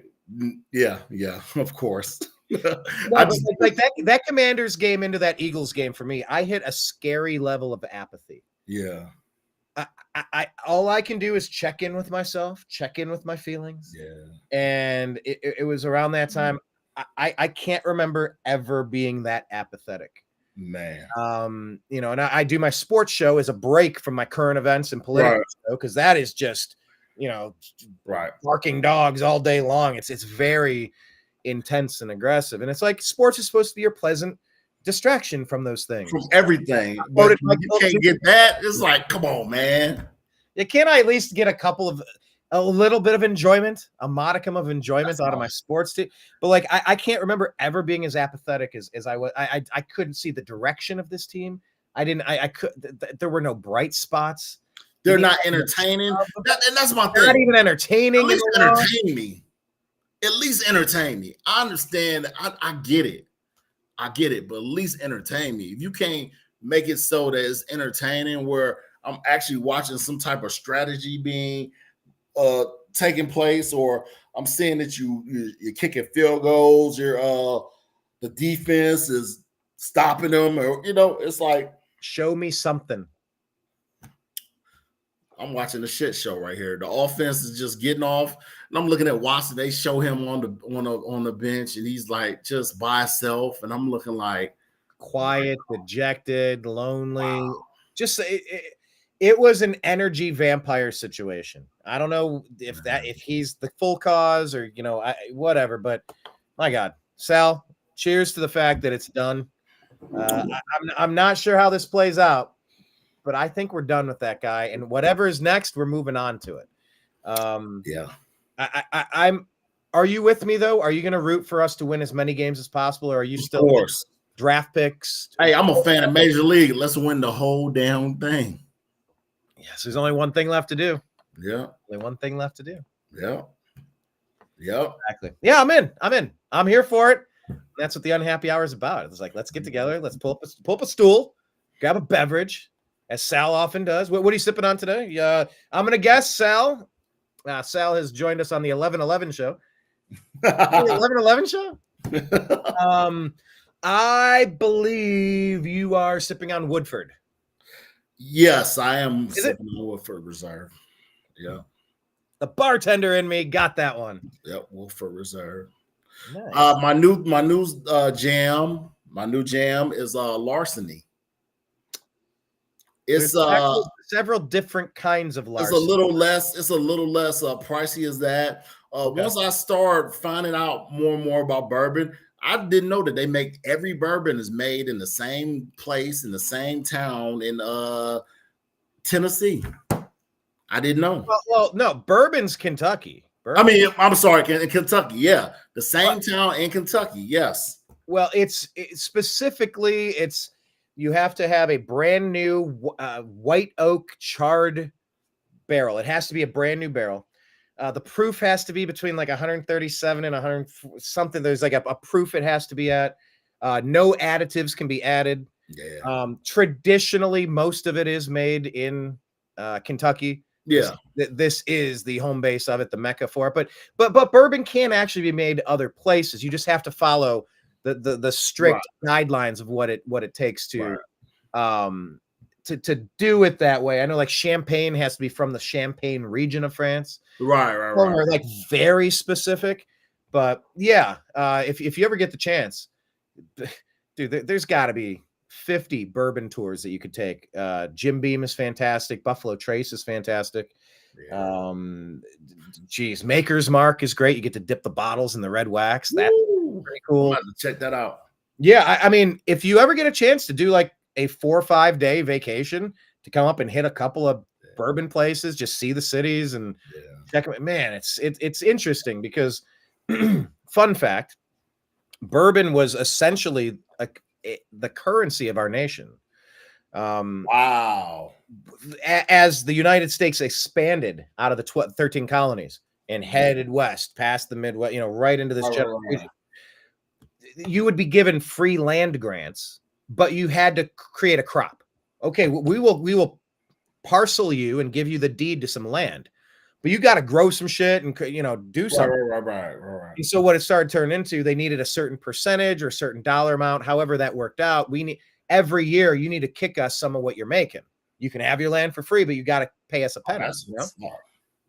of course. Like that Commanders game into that Eagles game for me, I hit a scary level of apathy. Yeah. I all I can do is check in with myself, check in with my feelings. Yeah. And it was around that time. I can't remember ever being that apathetic. Man. You know, and I do my sports show as a break from my current events and political show because that is just, you know, barking dogs all day long. It's very intense and aggressive, and it's like sports is supposed to be your pleasant distraction from those things, from everything. But you can't get that. It's like, come on, man. Can I at least get a little bit of enjoyment, a modicum of enjoyment out of my sports team? But like, I can't remember ever being as apathetic as I was. I couldn't see the direction of this team. There were no bright spots. They're not entertaining. And that's my thing. Not even entertaining. At least entertain me. At least entertain me. I understand. I get it. But at least entertain me. If you can't make it so that it's entertaining where I'm actually watching some type of strategy being taking place, or I'm seeing that you're kicking field goals, the defense is stopping them, or it's like, show me something. I'm watching the shit show right here. The offense is just getting off, and I'm looking at Watson. They show him on the bench, and he's like just by himself, and I'm looking like quiet, dejected, lonely. Wow. Just it was an energy vampire situation. I don't know if he's the full cause or whatever, but My God. Sal, cheers to the fact that it's done. I'm not sure how this plays out, but I think we're done with that guy. And whatever is next, we're moving on to it. Yeah. I'm. Are you with me though? Are you going to root for us to win as many games as possible, or are you still Of course. draft picks? Hey, I'm a fan of Major League. Let's win the whole damn thing. Yes, there's only one thing left to do. Yeah. Only one thing left to do. Yeah. Yep. Exactly. Yeah, I'm in. I'm here for it. That's what the unhappy hour is about. It's like, let's get together. Let's pull up a stool, grab a beverage, as Sal often does. What are you sipping on today? I'm going to guess Sal. Sal has joined us on the 11:11 show. The 11:11 show? I believe you are sipping on Woodford. Yes, I am sipping on Woodford Reserve. Yeah. The bartender in me got that one. Yep, Woodford Reserve. Nice. My new jam. My new jam is Larceny. It's several different kinds of larceny. It's a little less pricey as that. Okay. Once I start finding out more and more about bourbon, I didn't know that they make every bourbon is made in the same place in the same town in Tennessee. I didn't know. Well, no, bourbon's Kentucky. I mean, I'm sorry, in Kentucky. Yeah, the same town in Kentucky. Yes. Well, it's specifically you have to have a brand new white oak charred barrel. It has to be a brand new barrel. The proof has to be between like 137 and 100 something. There's like a proof it has to be at. No additives can be added. Yeah. Traditionally, most of it is made in Kentucky. Yeah. This is the home base of it, the mecca for it. But bourbon can actually be made other places. You just have to follow the strict guidelines of what it takes to to do it that way. I know like Champagne has to be from the Champagne region of France. Right. Like very specific. But yeah, if you ever get the chance, dude, there's got to be 50 bourbon tours that you could take. Jim Beam is fantastic. Buffalo Trace is fantastic. Yeah. Maker's Mark is great. You get to dip the bottles in the red wax. That's pretty cool. I'm about to check that out. Yeah, I mean, if you ever get a chance to do like a 4 or 5 day vacation to come up and hit a couple of bourbon places, just see the cities and check them. Man, it's interesting because fun fact, bourbon was essentially the currency of our nation. Wow. As the United States expanded out of the 13 colonies and headed west past the Midwest, right into this general region, you would be given free land grants, but you had to create a crop. Okay, we will parcel you and give you the deed to some land, but you got to grow some shit and do something. Right. And so what it started turning into, they needed a certain percentage or a certain dollar amount. However that worked out, every year you need to kick us some of what you're making. You can have your land for free, but you got to pay us a penny.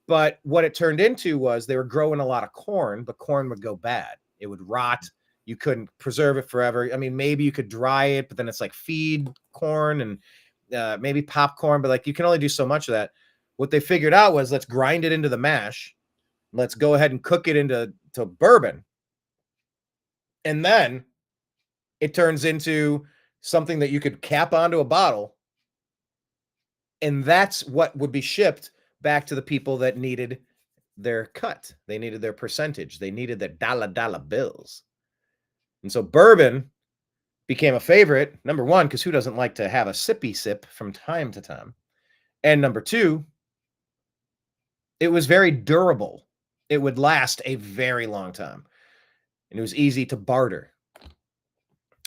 But what it turned into was they were growing a lot of corn, but corn would go bad. It would rot. You couldn't preserve it forever. I mean, maybe you could dry it, but then it's like feed corn and maybe popcorn, but like you can only do so much of that. What they figured out was let's grind it into the mash. Let's go ahead and cook it into bourbon. And then it turns into something that you could cap onto a bottle. And that's what would be shipped back to the people that needed their cut. They needed their percentage. They needed their dollar bills. And so bourbon became a favorite, number one, because who doesn't like to have a sippy sip from time to time? And number two, it was very durable. It would last a very long time. And it was easy to barter.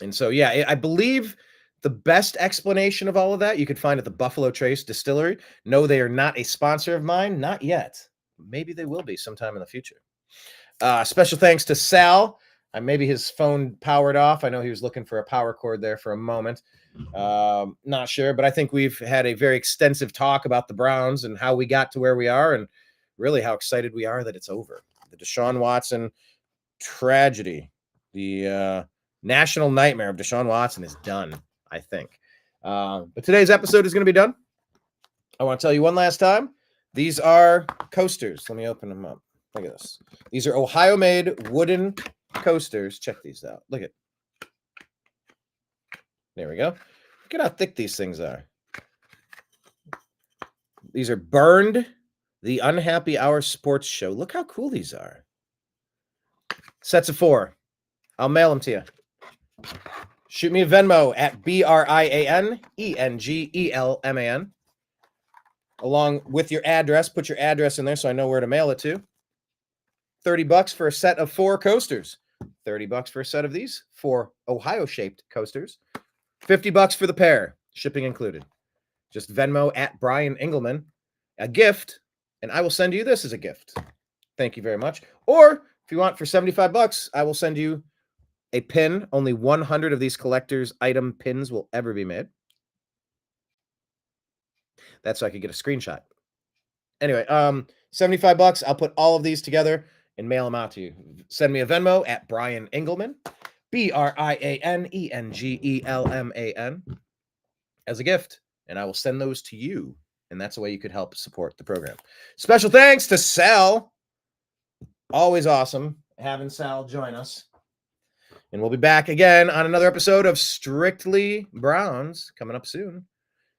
And so, yeah, I believe the best explanation of all of that you could find at the Buffalo Trace Distillery. No, they are not a sponsor of mine. Not yet. Maybe they will be sometime in the future. Special thanks to Sal. Maybe his phone powered off. I know he was looking for a power cord there for a moment. Not sure, but I think we've had a very extensive talk about the Browns and how we got to where we are and really how excited we are that it's over. The DeShaun Watson tragedy, the national nightmare of DeShaun Watson is done, I think. But today's episode is going to be done. I want to tell you one last time. These are coasters. Let me open them up. Look at this. These are Ohio-made wooden coasters. Check these out. Look at. There we go. Look at how thick these things are. These are Burned, the Unhappy Hour Sports Show. Look how cool these are. Sets of 4. I'll mail them to you. Shoot me a Venmo at BrianEngelman. Along with your address. Put your address in there so I know where to mail it to. $30 for a set of 4 coasters. $30 for a set of these 4 Ohio-shaped coasters. $50 for the pair, shipping included. Just Venmo at Brian Engelman. A gift, and I will send you this as a gift. Thank you very much. Or if you want for $75, I will send you a pin. Only 100 of these collector's item pins will ever be made. That's so I could get a screenshot. Anyway, $75. I'll put all of these together and mail them out to you. Send me a Venmo at Brian Engelman, BrianEngelman, as a gift, and I will send those to you. And that's the way you could help support the program. Special thanks to Sal. Always awesome having Sal join us. And we'll be back again on another episode of Strictly Browns coming up soon.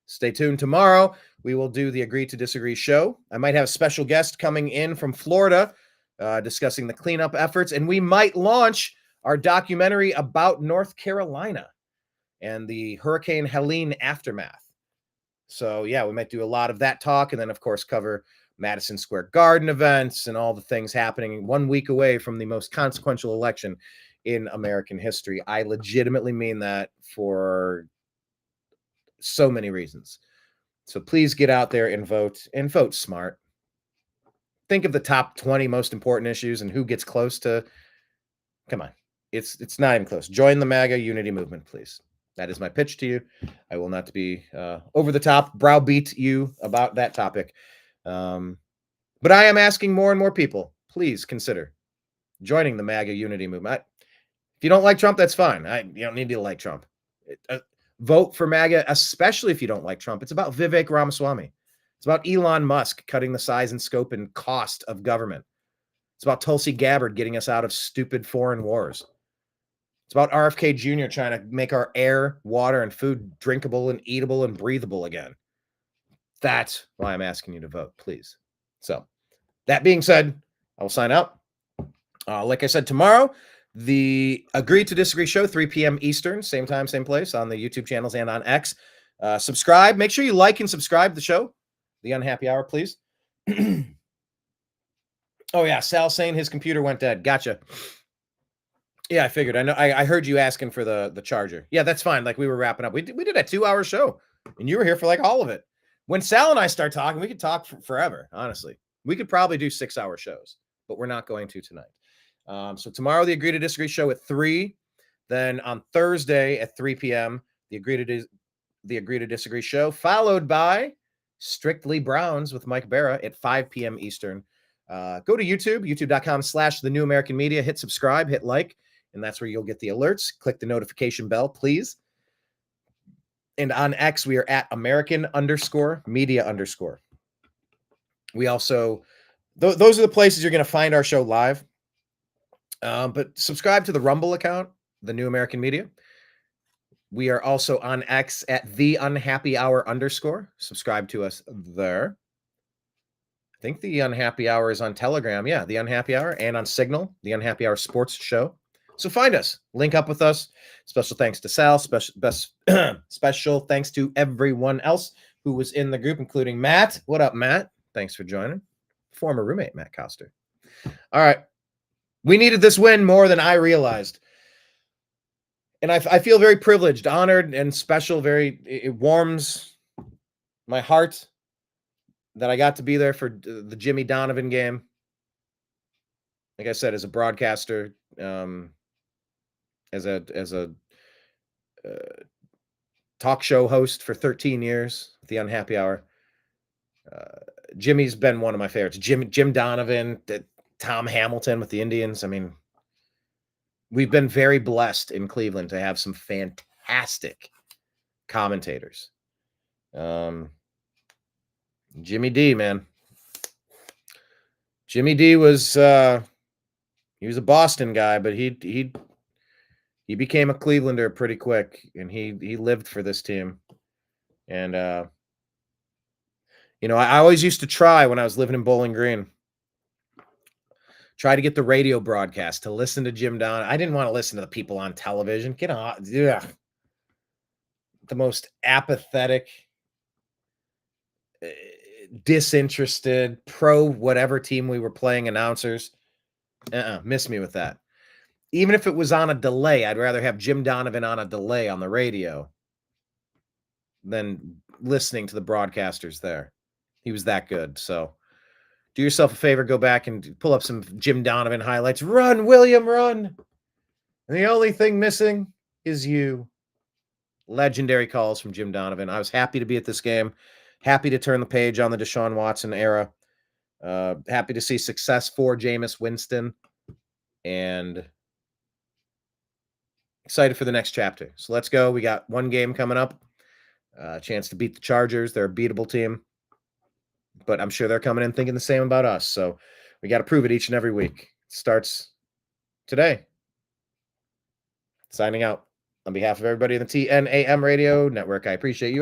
Stay tuned. Tomorrow, we will do the Agree to Disagree show. I might have a special guest coming in from Florida discussing the cleanup efforts, and we might launch our documentary about North Carolina and the Hurricane Helene aftermath. So, yeah, we might do a lot of that talk and then, of course, cover Madison Square Garden events and all the things happening 1 week away from the most consequential election in American history. I legitimately mean that for so many reasons. So please get out there and vote smart. Think of the top 20 most important issues and who gets close to. Come on. It's not even close. Join the MAGA unity movement, please. That is my pitch to you. I will not be over the top, browbeat you about that topic. But I am asking more and more people, please consider joining the MAGA unity movement. If you don't like Trump, that's fine. You don't need to like Trump. Vote for MAGA, especially if you don't like Trump. It's about Vivek Ramaswamy. It's about Elon Musk cutting the size and scope and cost of government. It's about Tulsi Gabbard getting us out of stupid foreign wars. It's about RFK Jr. trying to make our air, water, and food drinkable and eatable and breathable again. That's why I'm asking you to vote, please. So, that being said, I will sign out. Like I said, tomorrow, the Agree to Disagree show, 3 p.m. Eastern, same time, same place, on the YouTube channels and on X. Subscribe. Make sure you like and subscribe to the show. The Unhappy Hour, please. Oh, yeah, Sal saying his computer went dead. Gotcha. Yeah, I figured. I know. I heard you asking for the charger. Yeah, that's fine. Like, we were wrapping up. We did a 2-hour show, and you were here for like all of it. When Sal and I start talking, we could talk forever, honestly. We could probably do 6-hour shows, but we're not going to tonight. So tomorrow, the Agree to Disagree show at 3. Then on Thursday at 3 p.m., the Agree to Disagree show, followed by Strictly Browns with Mike Barra at 5 p.m. Eastern. Go to YouTube, youtube.com/TheNewAmericanMedia. Hit subscribe, hit like, and that's where you'll get the alerts. Click the notification bell, please. And on X, we are at American_media_. We also, those are the places you're going to find our show live. But subscribe to the Rumble account, The New American Media. We are also on X at @TheUnhappyHour_. Subscribe to us there. I think The Unhappy Hour is on Telegram. Yeah, The Unhappy Hour, and on Signal, The Unhappy Hour Sports Show. So find us, link up with us. Special thanks to Sal. Special thanks to everyone else who was in the group, including Matt. What up, Matt? Thanks for joining. Former roommate, Matt Coster. All right. We needed this win more than I realized. And I feel very privileged, honored, and special. It warms my heart that I got to be there for the Jimmy Donovan game. Like I said, as a broadcaster, as a talk show host for 13 years, The Unhappy Hour. Jimmy's been one of my favorites. Jim Donovan, Tom Hamilton with the Indians. I mean, we've been very blessed in Cleveland to have some fantastic commentators. Jimmy D, man. Jimmy D was He was a Boston guy, but he became a Clevelander pretty quick, and he lived for this team. And I always used to try when I was living in Bowling Green. Try to get the radio broadcast to listen to Jim Donovan. I didn't want to listen to the people on television. Get on. Ugh. The most apathetic, disinterested, pro whatever team we were playing announcers. Miss me with that. Even if it was on a delay, I'd rather have Jim Donovan on a delay on the radio than listening to the broadcasters there. He was that good. So do yourself a favor, go back and pull up some Jim Donovan highlights. Run, William, run. And the only thing missing is you. Legendary calls from Jim Donovan. I was happy to be at this game. Happy to turn the page on the DeShaun Watson era. Happy to see success for Jameis Winston. And excited for the next chapter. So let's go. We got one game coming up. A chance to beat the Chargers. They're a beatable team. But I'm sure they're coming in thinking the same about us. So we got to prove it each and every week. It starts today. Signing out on behalf of everybody in the TNAM radio network. I appreciate you.